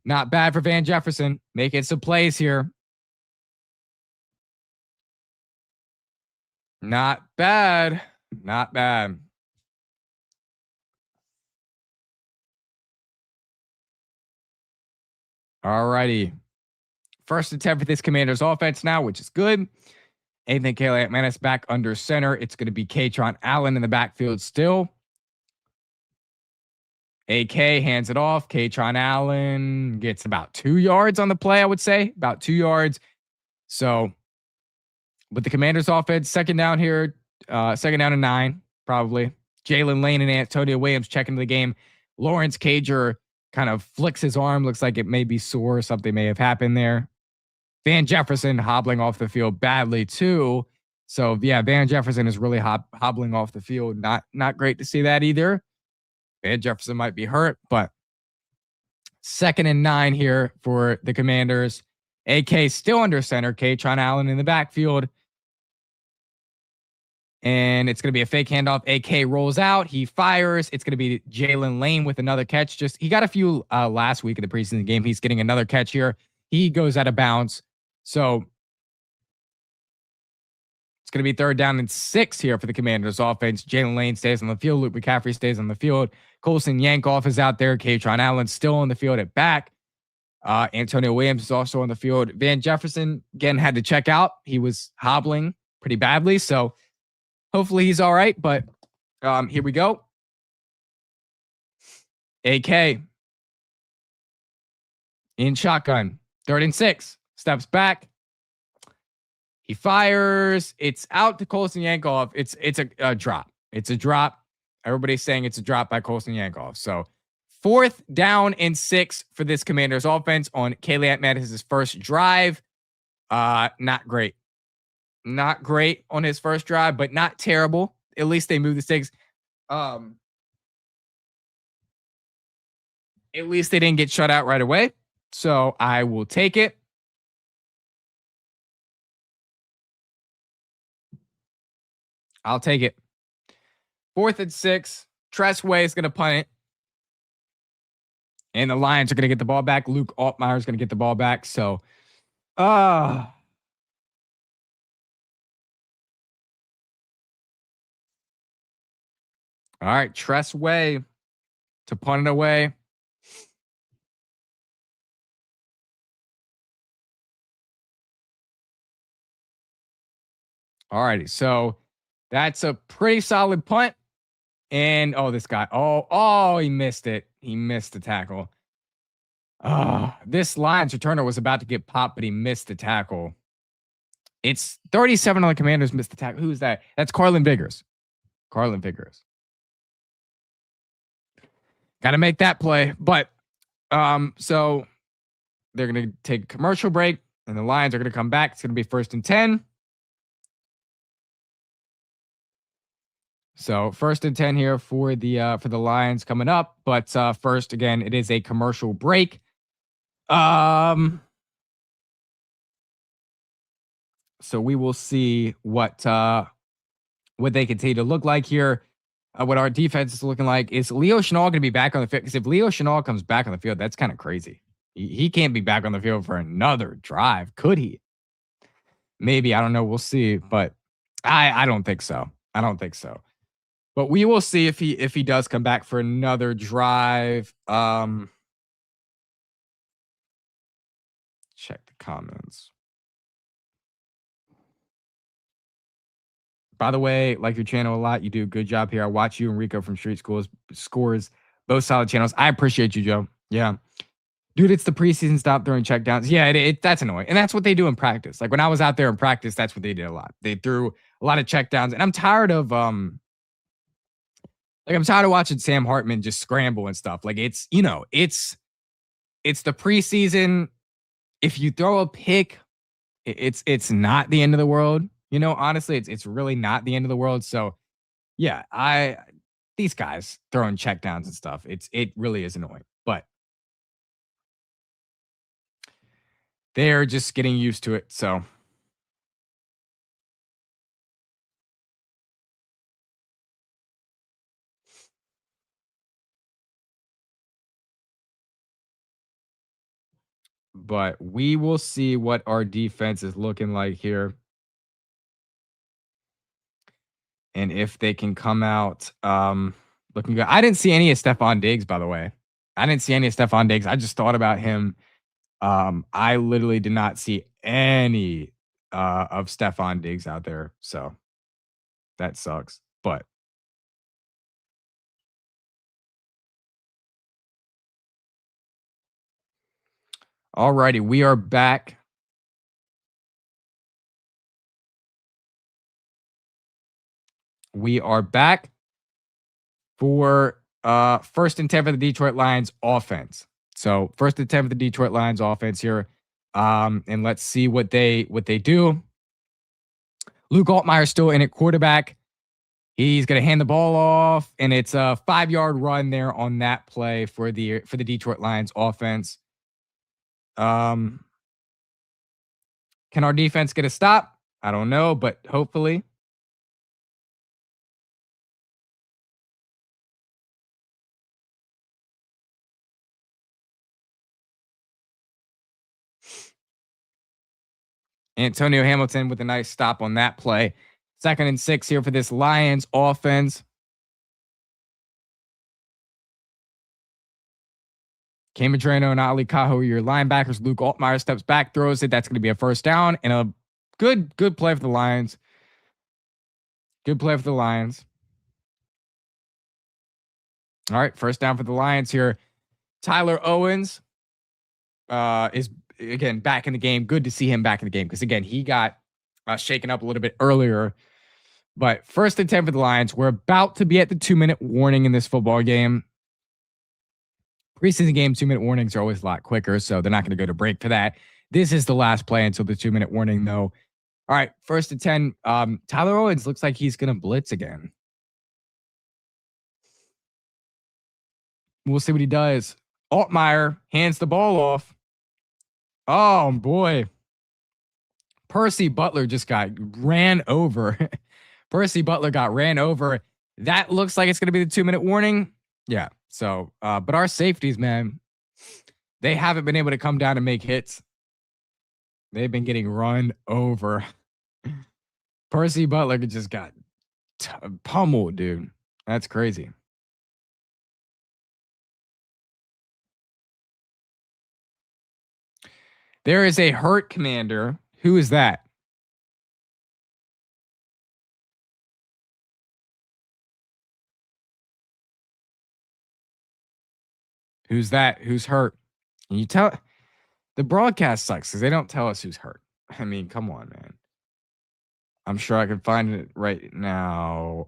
Not bad for Van Jefferson. Making some plays here. Not bad. Not bad. All righty. 1st and 10 for this Commanders offense now, which is good. Ethan Kelly-Atmanis back under center. It's going to be Katron Allen in the backfield still. AK hands it off. Katron Allen gets about 2 yards on the play, I would say. About 2 yards. So, with the Commanders offense, 2nd down here. 2nd down and 9, probably. Jalen Lane and Antonio Williams checking the game. Lawrence Cager kind of flicks his arm. Looks like it may be sore. Something may have happened there. Van Jefferson hobbling off the field badly too. So yeah, Van Jefferson is really hobbling off the field. Not great to see that either. Van Jefferson might be hurt, but 2nd and 9 here for the Commanders. AK still under center. Katron Allen in the backfield. And it's going to be a fake handoff. AK rolls out. He fires. It's going to be Jalen Lane with another catch. He got a few last week in the preseason game. He's getting another catch here. He goes out of bounds. So it's going to be 3rd down and 6 here for the Commanders offense. Jalen Lane stays on the field. Luke McCaffrey stays on the field. Colson Yankoff is out there. Katron Allen still on the field at back. Antonio Williams is also on the field. Van Jefferson, again, had to check out. He was hobbling pretty badly. So hopefully he's all right. But here we go. AK in shotgun. 3rd and 6. Steps back. He fires. It's out to Colson Yankov. It's a drop. It's a drop. Everybody's saying it's a drop by Colson Yankov. So 4th down and 6 for this Commanders offense on Kaylee Mattis' first drive. Not great. Not great on his first drive, but not terrible. At least they moved the sticks. At least they didn't get shut out right away. So I will take it. I'll take it. 4th and 6. Tressway is going to punt it. And the Lions are going to get the ball back. Luke Altmaier is going to get the ball back. So, all right. Tressway to punt it away. All righty. So that's a pretty solid punt. And this guy. He missed it. He missed the tackle. This Lions returner was about to get popped, but he missed the tackle. It's 37 on the Commanders missed the tackle. Who's that? That's Carlin Biggers. Carlin Biggers. Got to make that play. But so they're going to take a commercial break, and the Lions are going to come back. It's going to be 1st and 10. So 1st and 10 here for the Lions coming up. But first, again, it is a commercial break. So we will see what they continue to look like here. What our defense is looking like. Is Leo Chenal going to be back on the field? Because if Leo Chenal comes back on the field, that's kind of crazy. He can't be back on the field for another drive, could he? Maybe, I don't know. We'll see, but I don't think so. I don't think so. But we will see if he does come back for another drive. Check the comments. By the way, like your channel a lot. You do a good job here. I watch you and Rico from Street Schools Scores, both solid channels. I appreciate you, Joe. Yeah. Dude, it's the preseason. Stop throwing checkdowns. Yeah, that's annoying. And that's what they do in practice. Like when I was out there in practice, that's what they did a lot. They threw a lot of checkdowns. And I'm tired of I'm tired of watching Sam Hartman just scramble and stuff. Like it's the preseason. If you throw a pick, it's not the end of the world. Honestly, it's really not the end of the world. So yeah, these guys throwing checkdowns and stuff, it really is annoying. But they're just getting used to it. So but we will see what our defense is looking like here. And if they can come out looking good. I didn't see any of Stephon Diggs, by the way. I didn't see any of Stephon Diggs. I just thought about him. I literally did not see any of Stephon Diggs out there. So that sucks. But all righty, we are back. We are back for 1st and 10 for the Detroit Lions offense. So 1st and 10 for the Detroit Lions offense here. And let's see what they do. Luke Altmaier still in at quarterback. He's going to hand the ball off, and it's a 5-yard run there on that play for the Detroit Lions offense. Can our defense get a stop? I don't know, but hopefully. Antonio Hamilton with a nice stop on that play. 2nd and 6 here for this Lions offense. Cam Madrano and Ali Cajo, your linebackers. Luke Altmaier steps back, throws it. That's going to be a 1st down and a good play for the Lions. Good play for the Lions. All right, 1st down for the Lions here. Tyler Owens is again back in the game. Good to see him back in the game because again he got shaken up a little bit earlier. But 1st and 10 for the Lions. We're about to be at the 2-minute warning in this football game. Preseason game 2-minute warnings are always a lot quicker, so they're not going to go to break for that. This is the last play until the 2-minute warning, though. All right, 1st and 10. Tyler Owens looks like he's going to blitz again. We'll see what he does. Altmaier hands the ball off. Oh, boy. Percy Butler just got ran over. Percy Butler got ran over. That looks like it's going to be the 2-minute warning. Yeah. So, but our safeties, man, they haven't been able to come down and make hits. They've been getting run over. Percy Butler just got pummeled, dude. That's crazy. There is a hurt commander. Who is that? Who's that? Who's hurt? Can you tell? The broadcast sucks because they don't tell us who's hurt. I mean, come on, man. I'm sure I can find it right now.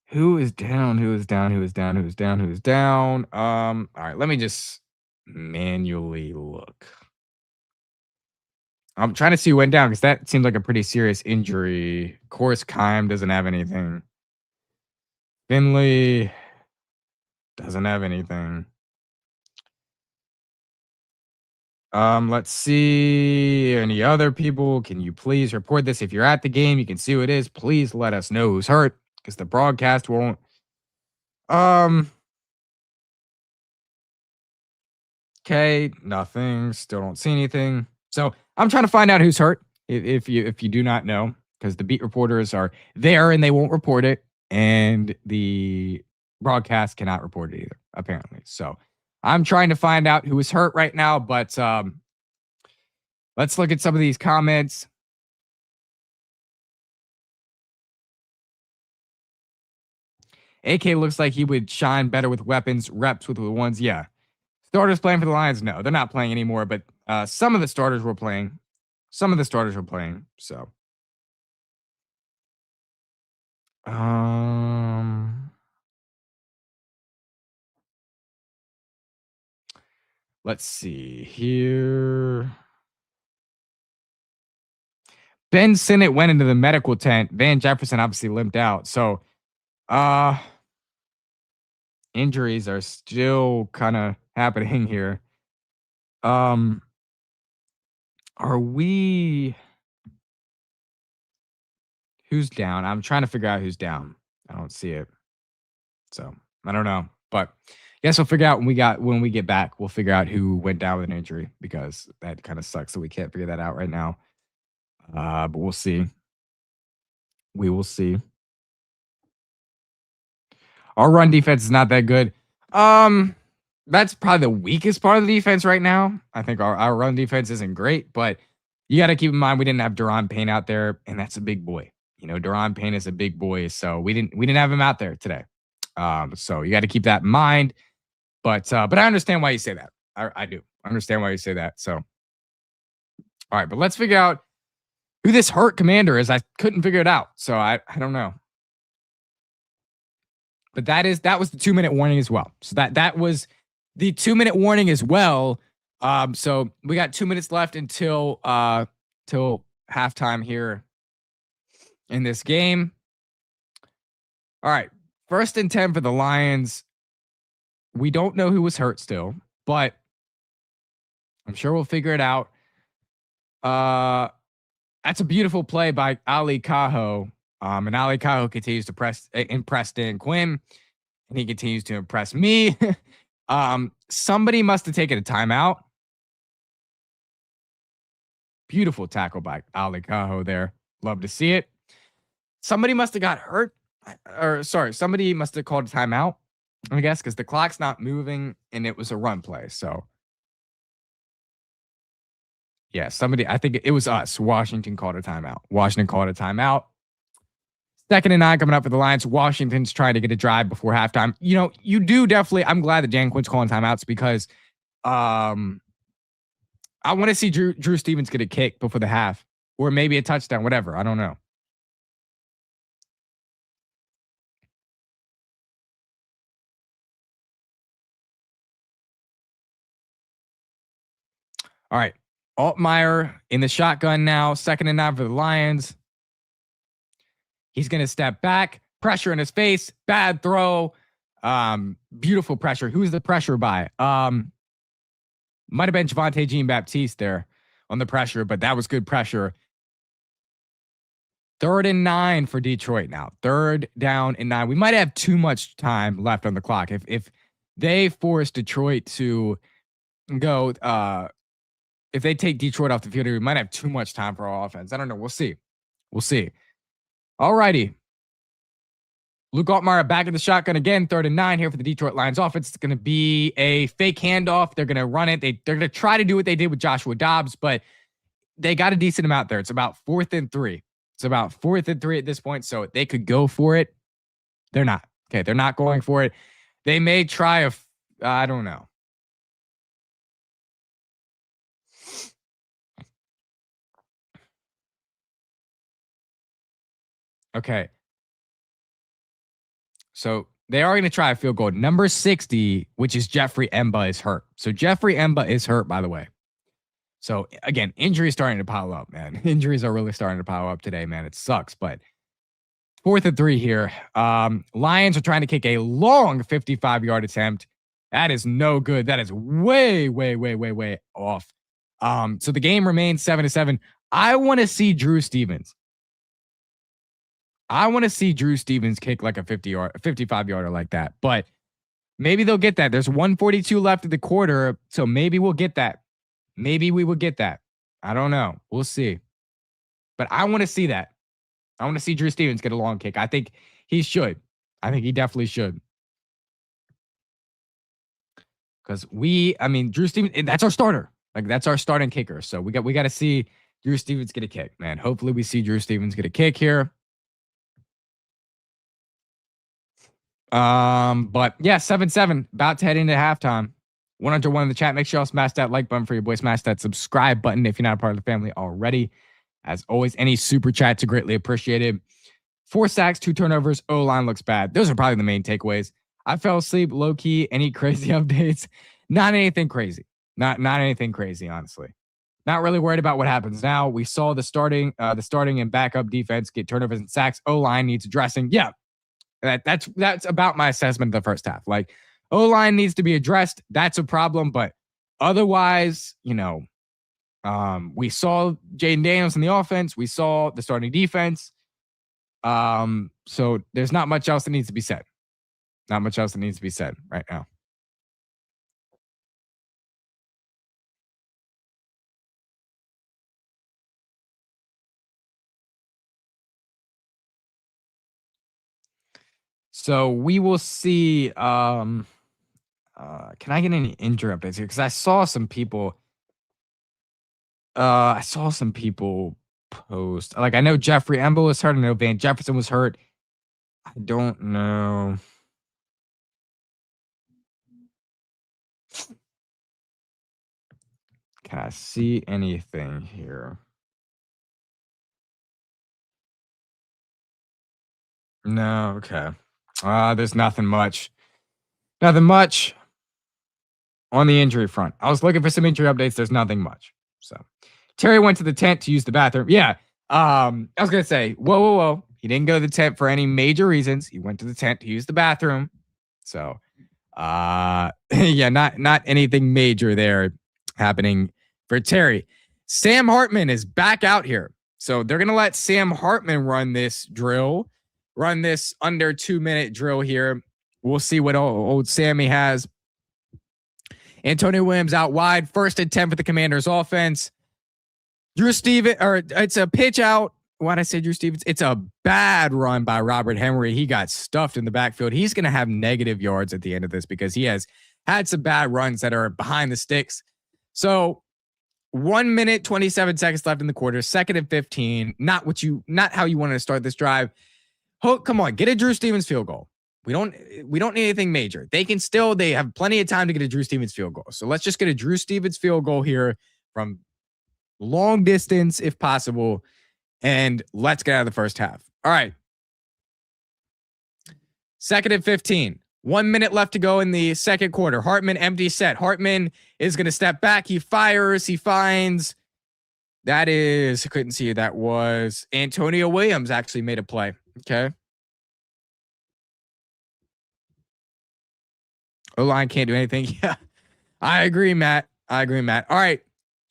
Who is down? Who is down? Who is down? Who is down? Who is down? All right, let me just manually look. I'm trying to see who went down because that seems like a pretty serious injury. Of course, Kime doesn't have anything. Finley doesn't have anything. Let's see. Any other people? Can you please report this? If you're at the game, you can see who it is. Please let us know who's hurt because the broadcast won't. Okay, nothing. Still don't see anything. So I'm trying to find out who's hurt. If you do not know, because the beat reporters are there and they won't report it, and the broadcast cannot report it either, apparently. So I'm trying to find out who is hurt right now, but let's look at some of these comments. AK looks like he would shine better with weapons, reps with the ones. Yeah. Starters playing for the Lions? No, they're not playing anymore, but some of the starters were playing. Some of the starters were playing, so. Let's see here. Ben Sinnott went into the medical tent. Van Jefferson obviously limped out. So, injuries are still kind of happening here. Are we? Who's down? I'm trying to figure out who's down. I don't see it. So I don't know, but guess we'll figure out when we get back. We'll figure out who went down with an injury because that kind of sucks. So we can't figure that out right now. But we'll see. We will see. Our run defense is not that good. That's probably the weakest part of the defense right now. I think our run defense isn't great, but you got to keep in mind we didn't have Daron Payne out there, and that's a big boy. You know, Daron Payne is a big boy, so we didn't have him out there today. So you got to keep that in mind. But I understand why you say that. I do understand why you say that. So, all right, but let's figure out who this hurt commander is. I couldn't figure it out, so I don't know. But that was the 2-minute warning as well. So that was the 2-minute warning as well. So we got 2 minutes left until till halftime here in this game. All right, 1st and 10 for the Lions. We don't know who was hurt still, but I'm sure we'll figure it out. That's a beautiful play by Ali Cajo. And Ali Cajo continues to impress Dan Quinn, and he continues to impress me. Somebody must have taken a timeout. Beautiful tackle by Ali Cajo there. Love to see it. Somebody must have got hurt. Somebody must have called a timeout, I guess, because the clock's not moving and it was a run play. So, yeah, I think it was us. Washington called a timeout. 2nd and 9 coming up for the Lions. Washington's trying to get a drive before halftime. You do definitely. I'm glad that Dan Quinn's calling timeouts because I want to see Drew Stevens get a kick before the half or maybe a touchdown, whatever. I don't know. All right. Altmaier in the shotgun now. 2nd and 9 for the Lions. He's going to step back. Pressure in his face. Bad throw. Beautiful pressure. Who's the pressure by? Might have been Javonte Jean-Baptiste there on the pressure, but that was good pressure. 3rd and 9 for Detroit now. 3rd down and 9. We might have too much time left on the clock. If they force Detroit to go, if they take Detroit off the field, we might have too much time for our offense. I don't know. We'll see. All righty. Luke Altmaier back in the shotgun again. 3rd and 9 here for the Detroit Lions offense. It's going to be a fake handoff. They're going to run it. They're going to try to do what they did with Joshua Dobbs, but they got a decent amount there. It's about 4th and 3. It's about 4th and 3 at this point, so they could go for it. They're not. Okay, they're not going for it. They may try I don't know. Okay. So they are going to try a field goal. Number 60, which is Jeffrey Emba, is hurt. So Jeffrey Emba is hurt, by the way. So again, injuries starting to pile up, man. Injuries are really starting to pile up today, man. It sucks, but 4th and 3 here. Lions are trying to kick a long 55-yard attempt. That is no good. That is way, way, way, way, way off. So the game remains 7-7. I want to see Drew Stevens. I want to see Drew Stevens kick like a 55-yarder like that. But maybe they'll get that. There's 142 left of the quarter, so maybe we'll get that. Maybe we will get that. I don't know. We'll see. But I want to see that. I want to see Drew Stevens get a long kick. I think he should. I think he definitely should. Because Drew Stevens, that's our starter. Like, that's our starting kicker. So we got to see Drew Stevens get a kick, man. Hopefully we see Drew Stevens get a kick here. But yeah, 7-7, about to head into halftime. 101 in the chat. Make sure y'all smash that like button for your boy. Smash that subscribe button if you're not a part of the family already. As always, any super chats are greatly appreciated. 4 sacks, 2 turnovers. O-line looks bad. Those are probably the main takeaways. I fell asleep, low key. Any crazy updates? Not anything crazy. Not anything crazy, honestly. Not really worried about what happens now. We saw the starting and backup defense get turnovers and sacks. O-line needs addressing. Yeah. That's about my assessment of the first half. Like, O-line needs to be addressed. That's a problem, but otherwise, we saw Jaden Daniels in the offense. We saw the starting defense. So there's not much else that needs to be said. Not much else that needs to be said right now. So we will see. Can I get any injury updates here? Because I saw some people. Post. Like, I know Jeffrey Emba was hurt. I know Van Jefferson was hurt. I don't know. Can I see anything here? No. Okay. There's nothing much. Nothing much on the injury front. I was looking for some injury updates. There's nothing much. So Terry went to the tent to use the bathroom. Yeah. I was going to say, whoa. He didn't go to the tent for any major reasons. He went to the tent to use the bathroom. So, yeah, not anything major there happening for Terry. Sam Hartman is back out here. So they're going to let Sam Hartman run this drill, run this under 2-minute drill here. We'll see what old Sammy has. Antonio Williams out wide. 1st and 10 for the Commanders offense. Drew Stevens, or it's a pitch out. Why'd I say Drew Stevens? It's a bad run by Robert Henry. He got stuffed in the backfield. He's going to have negative yards at the end of this because he has had some bad runs that are behind the sticks. So 1 minute, 27 seconds left in the quarter. 2nd and 15. Not how you wanted to start this drive. Come on, get a Drew Stevens field goal. We don't need anything major. They have plenty of time to get a Drew Stevens field goal. So let's just get a Drew Stevens field goal here from long distance if possible. And let's get out of the first half. All right. 2nd and 15. 1 minute left to go in the second quarter. Hartman empty set. Hartman is going to step back. He fires. He finds. I couldn't see who that was. Antonio Williams actually made a play. Okay. O-line can't do anything. Yeah. I agree, Matt. All right.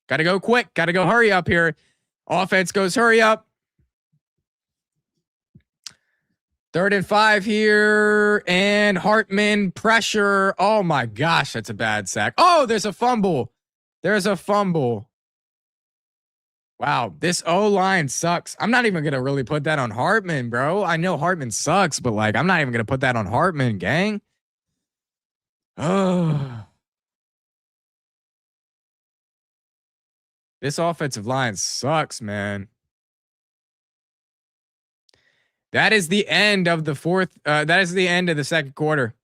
Got to go quick. Got to go hurry up here. Offense goes hurry up. 3rd and 5 here. And Hartman pressure. Oh my gosh, that's a bad sack. Oh, there's a fumble. Wow, this O-line sucks. I'm not even going to really put that on Hartman, bro. I know Hartman sucks, but like, I'm not even going to put that on Hartman, gang. Oh. This offensive line sucks, man. That is the end of the that is the end of the second quarter.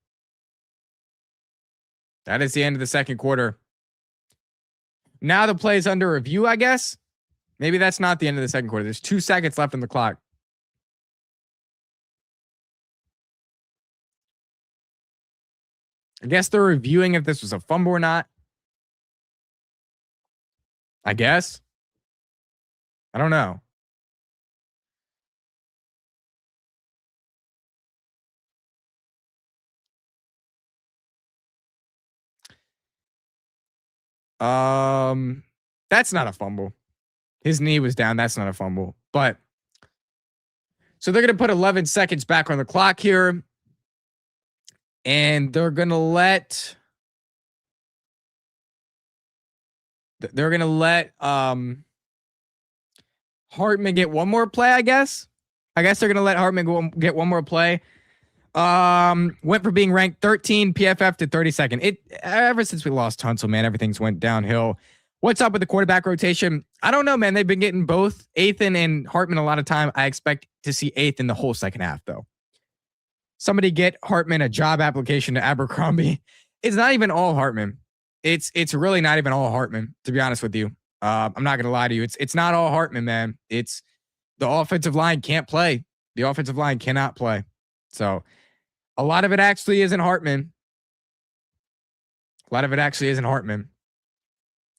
That is the end of the second quarter. Now the play's under review, I guess. Maybe that's not the end of the second quarter. There's 2 seconds left on the clock. I guess they're reviewing if this was a fumble or not. I guess. I don't know. That's not a fumble. His knee was down. That's not a fumble. But so they're going to put 11 seconds back on the clock here. And they're going to let Hartman get one more play, I guess. They're going to let Hartman get one more play. Went from being ranked 13 PFF to 32nd. Ever since we lost Tunsil, man, everything's went downhill. What's up with the quarterback rotation? I don't know, man. They've been getting both Athan and Hartman a lot of time. I expect to see Athan the whole second half, though. Somebody get Hartman a job application to Abercrombie. It's not even all Hartman. It's really not even all Hartman, to be honest with you. I'm not gonna lie to you. It's not all Hartman, man. It's the offensive line can't play. The offensive line cannot play. So a lot of it actually isn't Hartman.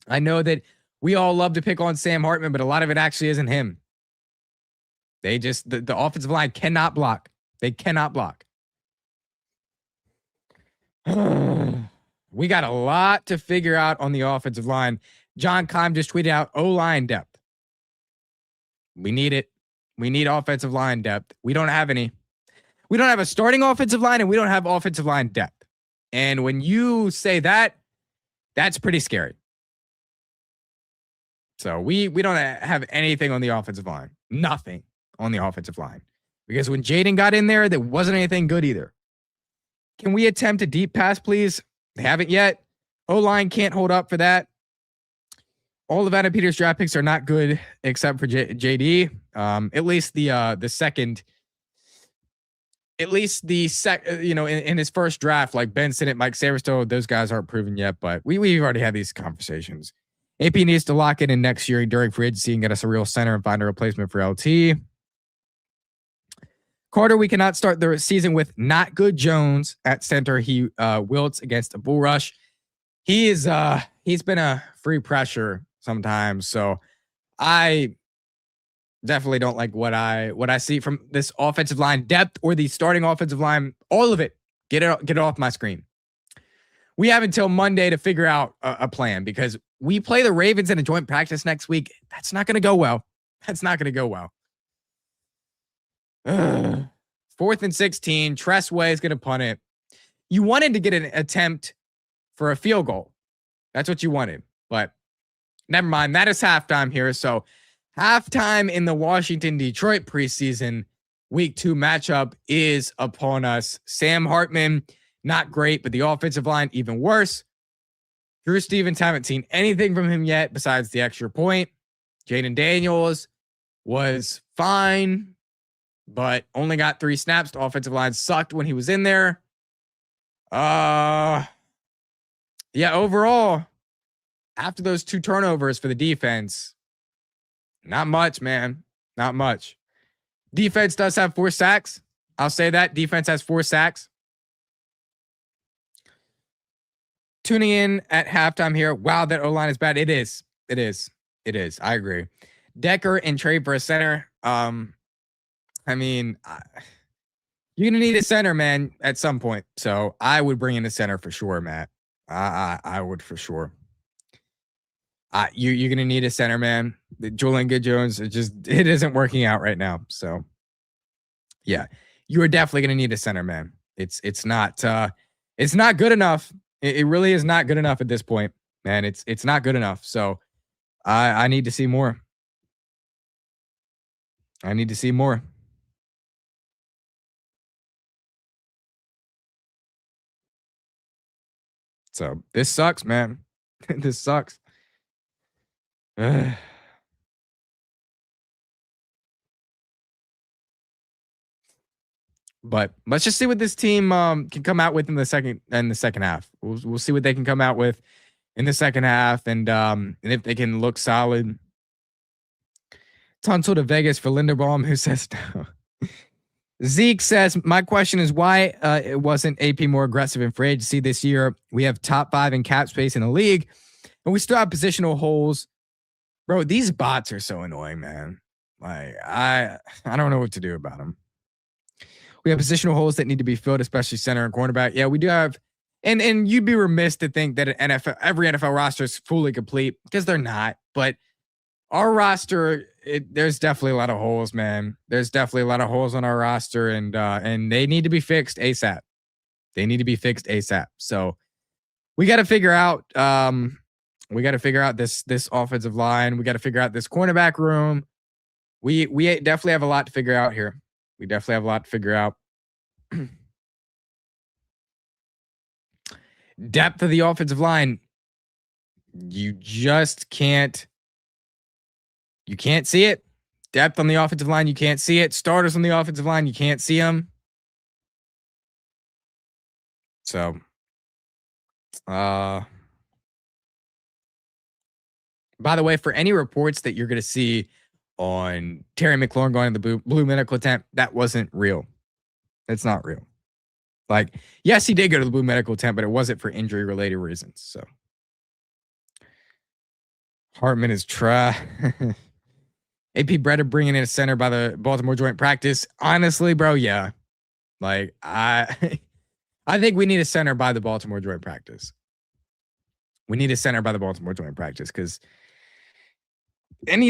I know that we all love to pick on Sam Hartman, but a lot of it actually isn't him. They just the offensive line cannot block. They cannot block. We got a lot to figure out on the offensive line. John Keim just tweeted out O-line depth. We need it. We need offensive line depth. We don't have any. We don't have a starting offensive line, and we don't have offensive line depth. And when you say that, that's pretty scary. So we don't have anything on the offensive line. Nothing on the offensive line. Because when Jaden got in there wasn't anything good either. Can we attempt a deep pass, please? They haven't yet. O-line can't hold up for that. All of Adam Peters' draft picks are not good except for JD. At least the second. At least in his first draft, like Ben Sinnott, Mike Saverstow, those guys aren't proven yet, but we've already had these conversations. AP needs to lock it in next year during free agency and get us a real center and find a replacement for LT. Carter, we cannot start the season with not good Jones at center. He wilts against a bull rush. He's been a free pressure sometimes, so I definitely don't like what I see from this offensive line depth or the starting offensive line. All of it, get it off my screen. We have until Monday to figure out a plan because we play the Ravens in a joint practice next week. That's not going to go well. Ugh. 4th and 16. Tressway is going to punt it. You wanted to get an attempt for a field goal. That's what you wanted. But never mind. That is halftime here. So halftime in the Washington-Detroit preseason week 2 matchup is upon us. Sam Hartman, not great, but the offensive line, even worse. Drew Stevens, haven't seen anything from him yet besides the extra point. Jaden Daniels was fine. but only got 3 snaps. The offensive line sucked when he was in there. Yeah, overall, after those 2 turnovers for the defense, not much, man. Not much. Defense does have 4 sacks. I'll say that. Defense has 4 sacks. Tuning in at halftime here. Wow, that O-line is bad. It is. It is. It is. I agree. Decker and trade for a center. I mean, you're gonna need a center, man, at some point. So I would bring in a center for sure, Matt. I would for sure. You're gonna need a center, man. Julian Good-Jones, it isn't working out right now. So yeah, you are definitely gonna need a center, man. It's not good enough. It really is not good enough at this point, man. It's not good enough. So I need to see more. I need to see more. So this sucks, man. This sucks. But let's just see what this team can come out with in the second half. We'll see what they can come out with in the second half, and if they can look solid. Tunsil to Vegas for Linderbaum, who says no. Zeke says, my question is why it wasn't AP more aggressive in free agency this year. We have top 5 in cap space in the league, and we still have positional holes. Bro, these bots are so annoying, man. Like, I don't know what to do about them. We have positional holes that need to be filled, especially center and cornerback. Yeah, we do have, and you'd be remiss to think that every NFL roster is fully complete, because they're not. But our roster, there's definitely a lot of holes, man. There's definitely a lot of holes on our roster, and they need to be fixed ASAP. They need to be fixed ASAP. So we got to figure out this offensive line. We got to figure out this cornerback room. We definitely have a lot to figure out here. We definitely have a lot to figure out. Depth of the offensive line. You just can't. You can't see it. Depth on the offensive line, you can't see it. Starters on the offensive line, you can't see them. So, by the way, for any reports that you're going to see on Terry McLaurin going to the blue medical tent, that wasn't real. It's not real. Like, yes, he did go to the blue medical tent, but it wasn't for injury related reasons. So, Hartman is trash. AP Breda bringing in a center by the Baltimore joint practice. Honestly, bro, yeah. Like, I think we need a center by the Baltimore joint practice. We need a center by the Baltimore joint practice, because any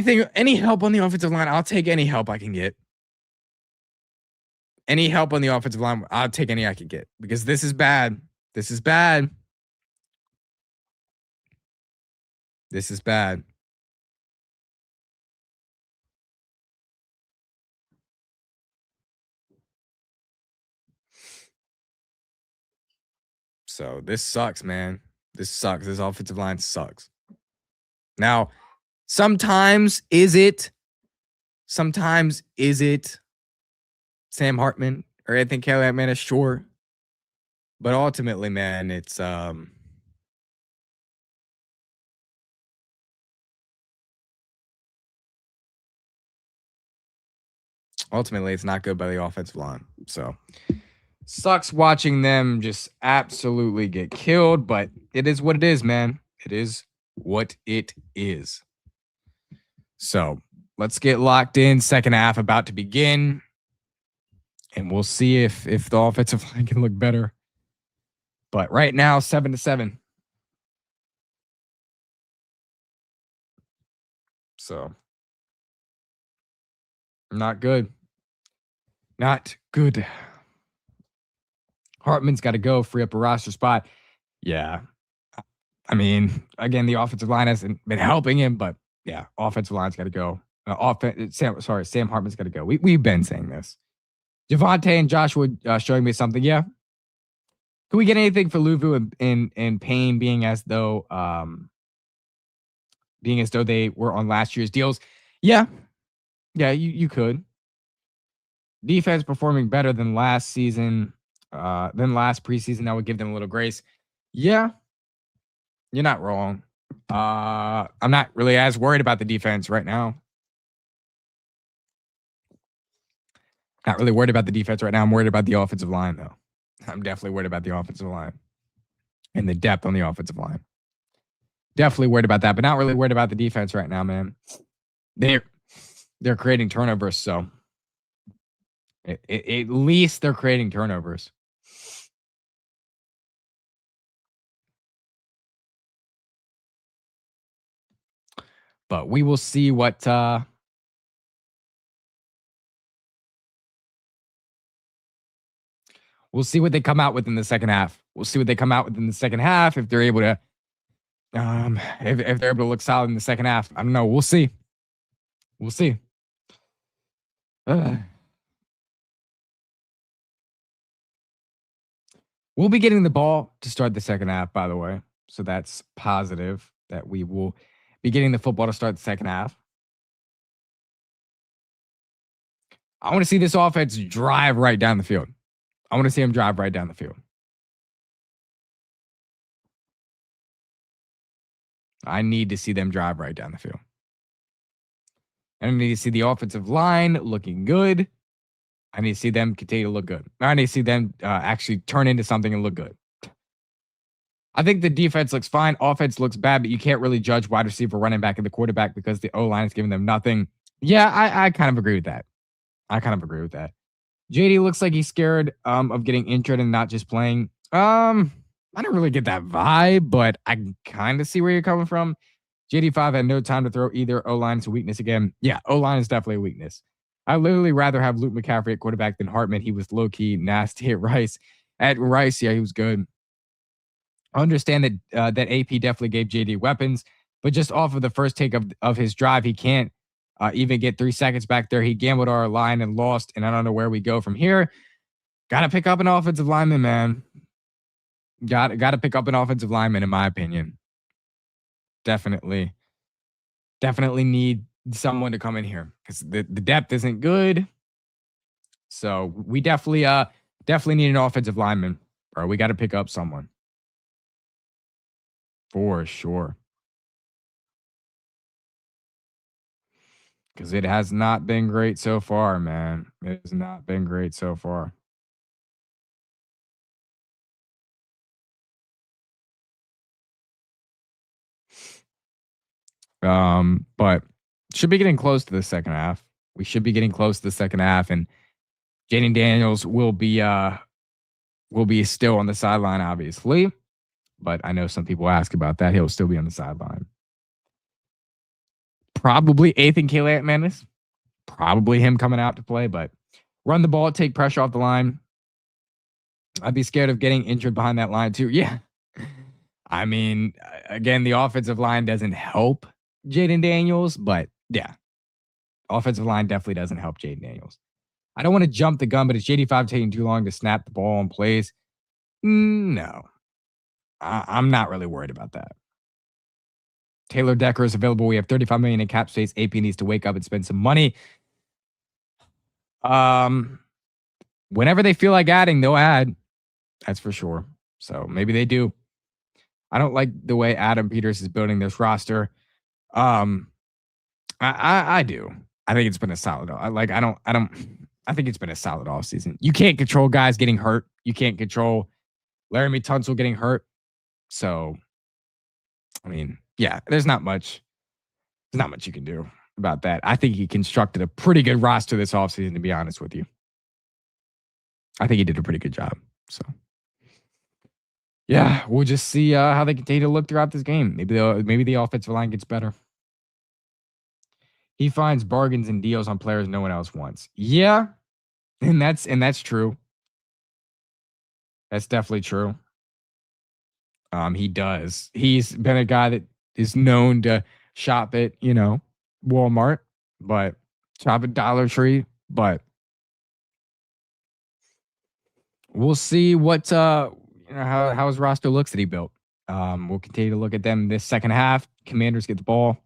help on the offensive line, I'll take any help I can get. Any help on the offensive line, I'll take any I can get, because this is bad. This is bad. This is bad. So this sucks, man. This sucks. This offensive line sucks. Now, sometimes is it Sam Hartman or Anthony Kelly? Sure. But ultimately, man, it's ultimately it's not good by the offensive line. So sucks watching them just absolutely get killed, but it is what it is, man. It is what it is. So let's get locked in. Second half about to begin, and we'll see if the offensive line can look better. But right now, 7-7. So not good. Not good. Hartman's got to go, free up a roster spot. Yeah. I mean, again, the offensive line hasn't been helping him, but yeah, offensive line's got to go. Sam Hartman's got to go. We've been saying this. Javonte and Joshua showing me something. Yeah. Can we get anything for Luvu and Payne being as though they were on last year's deals? Yeah. Yeah, you could. Defense performing better than last season, than last preseason. I would give them a little grace. Yeah, you're not wrong. I'm not really as worried about the defense right now. Not really worried about the defense right now. I'm worried about the offensive line, though. I'm definitely worried about the offensive line and the depth on the offensive line. Definitely worried about that, but not really worried about the defense right now, man. They're creating turnovers, so at least they're creating turnovers. But we will see what we'll see what they come out with in the second half. We'll see what they come out with in the second half if they're able to if they're able to look solid in the second half. I don't know. We'll see. We'll see. We'll be getting the ball to start the second half, by the way. So that's positive that we will be getting the football to start the second half. I want to see this offense drive right down the field. I want to see him drive right down the field. I need to see them drive right down the field. I need to see the offensive line looking good. I need to see them continue to look good. I need to see them actually turn into something and look good. I think the defense looks fine. Offense looks bad, but you can't really judge wide receiver, running back, and the quarterback because the O-line is giving them nothing. Yeah, I kind of agree with that. JD looks like he's scared of getting injured and not just playing. I don't really get that vibe, but I kind of see where you're coming from. JD5 had no time to throw either. O-line is a weakness again. Yeah, O-line is definitely a weakness. I literally rather have Luke McCaffrey at quarterback than Hartman. He was low-key nasty at Rice. At Rice, yeah, he was good. I understand that that AP definitely gave JD weapons, but just off of the first take of his drive, he can't even get 3 seconds back there. He gambled our line and lost, and I don't know where we go from here. Got to pick up an offensive lineman, man. Got to pick up an offensive lineman, in my opinion. Definitely need someone to come in here because the depth isn't good. So we definitely need an offensive lineman, or we got to pick up someone for sure. Because it has not been great so far, man. It has not been great so far. But should be getting close to the second half. We should be getting close to the second half, and Jaden Daniels will be still on the sideline, obviously. But I know some people ask about that. He'll still be on the sideline. Probably Ethan Calais Manis. Probably him coming out to play, but run the ball, take pressure off the line. I'd be scared of getting injured behind that line too. Yeah. I mean, again, the offensive line doesn't help Jaden Daniels, but yeah, offensive line definitely doesn't help Jaden Daniels. I don't want to jump the gun, but is JD5 taking too long to snap the ball and plays? No. I'm not really worried about that. Taylor Decker is available. We have $35 million in cap space. AP needs to wake up and spend some money. Whenever they feel like adding, they'll add. That's for sure. So maybe they do. I don't like the way Adam Peters is building this roster. I do. I think it's been a solid. I think it's been a solid off season. You can't control guys getting hurt. You can't control Laramie Tunsil getting hurt. So, I mean, yeah, there's not much you can do about that. I think he constructed a pretty good roster this offseason, to be honest with you. I think he did a pretty good job. So, yeah, we'll just see how they continue to look throughout this game. Maybe the offensive line gets better. He finds bargains and deals on players no one else wants. Yeah, and that's true. That's definitely true. He does. He's been a guy that is known to shop at, Walmart, but shop at Dollar Tree, but we'll see what how his roster looks that he built. We'll continue to look at them this second half. Commanders get the ball.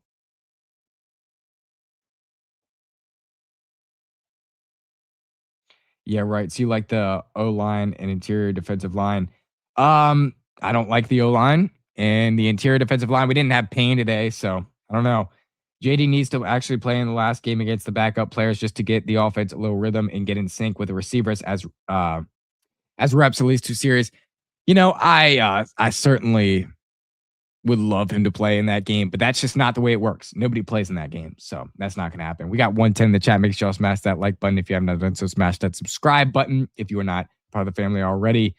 Yeah, right. So you like the O-line and interior defensive line. I don't like the O-line and the interior defensive line. We didn't have Payne today, so I don't know. JD needs to actually play in the last game against the backup players just to get the offense a little rhythm and get in sync with the receivers as reps at least 2 series. I certainly would love him to play in that game, but that's just not the way it works. Nobody plays in that game, so that's not going to happen. We got 110 in the chat. Make sure y'all smash that like button if you haven't done so. Smash that subscribe button if you are not part of the family already.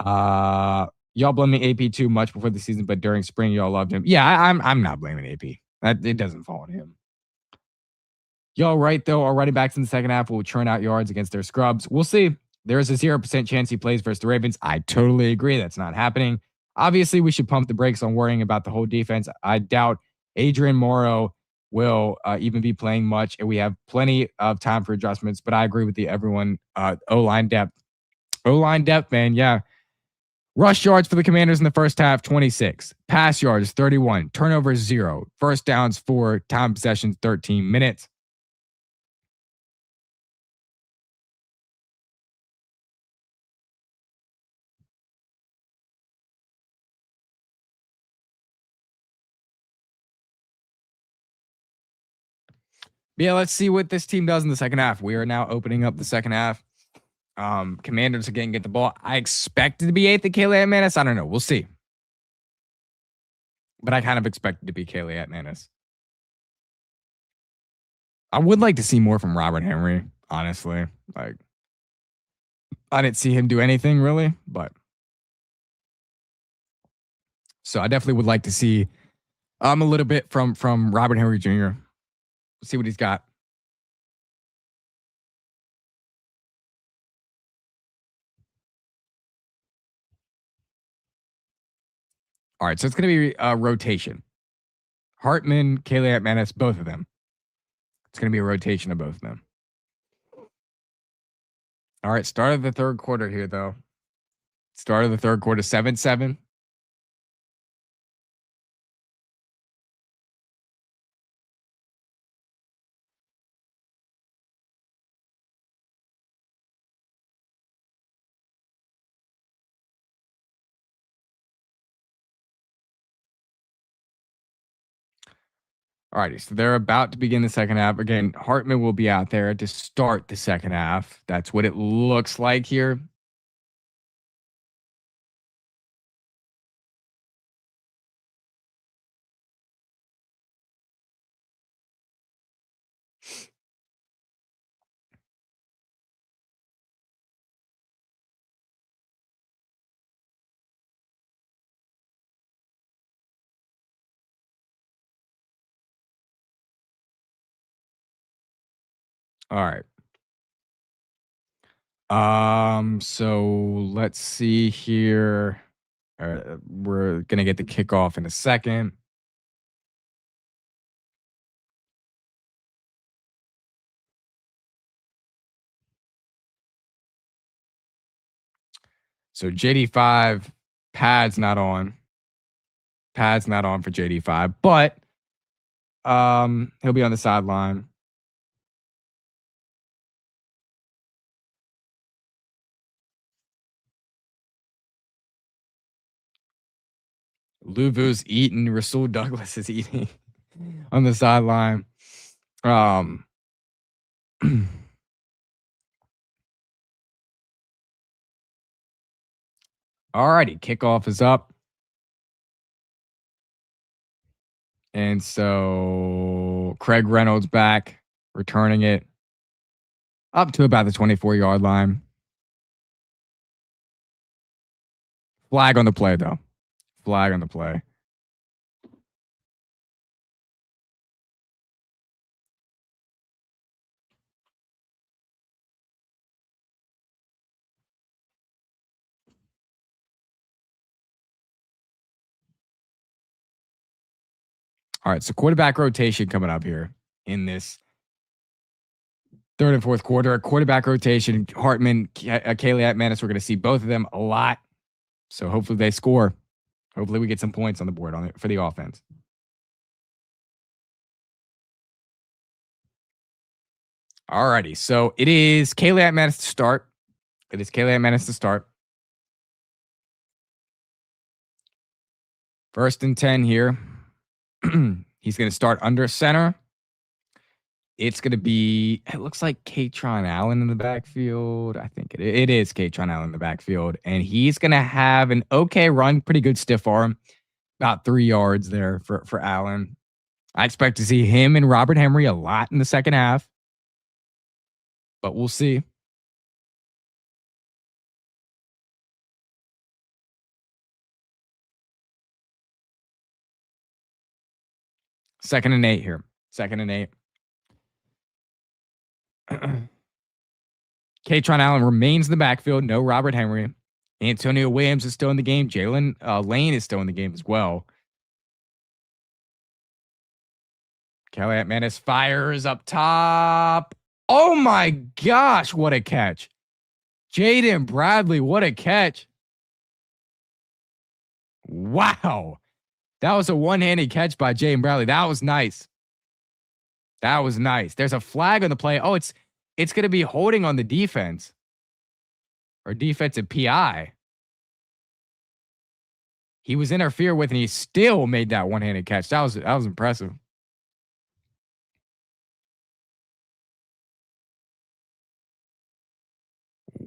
Y'all blaming AP too much before the season, but during spring y'all loved him. Yeah, I'm not blaming AP. It doesn't fall on him. Y'all right though. Our running backs in the second half will churn out yards against their scrubs. We'll see. There is a 0% chance he plays versus the Ravens. I totally agree. That's not happening. Obviously, we should pump the brakes on worrying about the whole defense. I doubt Adrian Morrow will even be playing much, and we have plenty of time for adjustments. But I agree with everyone. O-line depth. O-line depth, man. Yeah. Rush yards for the Commanders in the first half, 26. Pass yards, 31. Turnovers, 0. First downs, 4. Time possessions, 13 minutes. Yeah, let's see what this team does in the second half. We are now opening up the second half. Commanders again get the ball. I expect it to be 8th at Calais Manis. I don't know. We'll see. But I kind of expect it to be Calais at Manis. I would like to see more from Robert Henry, honestly. Like, I didn't see him do anything really, but so I definitely would like to see a little bit from Robert Henry Jr. See what he's got. All right, so it's going to be a rotation. Hartman, Calais Manis, both of them. It's going to be a rotation of both of them. All right, start of the third quarter here, though. Start of the third quarter, 7-7. All righty, so they're about to begin the second half. Again, Hartman will be out there to start the second half. That's what it looks like here. All right. So let's see here. We're gonna get the kickoff in a second. So JD5 pad's not on. Pad's not on for JD5, but he'll be on the sideline. Luvu's eating. Rasul Douglas is eating on the sideline. All righty, kickoff is up. And so Craig Reynolds back, returning it up to about the 24-yard line. Flag on the play, though. Flag on the play. All right, so quarterback rotation coming up here in this third and fourth quarter. Quarterback rotation, Hartman, Calais Manis, we're going to see both of them a lot. So hopefully they score. Hopefully we get some points on the board on it for the offense. Alrighty. So it is Kaylee Atmanis to start. It is Kaylee Atmanis to start. First and 10 here. He's going to start under center. It's going to be, it looks like Katron Allen in the backfield. I think it is Katron Allen in the backfield. And he's going to have an okay run, pretty good stiff arm, about 3 yards there for Allen. I expect to see him and Robert Henry a lot in the second half, but we'll see. Second and 8 here. Second and 8. Katron Allen remains in the backfield. No Robert Henry. Antonio Williams is still in the game. Jalen Lane is still in the game as well. Kelly Atmanis fires up top. Oh my gosh, what a catch. Jaden Bradley, what a catch. Wow. That was a one-handed catch by Jaden Bradley. That was nice. That was nice. There's a flag on the play. Oh, it's going to be holding on the defense or defensive PI. He was interfered with and he still made that one-handed catch. That was impressive.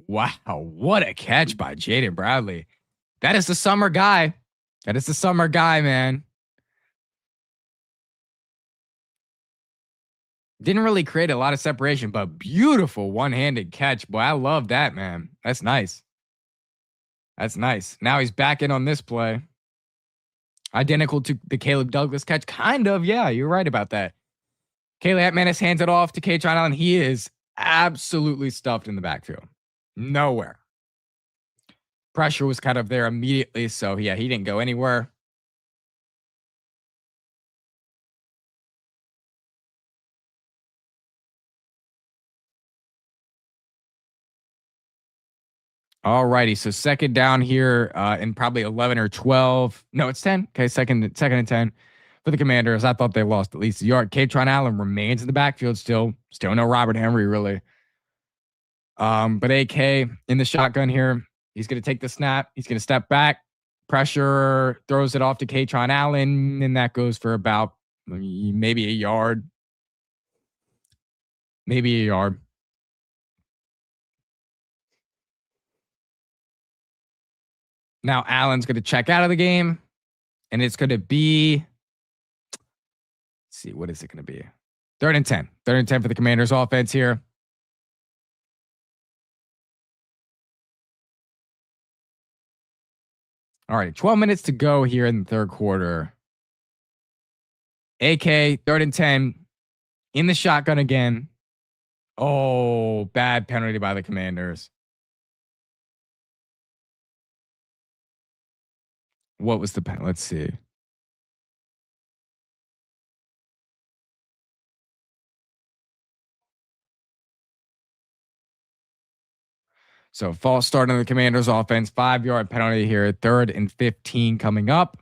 Wow, what a catch by Jaden Bradley. That is the summer guy. That is the summer guy, man. Didn't really create a lot of separation, but beautiful one-handed catch. Boy, I love that, man. That's nice. That's nice. Now he's back in on this play. Identical to the Caleb Douglas catch. Kind of, yeah, you're right about that. Kaylee Atmanis hands it off to Katron Allen. He is absolutely stuffed in the backfield. Nowhere. Pressure was kind of there immediately, so yeah, he didn't go anywhere. All righty, so second down here in probably 11 or 12. No, it's 10. Okay, second and 10 for the Commanders. I thought they lost at least a yard. Katron Allen remains in the backfield still. Still no Robert Henry, really. But AK in the shotgun here. He's going to take the snap. He's going to step back. Pressure, throws it off to Katron Allen, and that goes for about maybe a yard. Maybe a yard. Now Allen's going to check out of the game, and it's going to be, let's see, what is it going to be? 3rd and 10. 3rd and 10 for the Commanders offense here. All right, 12 minutes to go here in the third quarter. AK, 3rd and 10, in the shotgun again. Oh, bad penalty by the Commanders. What was the penalty? Let's see. So false start on the Commanders offense, 5-yard penalty here, 3rd and 15 coming up.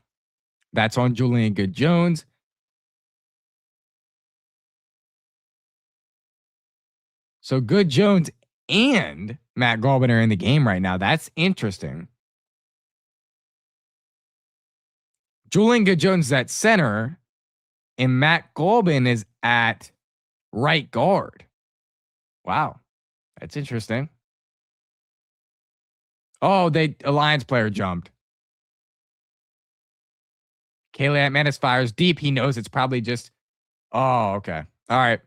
That's on Julian Good-Jones. So Good-Jones and Matt Galvin are in the game right now. That's interesting. Julian Good-Jones is at center, and Matt Galvin is at right guard. Wow, that's interesting. Oh, Alliance player jumped. Kaylee Atmanis fires deep. He knows it's probably just, oh, okay. All right.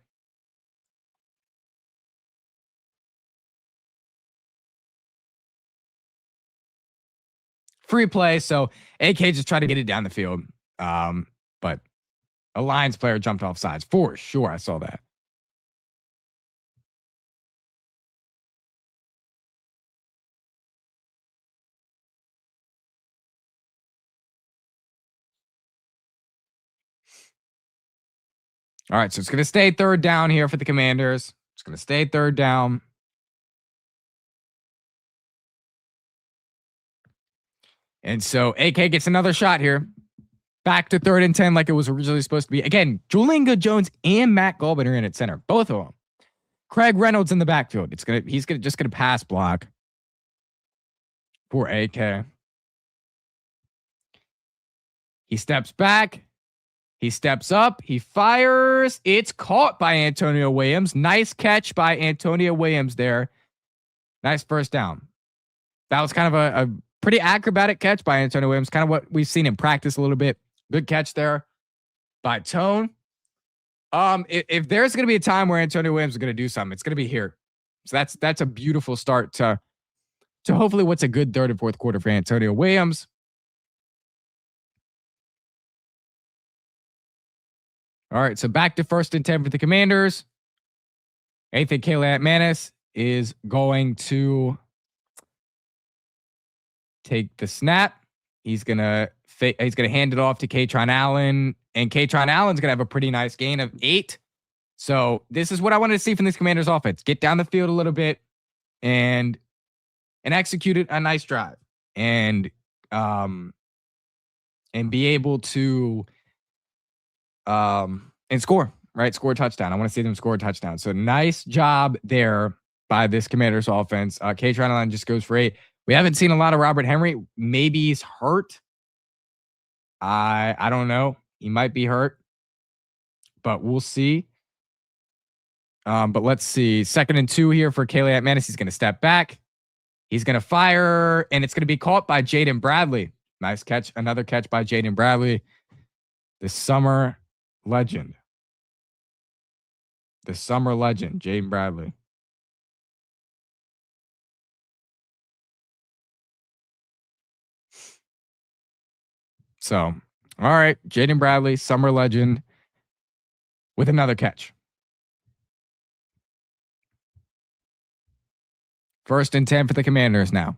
Free play. So AK just tried to get it down the field. But Alliance player jumped off sides for sure. I saw that. All right, so it's going to stay 3rd down here for the Commanders. It's going to stay 3rd down. And so AK gets another shot here. Back to 3rd and 10 like it was originally supposed to be. Again, Julian Good-Jones and Matt Galvin are in at center. Both of them. Craig Reynolds in the backfield. He's just gonna pass block. Poor AK. He steps back. He steps up. He fires. It's caught by Antonio Williams. Nice catch by Antonio Williams there. Nice first down. That was kind of a pretty acrobatic catch by Antonio Williams. Kind of what we've seen in practice a little bit. Good catch there by Tone. If there's going to be a time where Antonio Williams is going to do something, it's going to be here. So that's a beautiful start to hopefully what's a good third and fourth quarter for Antonio Williams. All right, so back to 1st and 10 for the Commanders. I think Caleb Manis is going to take the snap. He's gonna hand it off to Kaytron Allen, and Kaytron Allen's gonna have a pretty nice gain of 8. So this is what I wanted to see from this Commanders offense: get down the field a little bit and execute a nice drive, and be able to and score, right? Score a touchdown. I want to see them score a touchdown. So nice job there by this Commanders offense. Kaytron Allen just goes for 8. We haven't seen a lot of Robert Henry. Maybe he's hurt. I don't know. He might be hurt, but we'll see. But let's see. 2nd and 2 here for Caleb Manis. He's going to step back. He's going to fire, and it's going to be caught by Jaden Bradley. Nice catch. Another catch by Jaden Bradley. The summer legend. Jaden Bradley. So, all right, Jaden Bradley, summer legend, with another catch. 1st and 10 for the Commanders now.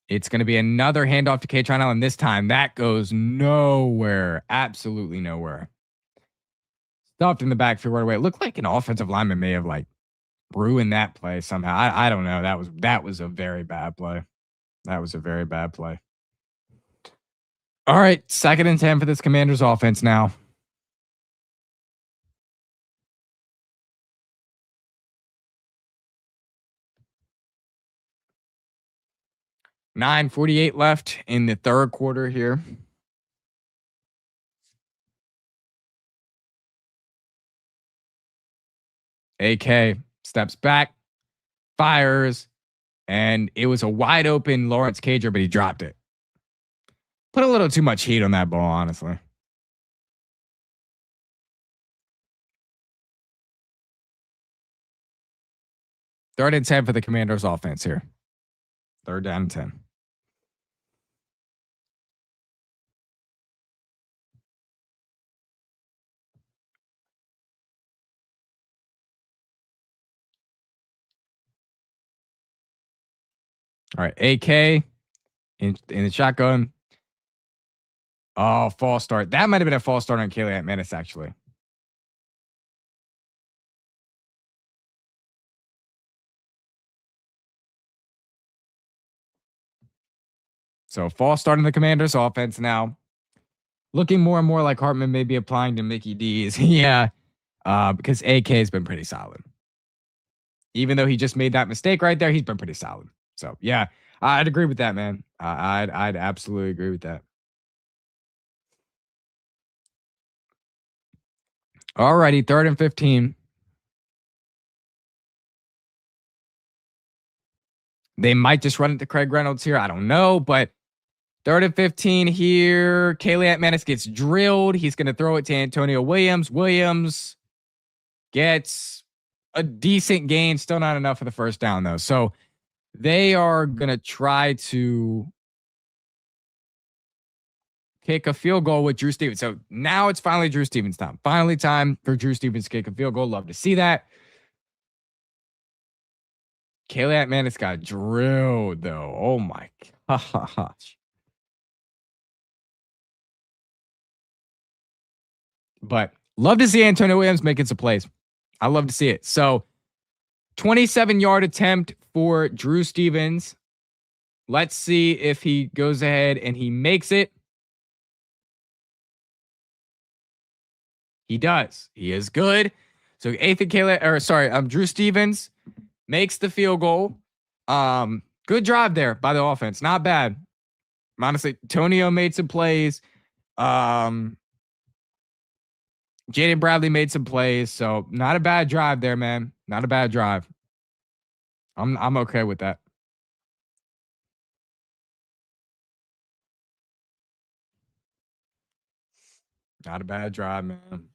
It's going to be another handoff to Kaytron Allen. This time, that goes nowhere. Absolutely nowhere. Stuffed in the backfield right away. It looked like an offensive lineman may have ruined that play somehow. I don't know. That was a very bad play. That was a very bad play. All right, 2nd and 10 for this Commanders offense now. $9:48 left in the third quarter here. AK steps back, fires, and it was a wide open Lawrence Cager, but he dropped it. Put a little too much heat on that ball, honestly. Third and 10 for the Commanders offense here. 3rd down and 10. All right, AK in the shotgun. Oh, false start. That might have been a false start on Caleb Manis, actually. So false start in the Commanders offense now. Looking more and more like Hartman may be applying to Mickey D's. Yeah, because AK has been pretty solid. Even though he just made that mistake right there, he's been pretty solid. So, yeah, I'd agree with that, man. I'd absolutely agree with that. All righty, 3rd and 15. They might just run it to Craig Reynolds here. I don't know, but 3rd and 15 here. Caleb Manis gets drilled. He's going to throw it to Antonio Williams. Williams gets a decent gain. Still not enough for the first down, though. So they are going to try to kick a field goal with Drew Stevens. So now it's finally Drew Stevens' time. Finally time for Drew Stevens to kick a field goal. Love to see that. Caleb Manis got drilled, though. Oh, my gosh. But love to see Antonio Williams making some plays. I love to see it. So 27-yard attempt for Drew Stevens. Let's see if he goes ahead and he makes it. He does. He is good. So Drew Stevens makes the field goal. Good drive there by the offense. Not bad. Honestly, Tonio made some plays. Jaden Bradley made some plays. So not a bad drive there, man. Not a bad drive. I'm okay with that. Not a bad drive, man.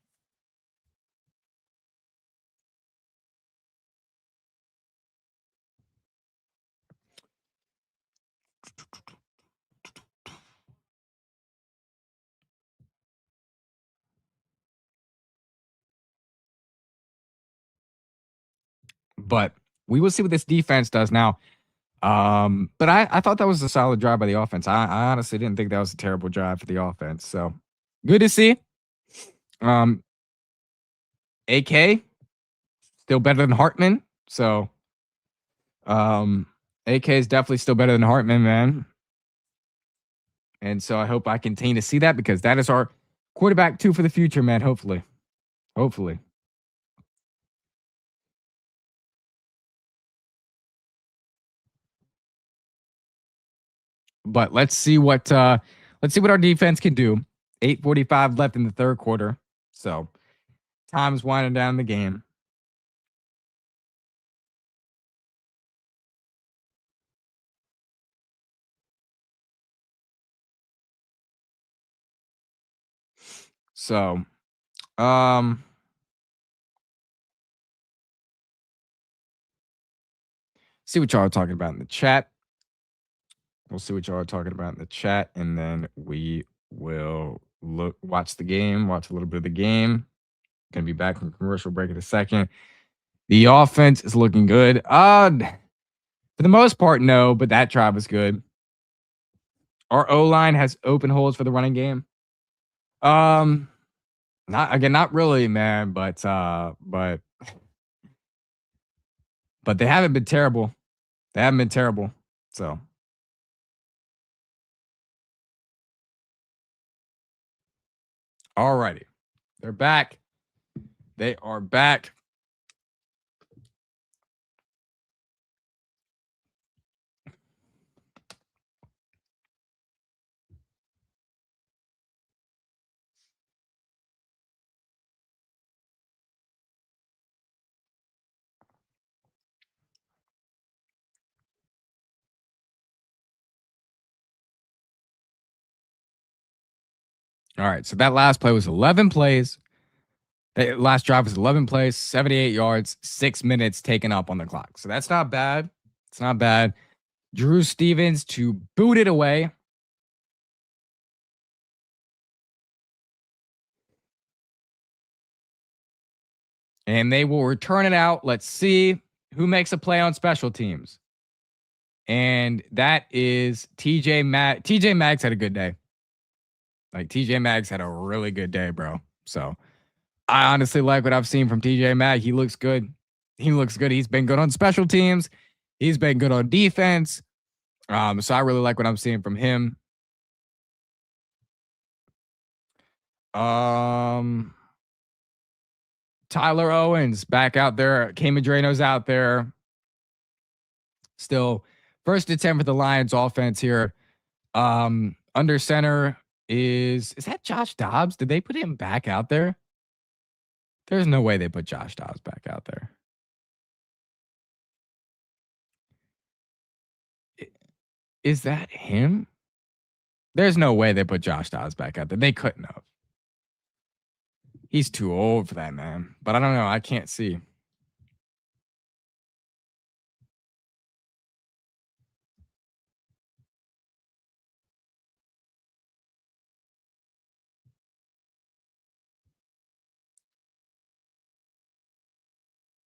But we will see what this defense does now. But I thought that was a solid drive by the offense. I honestly didn't think that was a terrible drive for the offense. So good to see. AK still better than Hartman. So AK is definitely still better than Hartman, man. And so I hope I continue to see that because that is our quarterback 2 for the future, man. Hopefully. Hopefully. But let's see what our defense can do. 8:45 left in the third quarter. So time's winding down the game. So see what y'all are talking about in the chat. We'll see what y'all are talking about in the chat, and then we will watch the game, watch a little bit of the game. Gonna be back from commercial break in a second. The offense is looking good. For the most part, no, but that drive was good. Our O line has open holes for the running game. Not really, man, but they haven't been terrible. They haven't been terrible. So alrighty. They're back. They are back. All right. So that last play was 11 plays. That last drive was 11 plays, 78 yards, 6 minutes taken up on the clock. So that's not bad. It's not bad. Drew Stevens to boot it away. And they will return it out. Let's see who makes a play on special teams. And that is TJ Mag. TJ Maggs had a good day. Like TJ Maggs had a really good day, bro. So I honestly like what I've seen from TJ Mag. He looks good. He looks good. He's been good on special teams. He's been good on defense. So I really like what I'm seeing from him. Tyler Owens back out there. K Madreno's out there. Still first attempt for the Lions offense here. Under center is that Josh Dobbs? Did they put him back out there? There's no way they put Josh Dobbs back out there. Is that him? There's no way they put Josh Dobbs back out there. They couldn't have. He's too old for that, man. But I don't know. I can't see.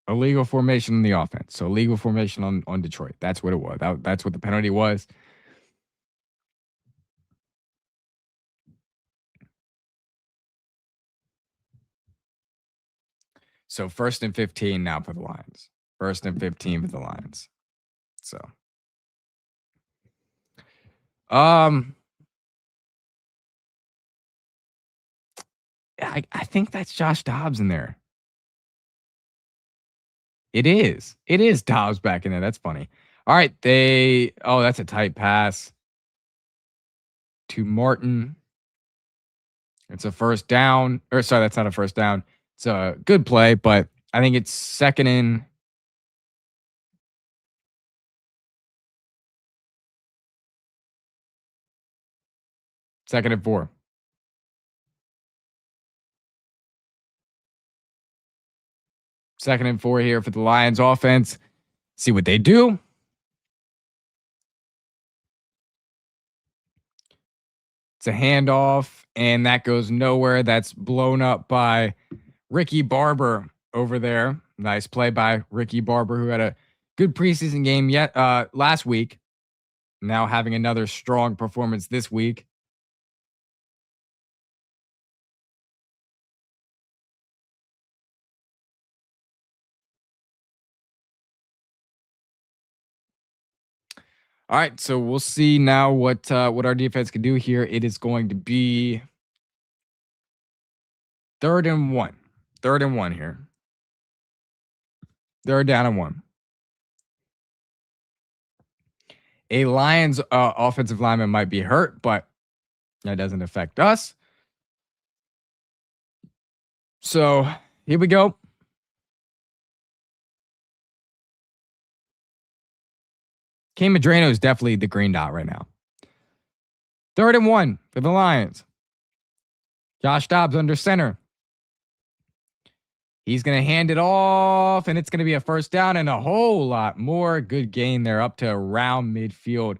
Illegal formation in the offense. So illegal formation on Detroit. That's what it was. That's what the penalty was. So 1st and 15 now for the Lions. 1st and 15 for the Lions. So I think that's Josh Dobbs in there. It is. It is Dobbs back in there. That's funny. All right. That's a tight pass to Martin. It's a first down. Or sorry, that's not a first down. It's a good play, but I think it's second and 4. Second and 4 here for the Lions offense. See what they do. It's a handoff, and that goes nowhere. That's blown up by Ricky Barber over there. Nice play by Ricky Barber, who had a good preseason game last week. Now having another strong performance this week. All right, so we'll see now what our defense can do here. It is going to be 3rd and 1. 3rd and 1 here. 3rd down and 1. A Lions offensive lineman might be hurt, but that doesn't affect us. So here we go. Cam Madrano is definitely the green dot right now. 3rd and 1 for the Lions. Josh Dobbs under center. He's going to hand it off, and it's going to be a first down and a whole lot more. Good gain there up to around midfield.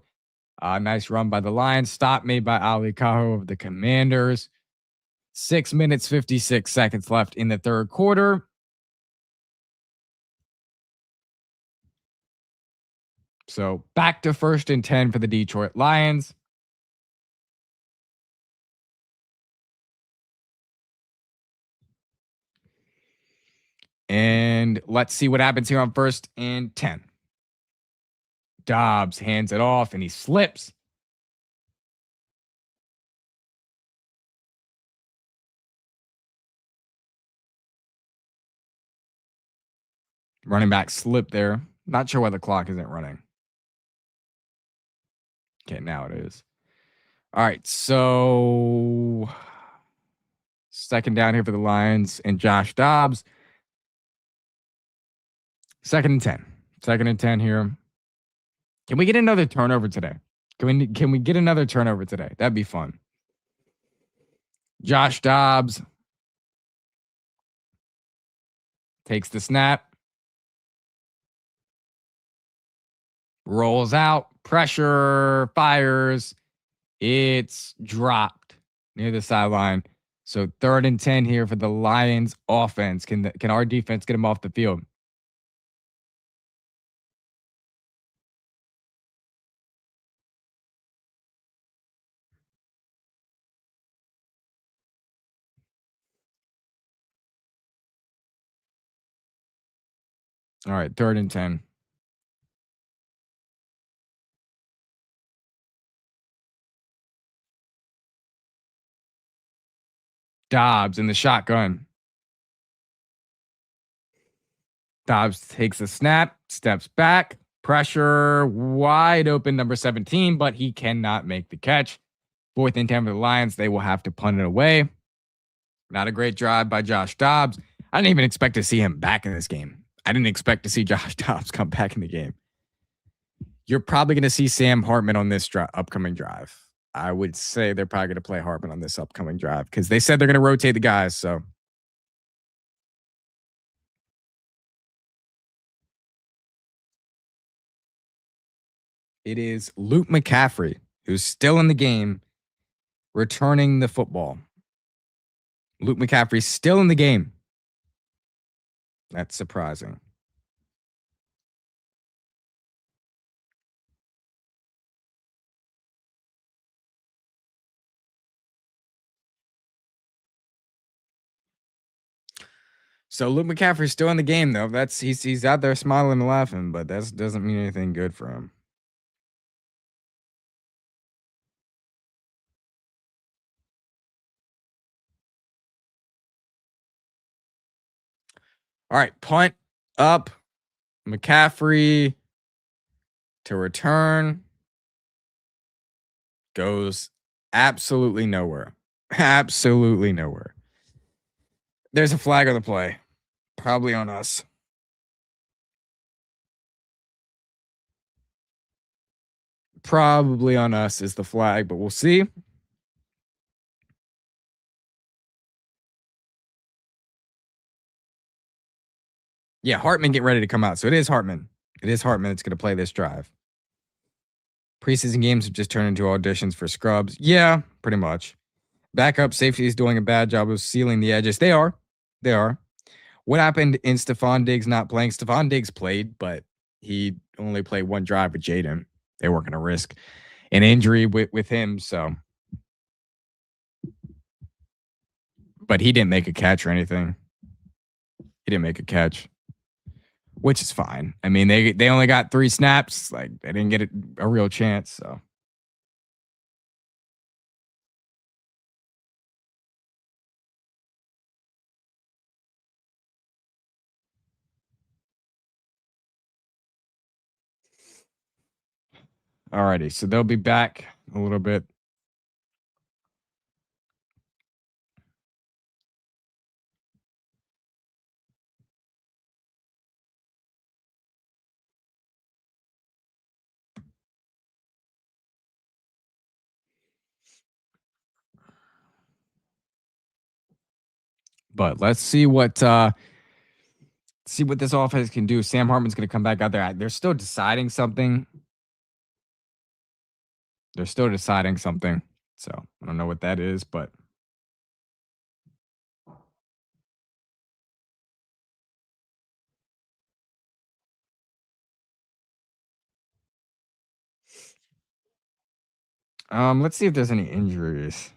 Nice run by the Lions. Stop made by Ali Cajo of the Commanders. 6 minutes, 56 seconds left in the 3rd quarter. So back to 1st and 10 for the Detroit Lions. And let's see what happens here on 1st and 10. Dobbs hands it off, and he slips. Running back slip there. Not sure why the clock isn't running. Okay, now it is. All right, so 2nd down here for the Lions and Josh Dobbs. 2nd and 10. 2nd and 10 here. Can we get another turnover today? Can we get another turnover today? That'd be fun. Josh Dobbs takes the snap. Rolls out. Pressure. Fires. It's dropped near the sideline. So 3rd and 10 here for the Lions offense. Can our defense get them off the field? All right, 3rd and 10. Dobbs in the shotgun. Dobbs takes a snap, steps back, pressure, wide open number 17, but he cannot make the catch. 4th and 10 for the Lions. They will have to punt it away. Not a great drive by Josh Dobbs. I didn't even expect to see him back in this game. I didn't expect to see Josh Dobbs come back in the game. You're probably going to see Sam Hartman on this upcoming drive. I would say they're probably going to play Hartman on this upcoming drive because they said they're going to rotate the guys. So it is Luke McCaffrey, who's still in the game, returning the football. Luke McCaffrey's still in the game. That's surprising. So Luke McCaffrey's still in the game, though. He's out there smiling and laughing, but that doesn't mean anything good for him. All right, punt up McCaffrey to return goes absolutely nowhere. Absolutely nowhere. There's a flag on the play. Probably on us. Probably on us is the flag, but we'll see. Yeah, Hartman getting ready to come out. So it is Hartman. It is Hartman that's going to play this drive. Preseason games have just turned into auditions for scrubs. Yeah, pretty much. Backup safety is doing a bad job of sealing the edges. They are. They are. What happened in Stephon Diggs not playing? Stephon Diggs played, but he only played one drive with Jaden. They weren't going to risk an injury with him. So, but he didn't make a catch or anything. He didn't make a catch, which is fine. I mean, they only got 3 snaps. Like, they didn't get a real chance. So. Alrighty, so they'll be back a little bit. But let's see what this offense can do. Sam Hartman's going to come back out there. They're still deciding something. So I don't know what that is, but let's see if there's any injuries.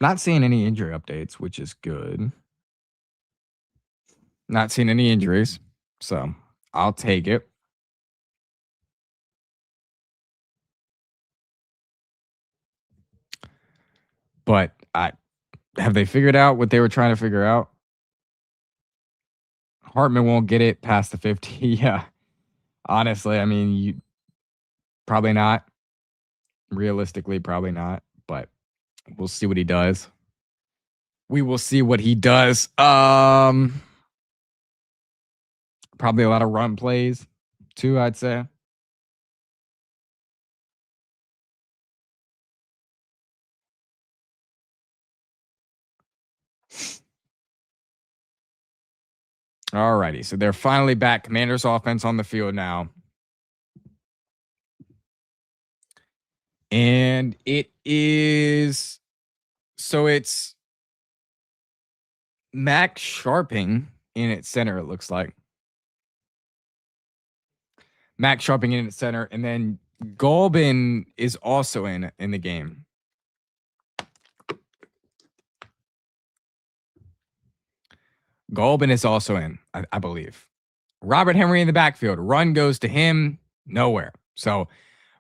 Not seeing any injury updates, which is good. Not seeing any injuries, so I'll take it. But have they figured out what they were trying to figure out? Hartman won't get it past the 50. Yeah. Honestly, I mean, you probably not. Realistically, probably not, but we'll see what he does. We will see what he does. Probably a lot of run plays too, I'd say. Alrighty, so they're finally back. Commanders offense on the field now. And it is, so it's Max Sharping in its center, it looks like. Max Sharping in its center, and then Golbin is also in the game. Golbin is also in, I believe. Robert Henry in the backfield. Run goes to him, nowhere. So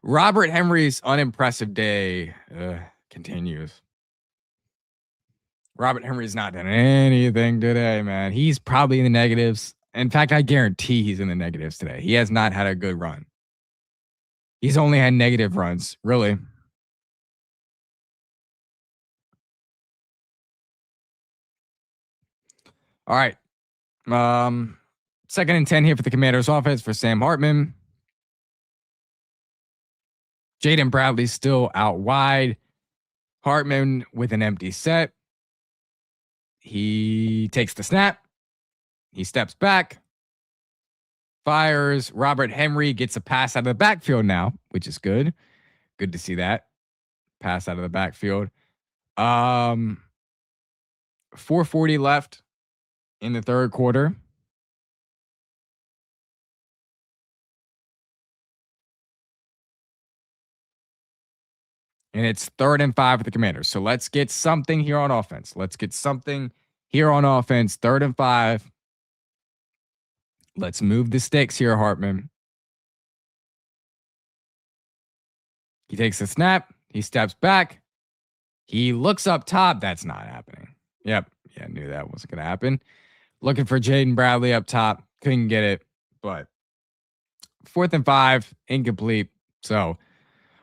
Robert Henry's unimpressive day continues. Robert Henry's not done anything today, man. He's probably in the negatives. In fact, I guarantee he's in the negatives today. He has not had a good run. He's only had negative runs, really. All right. 2nd and 10 here for the Commanders offense for Sam Hartman. Jaden Bradley still out wide. Hartman with an empty set. He takes the snap. He steps back. Fires. Robert Henry gets a pass out of the backfield now, which is good. Good to see that. Pass out of the backfield. 4:40 left in the 3rd quarter. And it's 3rd and 5 for the Commanders. So let's get something here on offense. Let's get something here on offense, 3rd and 5. Let's move the sticks here, Hartman. He takes a snap. He steps back. He looks up top. That's not happening. Yep. Yeah, knew that wasn't going to happen. Looking for Jaden Bradley up top. Couldn't get it. But 4th and 5, incomplete. So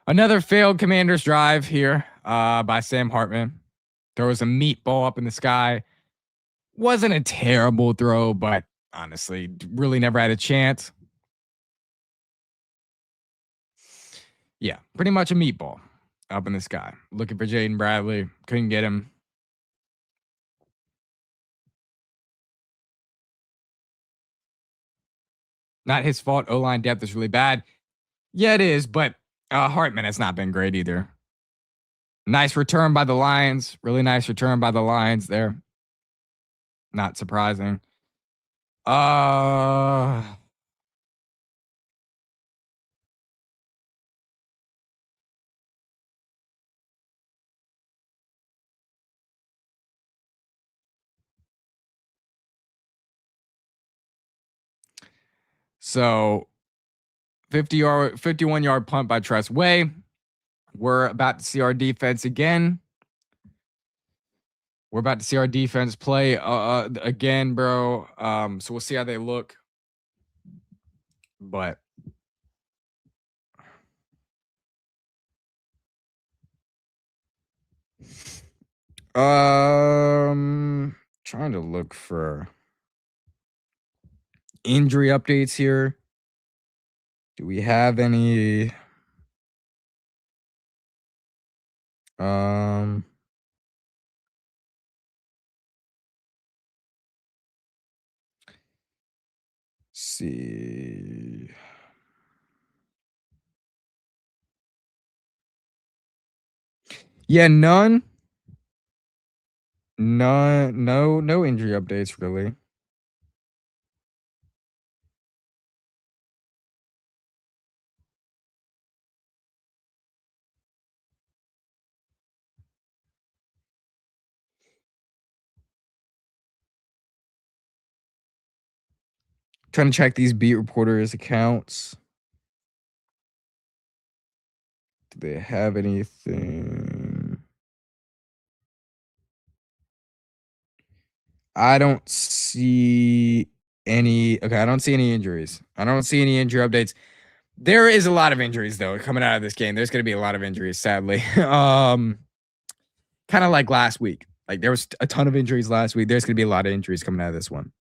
another failed Commanders drive here by Sam Hartman. Throws a meatball up in the sky. Wasn't a terrible throw, but honestly, really never had a chance. Yeah, pretty much a meatball up in the sky. Looking for Jaden Bradley. Couldn't get him. Not his fault. O-line depth is really bad. Yeah, it is, but Hartman has not been great either. Nice return by the Lions. Really nice return by the Lions there. Not surprising. So 51-yard punt by Tress Way. We're about to see our defense again. We're about to see our defense play again, bro. So we'll see how they look. But trying to look for injury updates here. Do we have any? See. Yeah, none. No injury updates really. Trying to check these beat reporters' accounts. Do they have anything? I don't see any. Okay, I don't see any injuries. I don't see any injury updates. There is a lot of injuries though coming out of this game. There's going to be a lot of injuries, sadly. Kind of like last week. Like there was a ton of injuries last week. There's going to be a lot of injuries coming out of this one.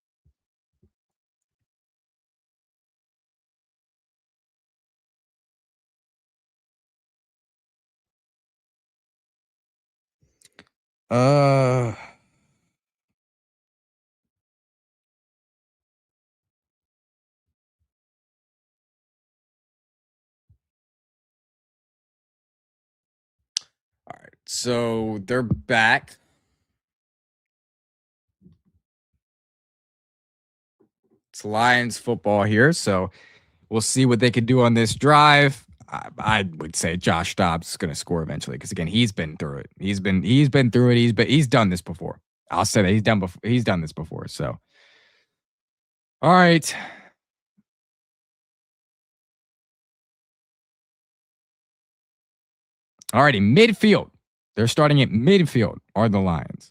All right. So they're back. It's Lions football here, so we'll see what they can do on this drive. I would say Josh Dobbs is going to score eventually because again, he's been through it. He's been through it. He's done this before. I'll say that he's done this before. So, all right. Alrighty, midfield. They're starting at midfield are the Lions.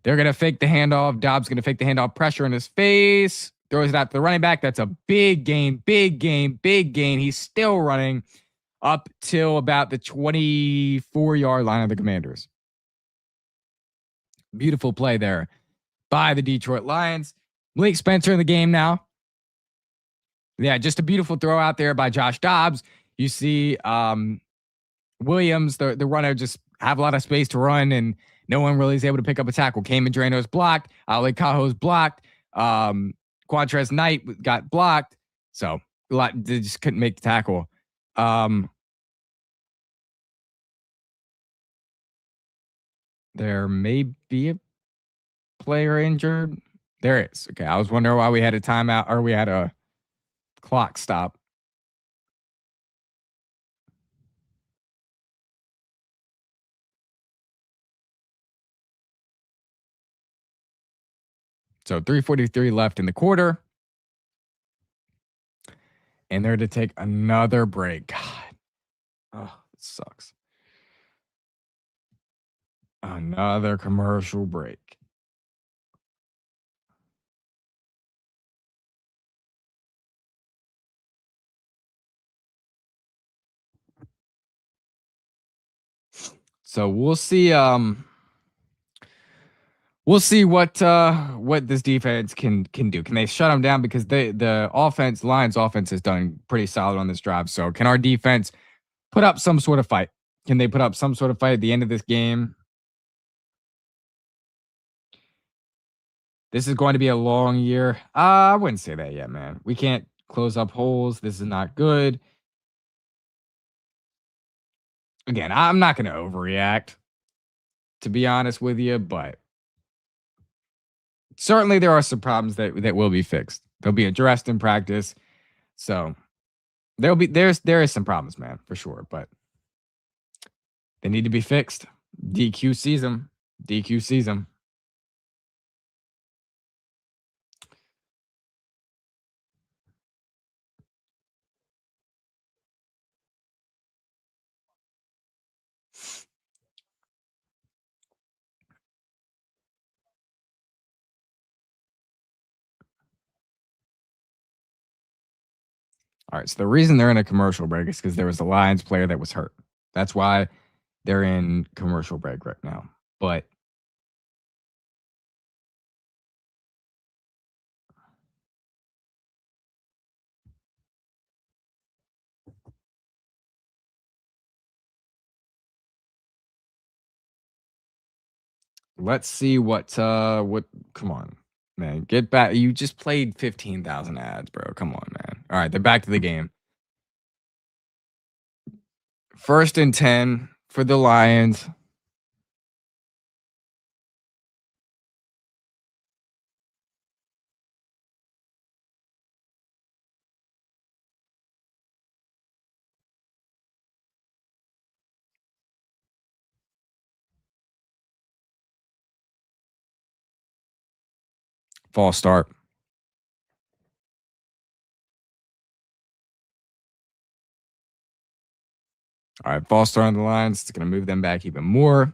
They're going to fake the handoff. Dobbs going to fake the handoff. Pressure in his face. Throws it out to the running back. That's a big gain. He's still running up till about the 24-yard line of the Commanders. Beautiful play there by the Detroit Lions. Malik Spencer in the game now. Yeah, just a beautiful throw out there by Josh Dobbs. You see Williams, the runner, just have a lot of space to run, and no one really is able to pick up a tackle. Cayman Drano's blocked. Ali Cajo's blocked. Quantrez Knight got blocked. So they just couldn't make the tackle. There may be a player injured. There is. Okay, I was wondering why we had a timeout or we had a clock stop. So 3:43 left in the quarter. And they're to take another break. God. Oh, it sucks. Another commercial break. So we'll see. We'll see what this defense can do. Can they shut them down? Because the offense, Lions offense has done pretty solid on this drive. So can our defense put up some sort of fight? Can they put up some sort of fight at the end of this game? This is going to be a long year. I wouldn't say that yet, man. We can't close up holes. This is not good. Again, I'm not going to overreact, to be honest with you, but certainly there are some problems that will be fixed. They'll be addressed in practice. So there is some problems, man, for sure, but they need to be fixed. DQ season. DQ season. All right. So the reason they're in a commercial break is because there was a Lions player that was hurt. That's why they're in commercial break right now. But let's see what come on, man. Get back. You just played 15,000 ads, bro. Come on, man. All right, they're back to the game. 1st and 10 for the Lions. False start. All right, false start on the Lions. It's going to move them back even more.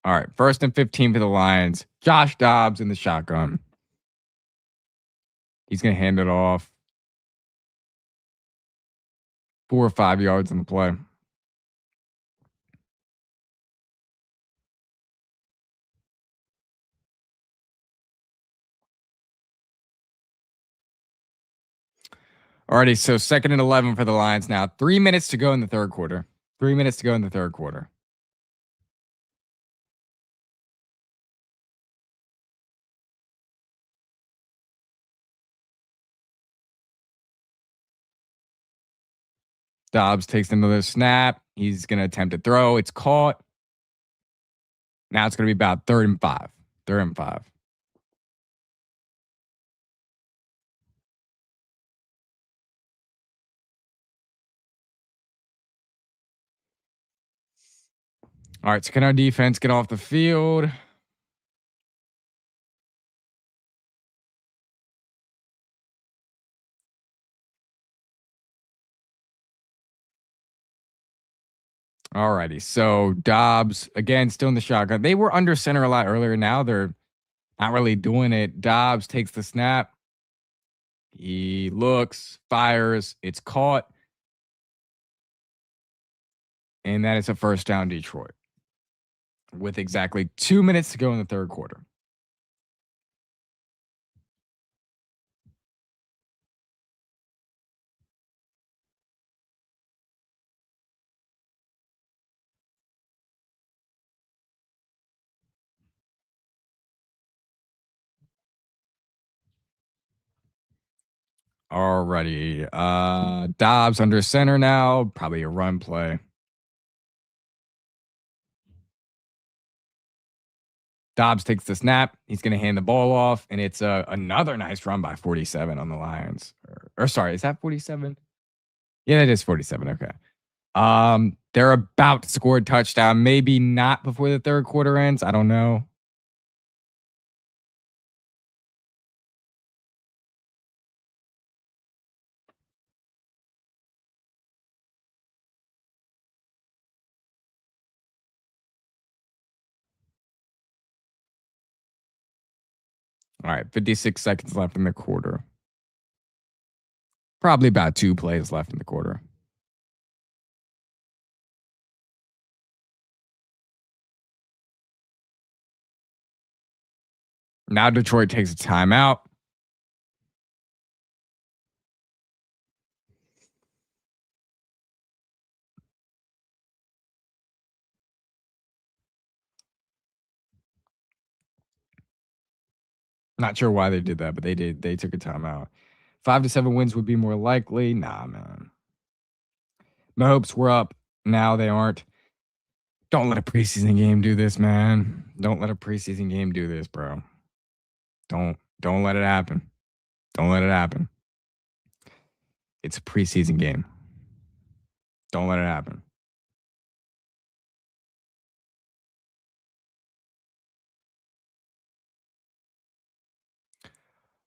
All right, 1st and 15 for the Lions. Josh Dobbs in the shotgun. He's going to hand it off. 4 or 5 yards in the play. Alrighty, so 2nd and 11 for the Lions now. 3 minutes to go in the third quarter. 3 minutes to go in the third quarter. Dobbs takes another snap. He's going to attempt to throw. It's caught. Now it's going to be about 3rd and 5. 3rd and 5. All right, so can our defense get off the field? All righty. So Dobbs, again, still in the shotgun. They were under center a lot earlier. Now they're not really doing it. Dobbs takes the snap. He looks, fires. It's caught. And that is a 1st down, Detroit, with exactly 2 minutes to go in the third quarter. Alrighty. Dobbs under center now. Probably a run play. Dobbs takes the snap. He's going to hand the ball off, and it's another nice run by 47 on the Lions. Or sorry, is that 47? Yeah, that is 47. Okay. They're about to score a touchdown. Maybe not before the third quarter ends. I don't know. All right, 56 seconds left in the quarter. Probably about 2 plays left in the quarter. Now Detroit takes a timeout. Not sure why they did that, but they did. They took a timeout. 5 to 7 wins would be more likely. Nah, man. My hopes were up. Now they aren't. Don't let a preseason game do this, man. Don't let a preseason game do this, bro. Don't let it happen. Don't let it happen. It's a preseason game. Don't let it happen.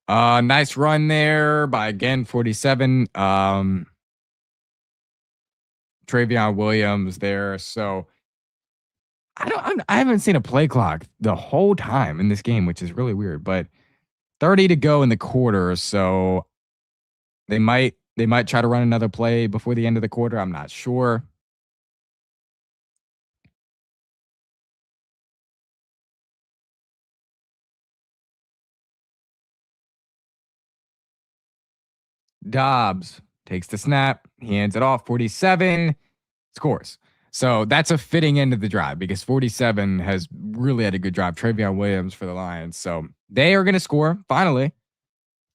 Nice run there by again 47. Travion Williams there. So I haven't seen a play clock the whole time in this game, which is really weird. But 30 to go in the quarter, so they might try to run another play before the end of the quarter. I'm not sure. Dobbs takes the snap, he hands it off. 47 scores. So that's a fitting end of the drive because 47 has really had a good drive. Travion Williams for the Lions. So they are going to score finally.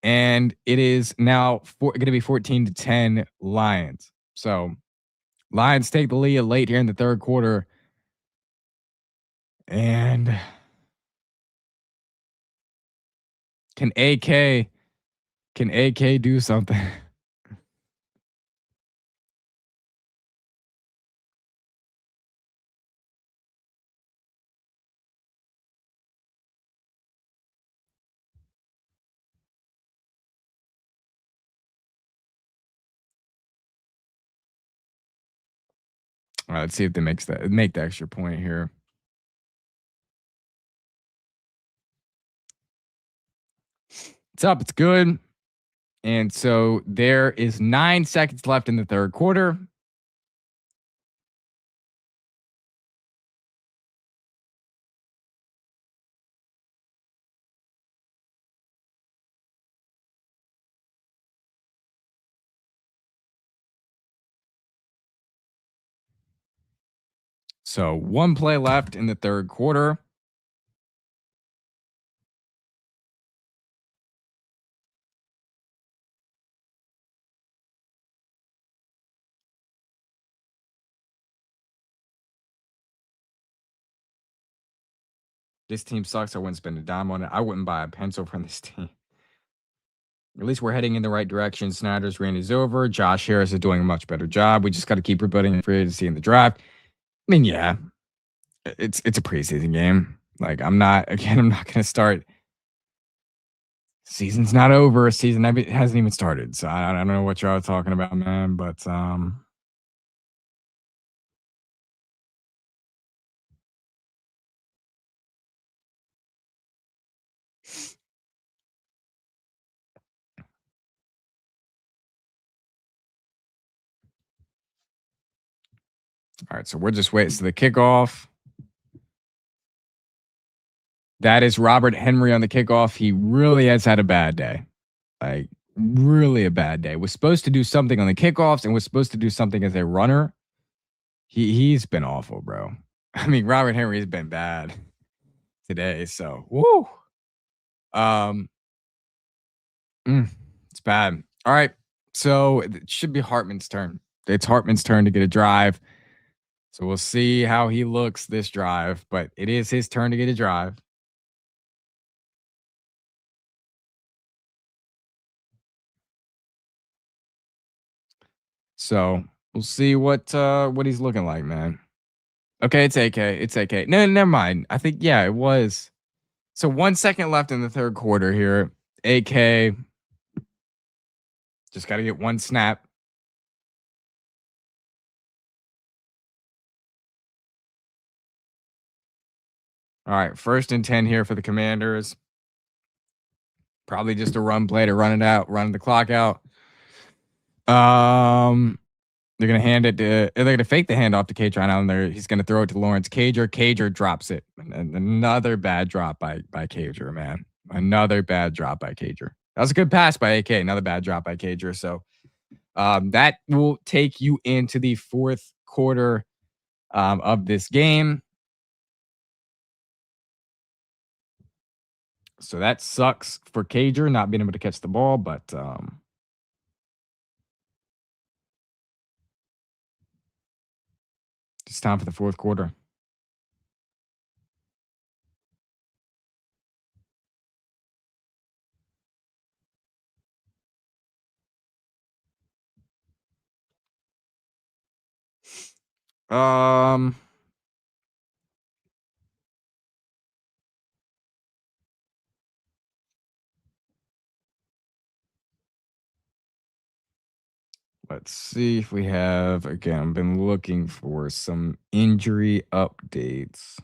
And it is now going to be 14 to 10 Lions. So Lions take the lead late here in the third quarter. And can AK do something? All right, let's see if they make the extra point here. It's up. It's good. And so there is 9 seconds left in the third quarter. So 1 play left in the third quarter. This team sucks. I wouldn't spend a dime on it. I wouldn't buy a pencil from this team. At least we're heading in the right direction. Snyder's reign is over. Josh Harris is doing a much better job. We just got to keep rebuilding free agency in the draft. I mean, yeah, it's a preseason game. Like I'm not going to start. Season's not over. Season hasn't even started. So I don't know what y'all are talking about, man. But all right, so we're just waiting. So the kickoff. That is Robert Henry on the kickoff. He really has had a bad day. Like, really a bad day. Was supposed to do something on the kickoffs and was supposed to do something as a runner. He's been awful, bro. I mean, Robert Henry has been bad today. So, woo. It's bad. All right. So it should be Hartman's turn. It's Hartman's turn to get a drive. So we'll see how he looks this drive, but it is his turn to get a drive. So we'll see what he's looking like, man. Okay, it's AK. It's AK. No, never mind. I think yeah, it was. So 1 second left in the third quarter here. AK just got to get one snap. All right, 1st and 10 here for the Commanders. Probably just a run play to run it out, run the clock out. They're gonna hand it to. They're gonna fake the handoff to Katron Allen. He's gonna throw it to Lawrence Cager. Cager drops it. And another bad drop by Cager, man. Another bad drop by Cager. That was a good pass by AK. Another bad drop by Cager. So that will take you into the fourth quarter of this game. So that sucks for Cager not being able to catch the ball, but it's time for the fourth quarter. Let's see if we have, again, I've been looking for some injury updates.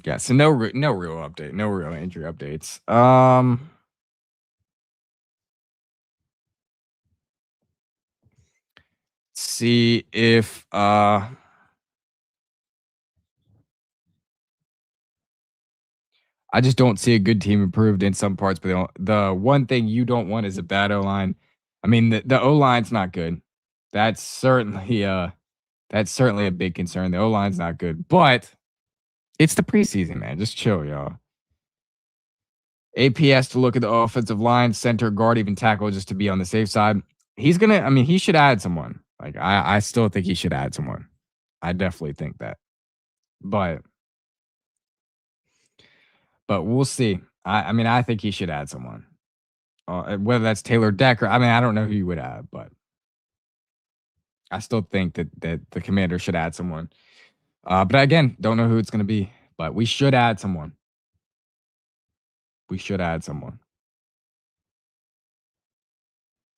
Yeah, so no real update, no real injury updates. See if I just don't see a good team improved in some parts, but the one thing you don't want is a bad O line. I mean, the O line's not good. That's certainly a big concern. The O line's not good, but it's the preseason, man. Just chill, y'all. APS to look at the offensive line, center, guard, even tackle, just to be on the safe side. He's gonna. I mean, he should add someone. Like I still think he should add someone. I definitely think that, but we'll see. I mean, I think he should add someone. Whether that's Taylor Decker. I mean, I don't know who you would add, but I still think that the Commander should add someone. But again, don't know who it's gonna be. But we should add someone. We should add someone.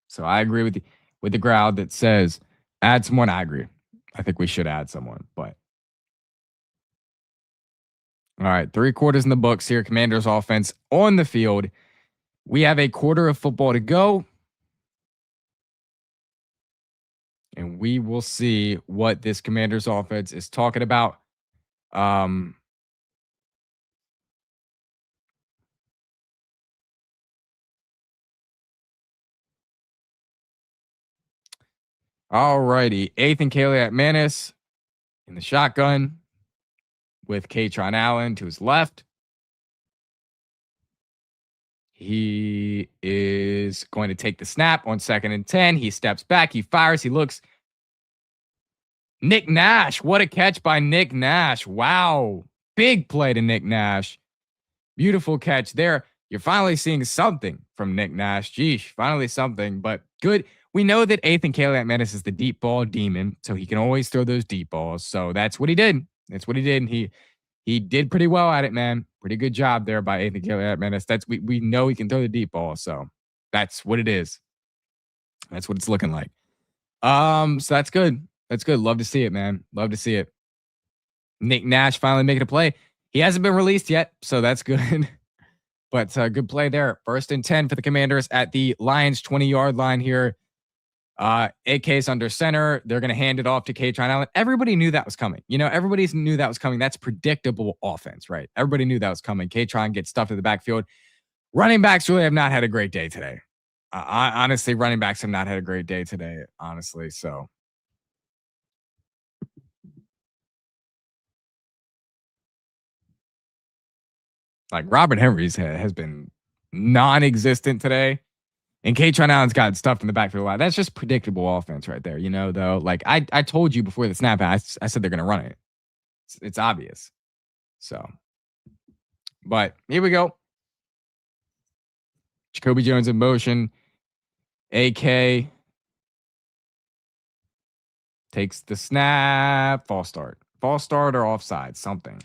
So I agree with the crowd that says add someone. I agree. I think we should add someone, but all right, 3 quarters in the books here. Commanders offense on the field. We have a quarter of football to go. And we will see what this Commanders offense is talking about. All righty. 8th and Kaylee at Manis in the shotgun with Katron Allen to his left. He is going to take the snap on 2nd and 10. He steps back. He fires. He looks. Nick Nash. What a catch by Nick Nash. Wow. Big play to Nick Nash. Beautiful catch there. You're finally seeing something from Nick Nash. Geesh, finally something, but good. We know that 8th and Caleb Menace is the deep ball demon, so he can always throw those deep balls. So that's what he did. That's what he did. And he did pretty well at it, man. Pretty good job there by 8th and Caleb Menace. That's we know he can throw the deep ball. So that's what it is. That's what it's looking like. So that's good. That's good. Love to see it, man. Love to see it. Nick Nash finally making a play. He hasn't been released yet, so that's good. But good play there. 1st and 10 for the Commanders at the Lions 20-yard line here. AK's under center. They're going to hand it off to Katron Allen. Everybody knew that was coming. You know, everybody knew that was coming. That's predictable offense, right? Everybody knew that was coming. Katron gets stuffed in the backfield. Running backs really have not had a great day today. Honestly, running backs have not had a great day today, honestly. So like Robert Henry's has been non-existent today. And Kaytron Allen's got stuffed in the backfield a lot. That's just predictable offense right there, though. Like I told you before the snap, I said they're going to run it. It's obvious. So, but here we go. Jacoby Jones in motion. AK takes the snap. False start. False start or offside. Something.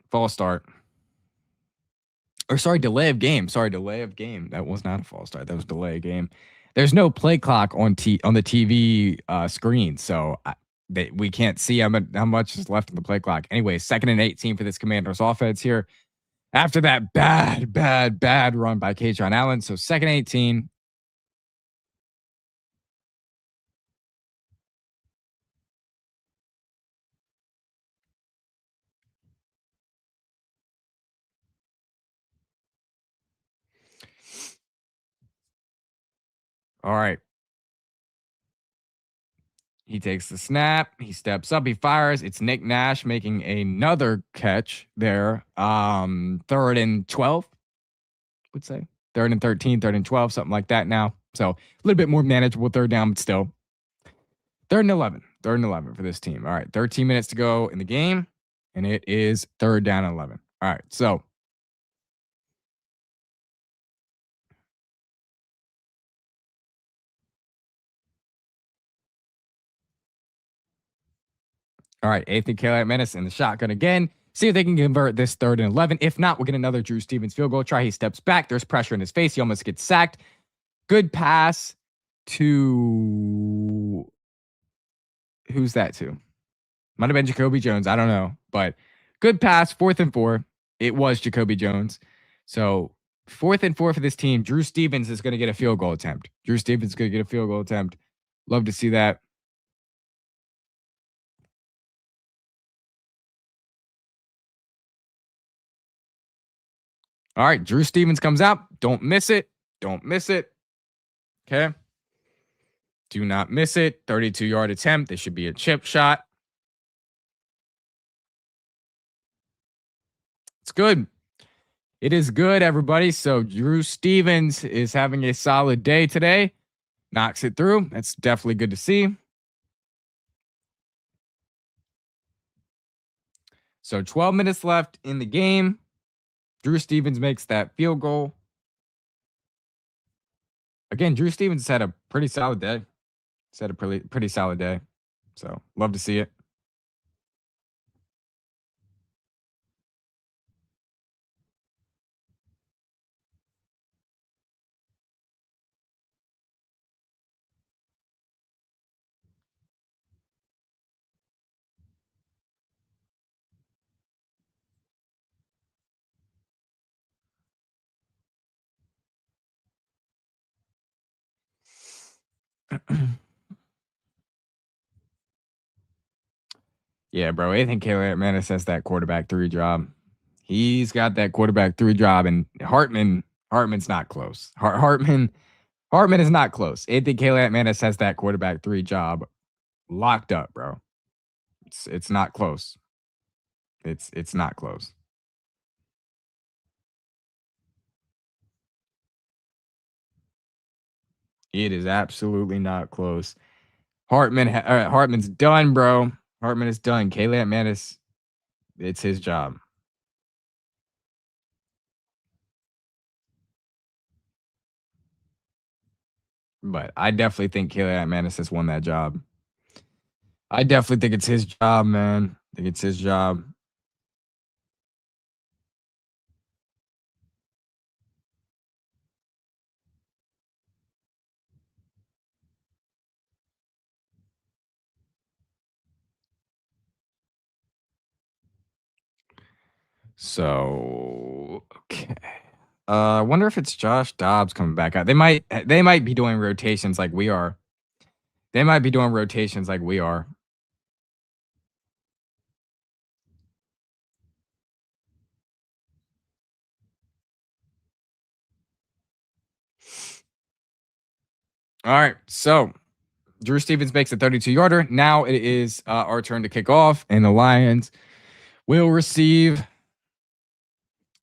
False start. Or sorry, delay of game. Delay of game. That was not a false start. That was delay of game. There's no play clock on the TV screen, so we can't see how much is left in the play clock. Anyway, 2nd and 18 for this Commanders offense here. After that bad run by Kaytron Allen. So 2nd and 18. All right. He takes the snap. He steps up. He fires. It's Nick Nash making another catch there. 3rd and 12, I would say. 3rd and 13, 3rd and 12, something like that now. So a little bit more manageable 3rd down, but still. 3rd and 11. 3rd and 11 for this team. All right. 13 minutes to go in the game, and it is 3rd down and 11. All right. So all right, Anthony Menace in the shotgun again. See if they can convert this 3rd and 11. If not, we'll get another Drew Stevens field goal try. He steps back. There's pressure in his face. He almost gets sacked. Good pass to... Who's that to? Might have been Jacoby Jones. I don't know. But good pass, 4th and 4. It was Jacoby Jones. So 4th and 4 for this team. Drew Stevens is going to get a field goal attempt. Love to see that. All right, Drew Stevens comes out. Don't miss it. Okay. Do not miss it. 32-yard attempt. This should be a chip shot. It's good. It is good, everybody. So Drew Stevens is having a solid day today. Knocks it through. That's definitely good to see. So 12 minutes left in the game. Drew Stevens makes that field goal. Again, Drew Stevens had a pretty solid day. Pretty solid day. So love to see it. Yeah, bro. I think Caleb Manis has that quarterback 3 job. He's got that quarterback 3 job, and Hartman's not close. Hartman is not close. I think Caleb Manis has that quarterback 3 job locked up, bro. It's not close. It's not close. It is absolutely not close. Hartman's done, bro. Hartman is done. Caleb Manis, it's his job. But I definitely think Caleb Manis has won that job. I definitely think it's his job, man. I think it's his job. So, okay. I wonder if it's Josh Dobbs coming back out. They might be doing rotations like we are. All right. So Drew Stevens makes a 32-yarder. Now it is our turn to kick off, and the Lions will receive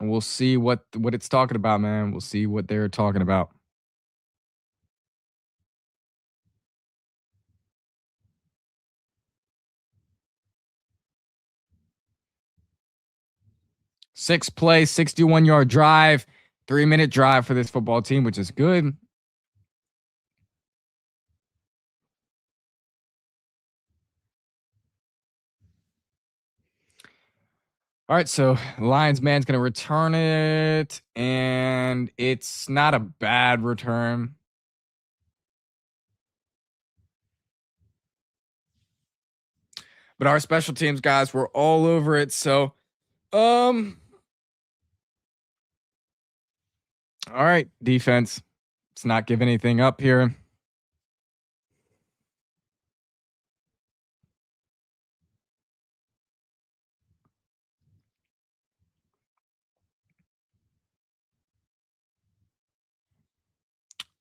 We'll see what it's talking about, man. We'll see what they're talking about. Six play, 61-yard drive, 3-minute drive for this football team, which is good. All right, so Lions man's going to return it, and it's not a bad return. But our special teams guys were all over it, so all right, defense. Let's not give anything up here.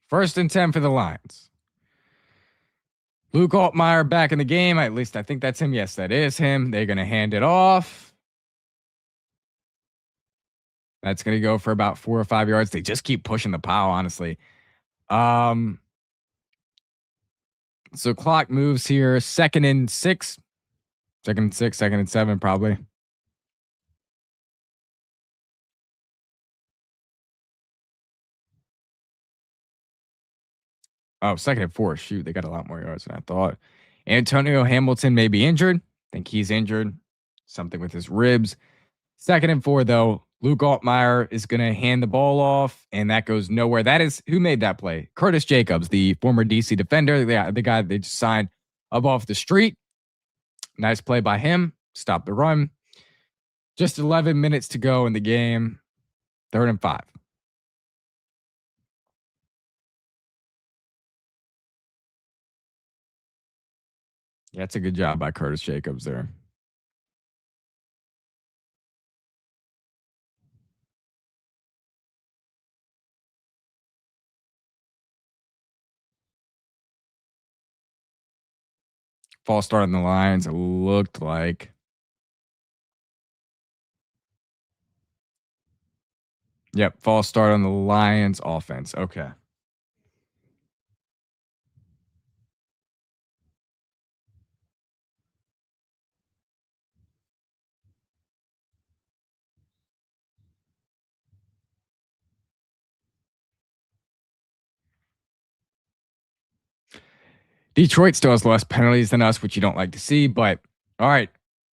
First and 10 for the Lions. Luke Altmaier back in the game. At least I think that's him. Yes, that is him. They're going to hand it off. That's going to go for about 4 or 5 yards. They just keep pushing the pile, honestly. So clock moves here. 2nd and 6. 2nd and 6, 2nd and 7, probably. Oh, 2nd and 4. Shoot, they got a lot more yards than I thought. Antonio Hamilton may be injured. I think he's injured. Something with his ribs. 2nd and 4, though. Luke Altmaier is going to hand the ball off, and that goes nowhere. That is who made that play? Curtis Jacobs, the former DC defender, the guy they just signed up off the street. Nice play by him. Stop the run. Just 11 minutes to go in the game. 3rd and 5. Yeah, that's a good job by Curtis Jacobs there. False start on the Lions, it looked like. Yep, false start on the Lions offense. Okay. Detroit still has less penalties than us, which you don't like to see, but all right.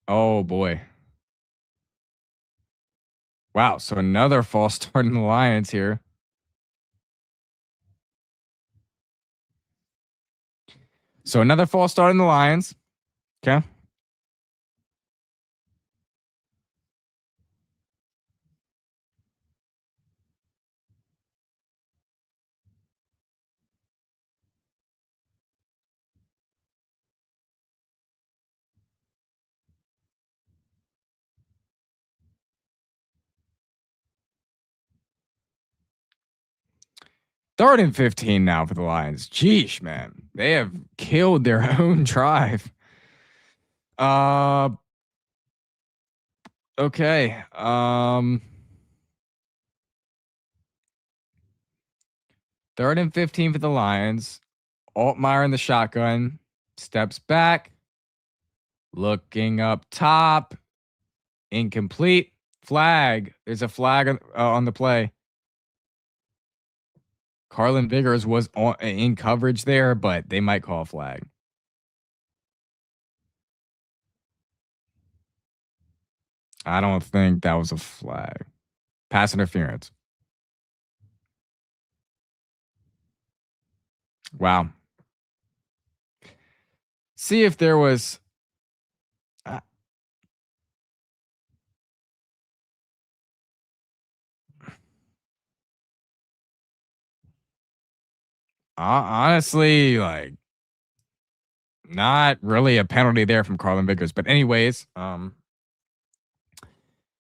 Oh, boy. Wow, so another false start in the Lions here. So another false start in the Lions. Okay. Third and 15 now for the Lions. Jeesh, man. They have killed their own drive. Okay. 3rd and 15 for the Lions. Altmaier in the shotgun. Steps back. Looking up top. Incomplete. Flag. There's a flag on the play. Carlin Vigors was in coverage there, but they might call a flag. I don't think that was a flag. Pass interference. Wow. See if there was. Honestly, like, not really a penalty there from Carlin Vigors. But anyways, Luke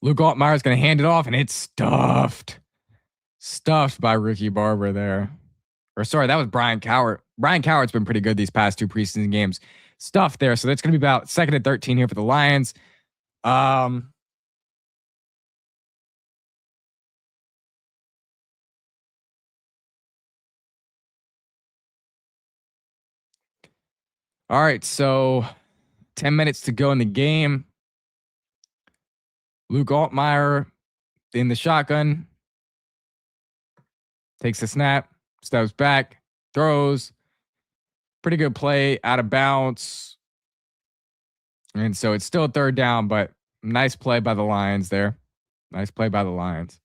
Altmaier is going to hand it off, and it's stuffed. Stuffed by Ricky Barber there. Or sorry, that was Brian Cowart. Brian Cowart's been pretty good these past 2 preseason games. Stuffed there. So that's going to be about 2nd and 13 here for the Lions. All right, so 10 minutes to go in the game. Luke Altmaier in the shotgun. Takes a snap, steps back, throws. Pretty good play, out of bounds. And so it's still a third down, but nice play by the Lions there. Nice play by the Lions.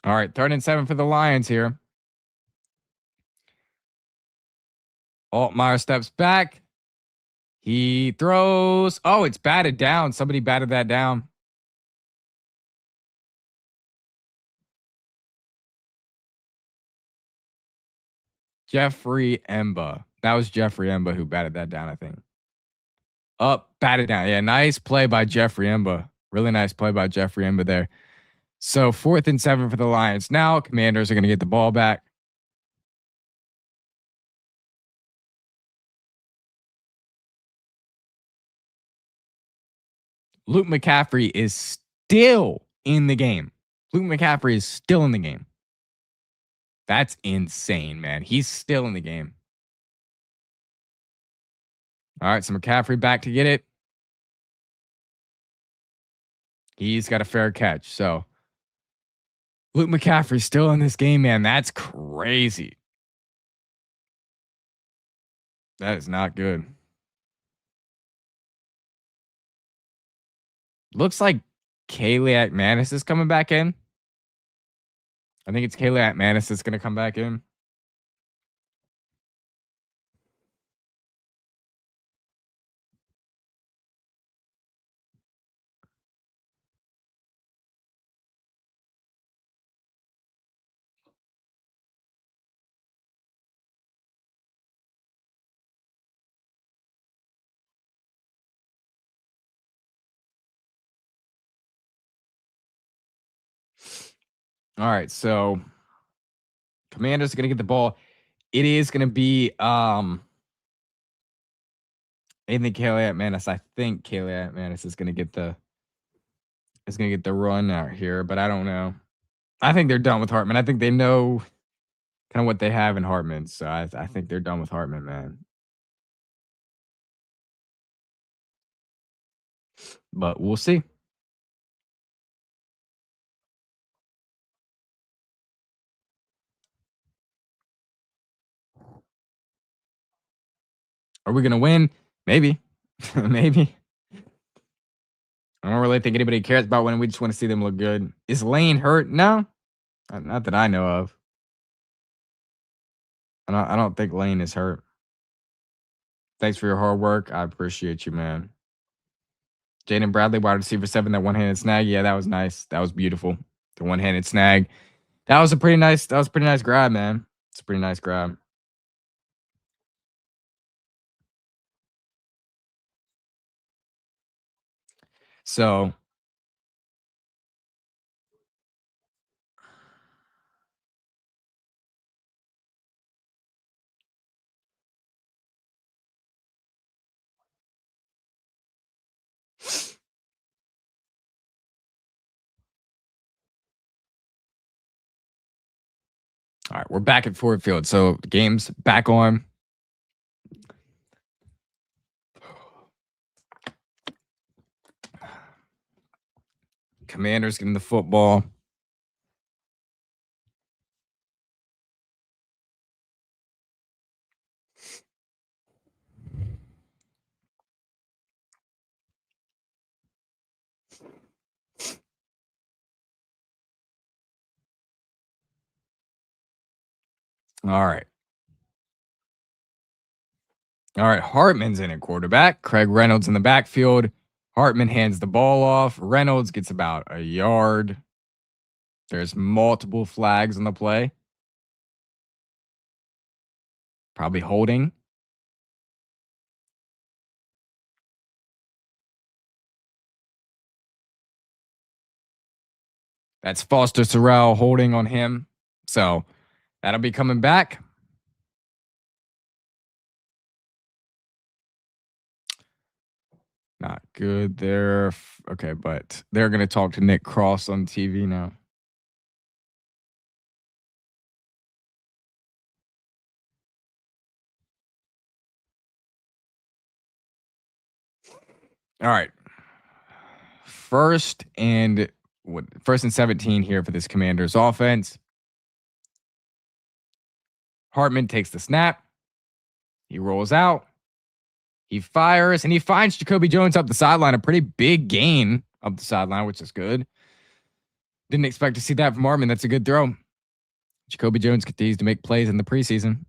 All right, 3rd and 7 for the Lions here. Altmaier steps back. He throws. Oh, it's batted down. Somebody batted that down. Jeffrey Emba. That was Jeffrey Emba who batted that down, I think. Up, batted down. Yeah, nice play by Jeffrey Emba. Really nice play by Jeffrey Emba there. So 4th and 7 for the Lions. Now, Commanders are going to get the ball back. Luke McCaffrey is still in the game. Luke McCaffrey is still in the game. That's insane, man. He's still in the game. All right, so McCaffrey back to get it. He's got a fair catch. So Luke McCaffrey's still in this game, man. That's crazy. That is not good. Looks like Kaylee Manis is coming back in. I think it's Kaylee Manis that's going to come back in. All right, so Commanders are going to get the ball. It is going to be I think Kaylee Manis. I think Kaylee Manis is going to get the run out here, but I don't know. I think they're done with Hartman. I think they know kind of what they have in Hartman, so I think they're done with Hartman, man. But we'll see. Are we gonna win? Maybe. Maybe. I don't really think anybody cares about winning. We just want to see them look good. Is Lane hurt? No. Not that I know of. I don't think Lane is hurt. Thanks for your hard work. I appreciate you, man. Jaden Bradley, wide receiver 7, that one-handed snag. Yeah, that was nice. That was beautiful. The one-handed snag. That was a pretty nice grab, man. It's a pretty nice grab. So all right, we're back at Ford Field. So the game's back on. Commanders getting the football. All right. All right. Hartman's in at quarterback. Craig Reynolds in the backfield. Hartman hands the ball off. Reynolds gets about a yard. There's multiple flags on the play. Probably holding. That's Foster Sorrell holding on him. So That'll be coming back. Not good there. Okay, but they're going to talk to Nick Cross on TV now. All right. First and 17 here for this Commanders offense. Hartman takes the snap. He rolls out. He fires, and he finds Jacoby Jones up the sideline. A pretty big gain up the sideline, which is good. Didn't expect to see that from Hartman. That's a good throw. Jacoby Jones continues to make plays in the preseason.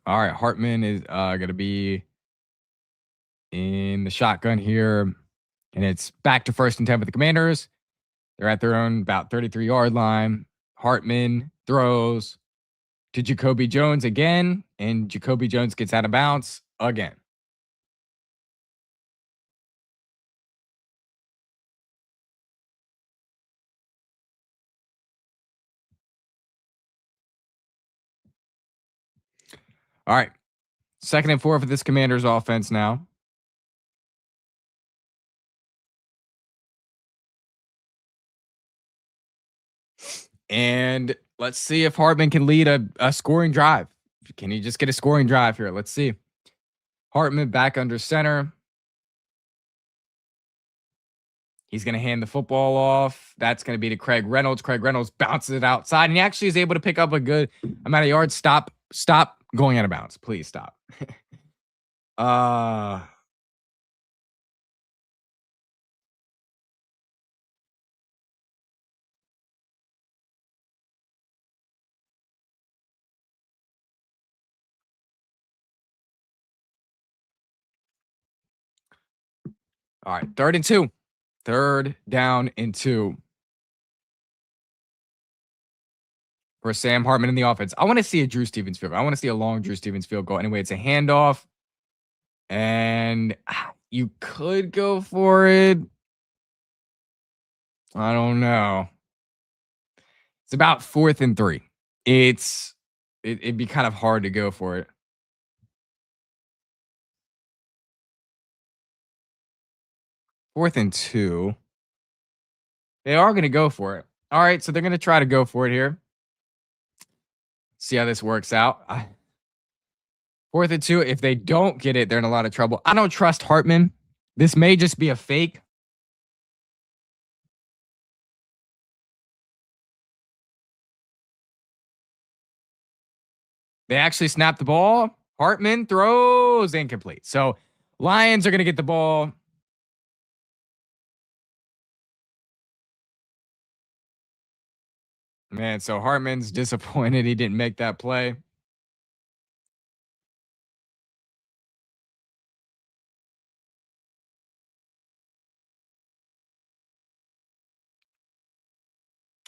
All right, Hartman is going to be in the shotgun here, and it's back to 1st and 10 for the Commanders. They're at their own about 33-yard line. Hartman throws to Jacoby Jones again, and Jacoby Jones gets out of bounds again. All right, 2nd and 4 for this Commanders offense now. And let's see if Hartman can lead a scoring drive. Can he just get a scoring drive here? Let's see. Hartman back under center. He's going to hand the football off. That's going to be to Craig Reynolds. Craig Reynolds bounces it outside, and he actually is able to pick up a good amount of yards. Stop going out of bounds. Please stop. All right, 3rd and 2. 3rd down and 2 for Sam Hartman in the offense. I want to see a Drew Stevens field goal. I want to see a long Drew Stevens field goal. Anyway, it's a handoff, and you could go for it. I don't know. It's about 4th and 3. It'd be kind of hard to go for it. 4th and 2. They are going to go for it. All right, so they're going to try to go for it here. See how this works out. 4th and 2. If they don't get it, they're in a lot of trouble. I don't trust Hartman. This may just be a fake. They actually snap the ball. Hartman throws incomplete. So Lions are going to get the ball. Man, so Hartman's disappointed he didn't make that play.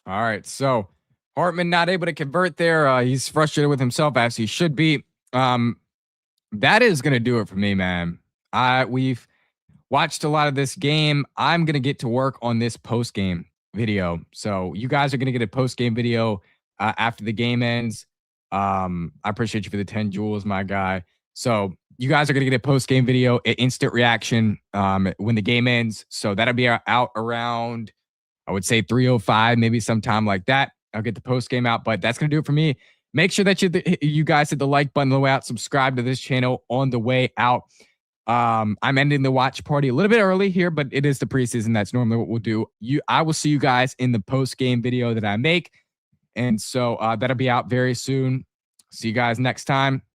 All right, so Hartman not able to convert there. He's frustrated with himself as he should be. That is going to do it for me, man. We've watched a lot of this game. I'm going to get to work on this post-game video. So you guys are going to get a post-game video after the game ends. I appreciate you for the 10 jewels, my guy. So you guys are going to get a post-game video, an instant reaction when the game ends. So that'll be out around, I would say 3:05, maybe sometime like that. I'll get the post-game out, but that's going to do it for me. Make sure that you guys hit the like button on the way out. Subscribe to this channel on the way out. I'm ending the watch party a little bit early here, but it is the preseason. That's normally what we'll do. I will see you guys in the post-game video that I make. And so that'll be out very soon. See you guys next time.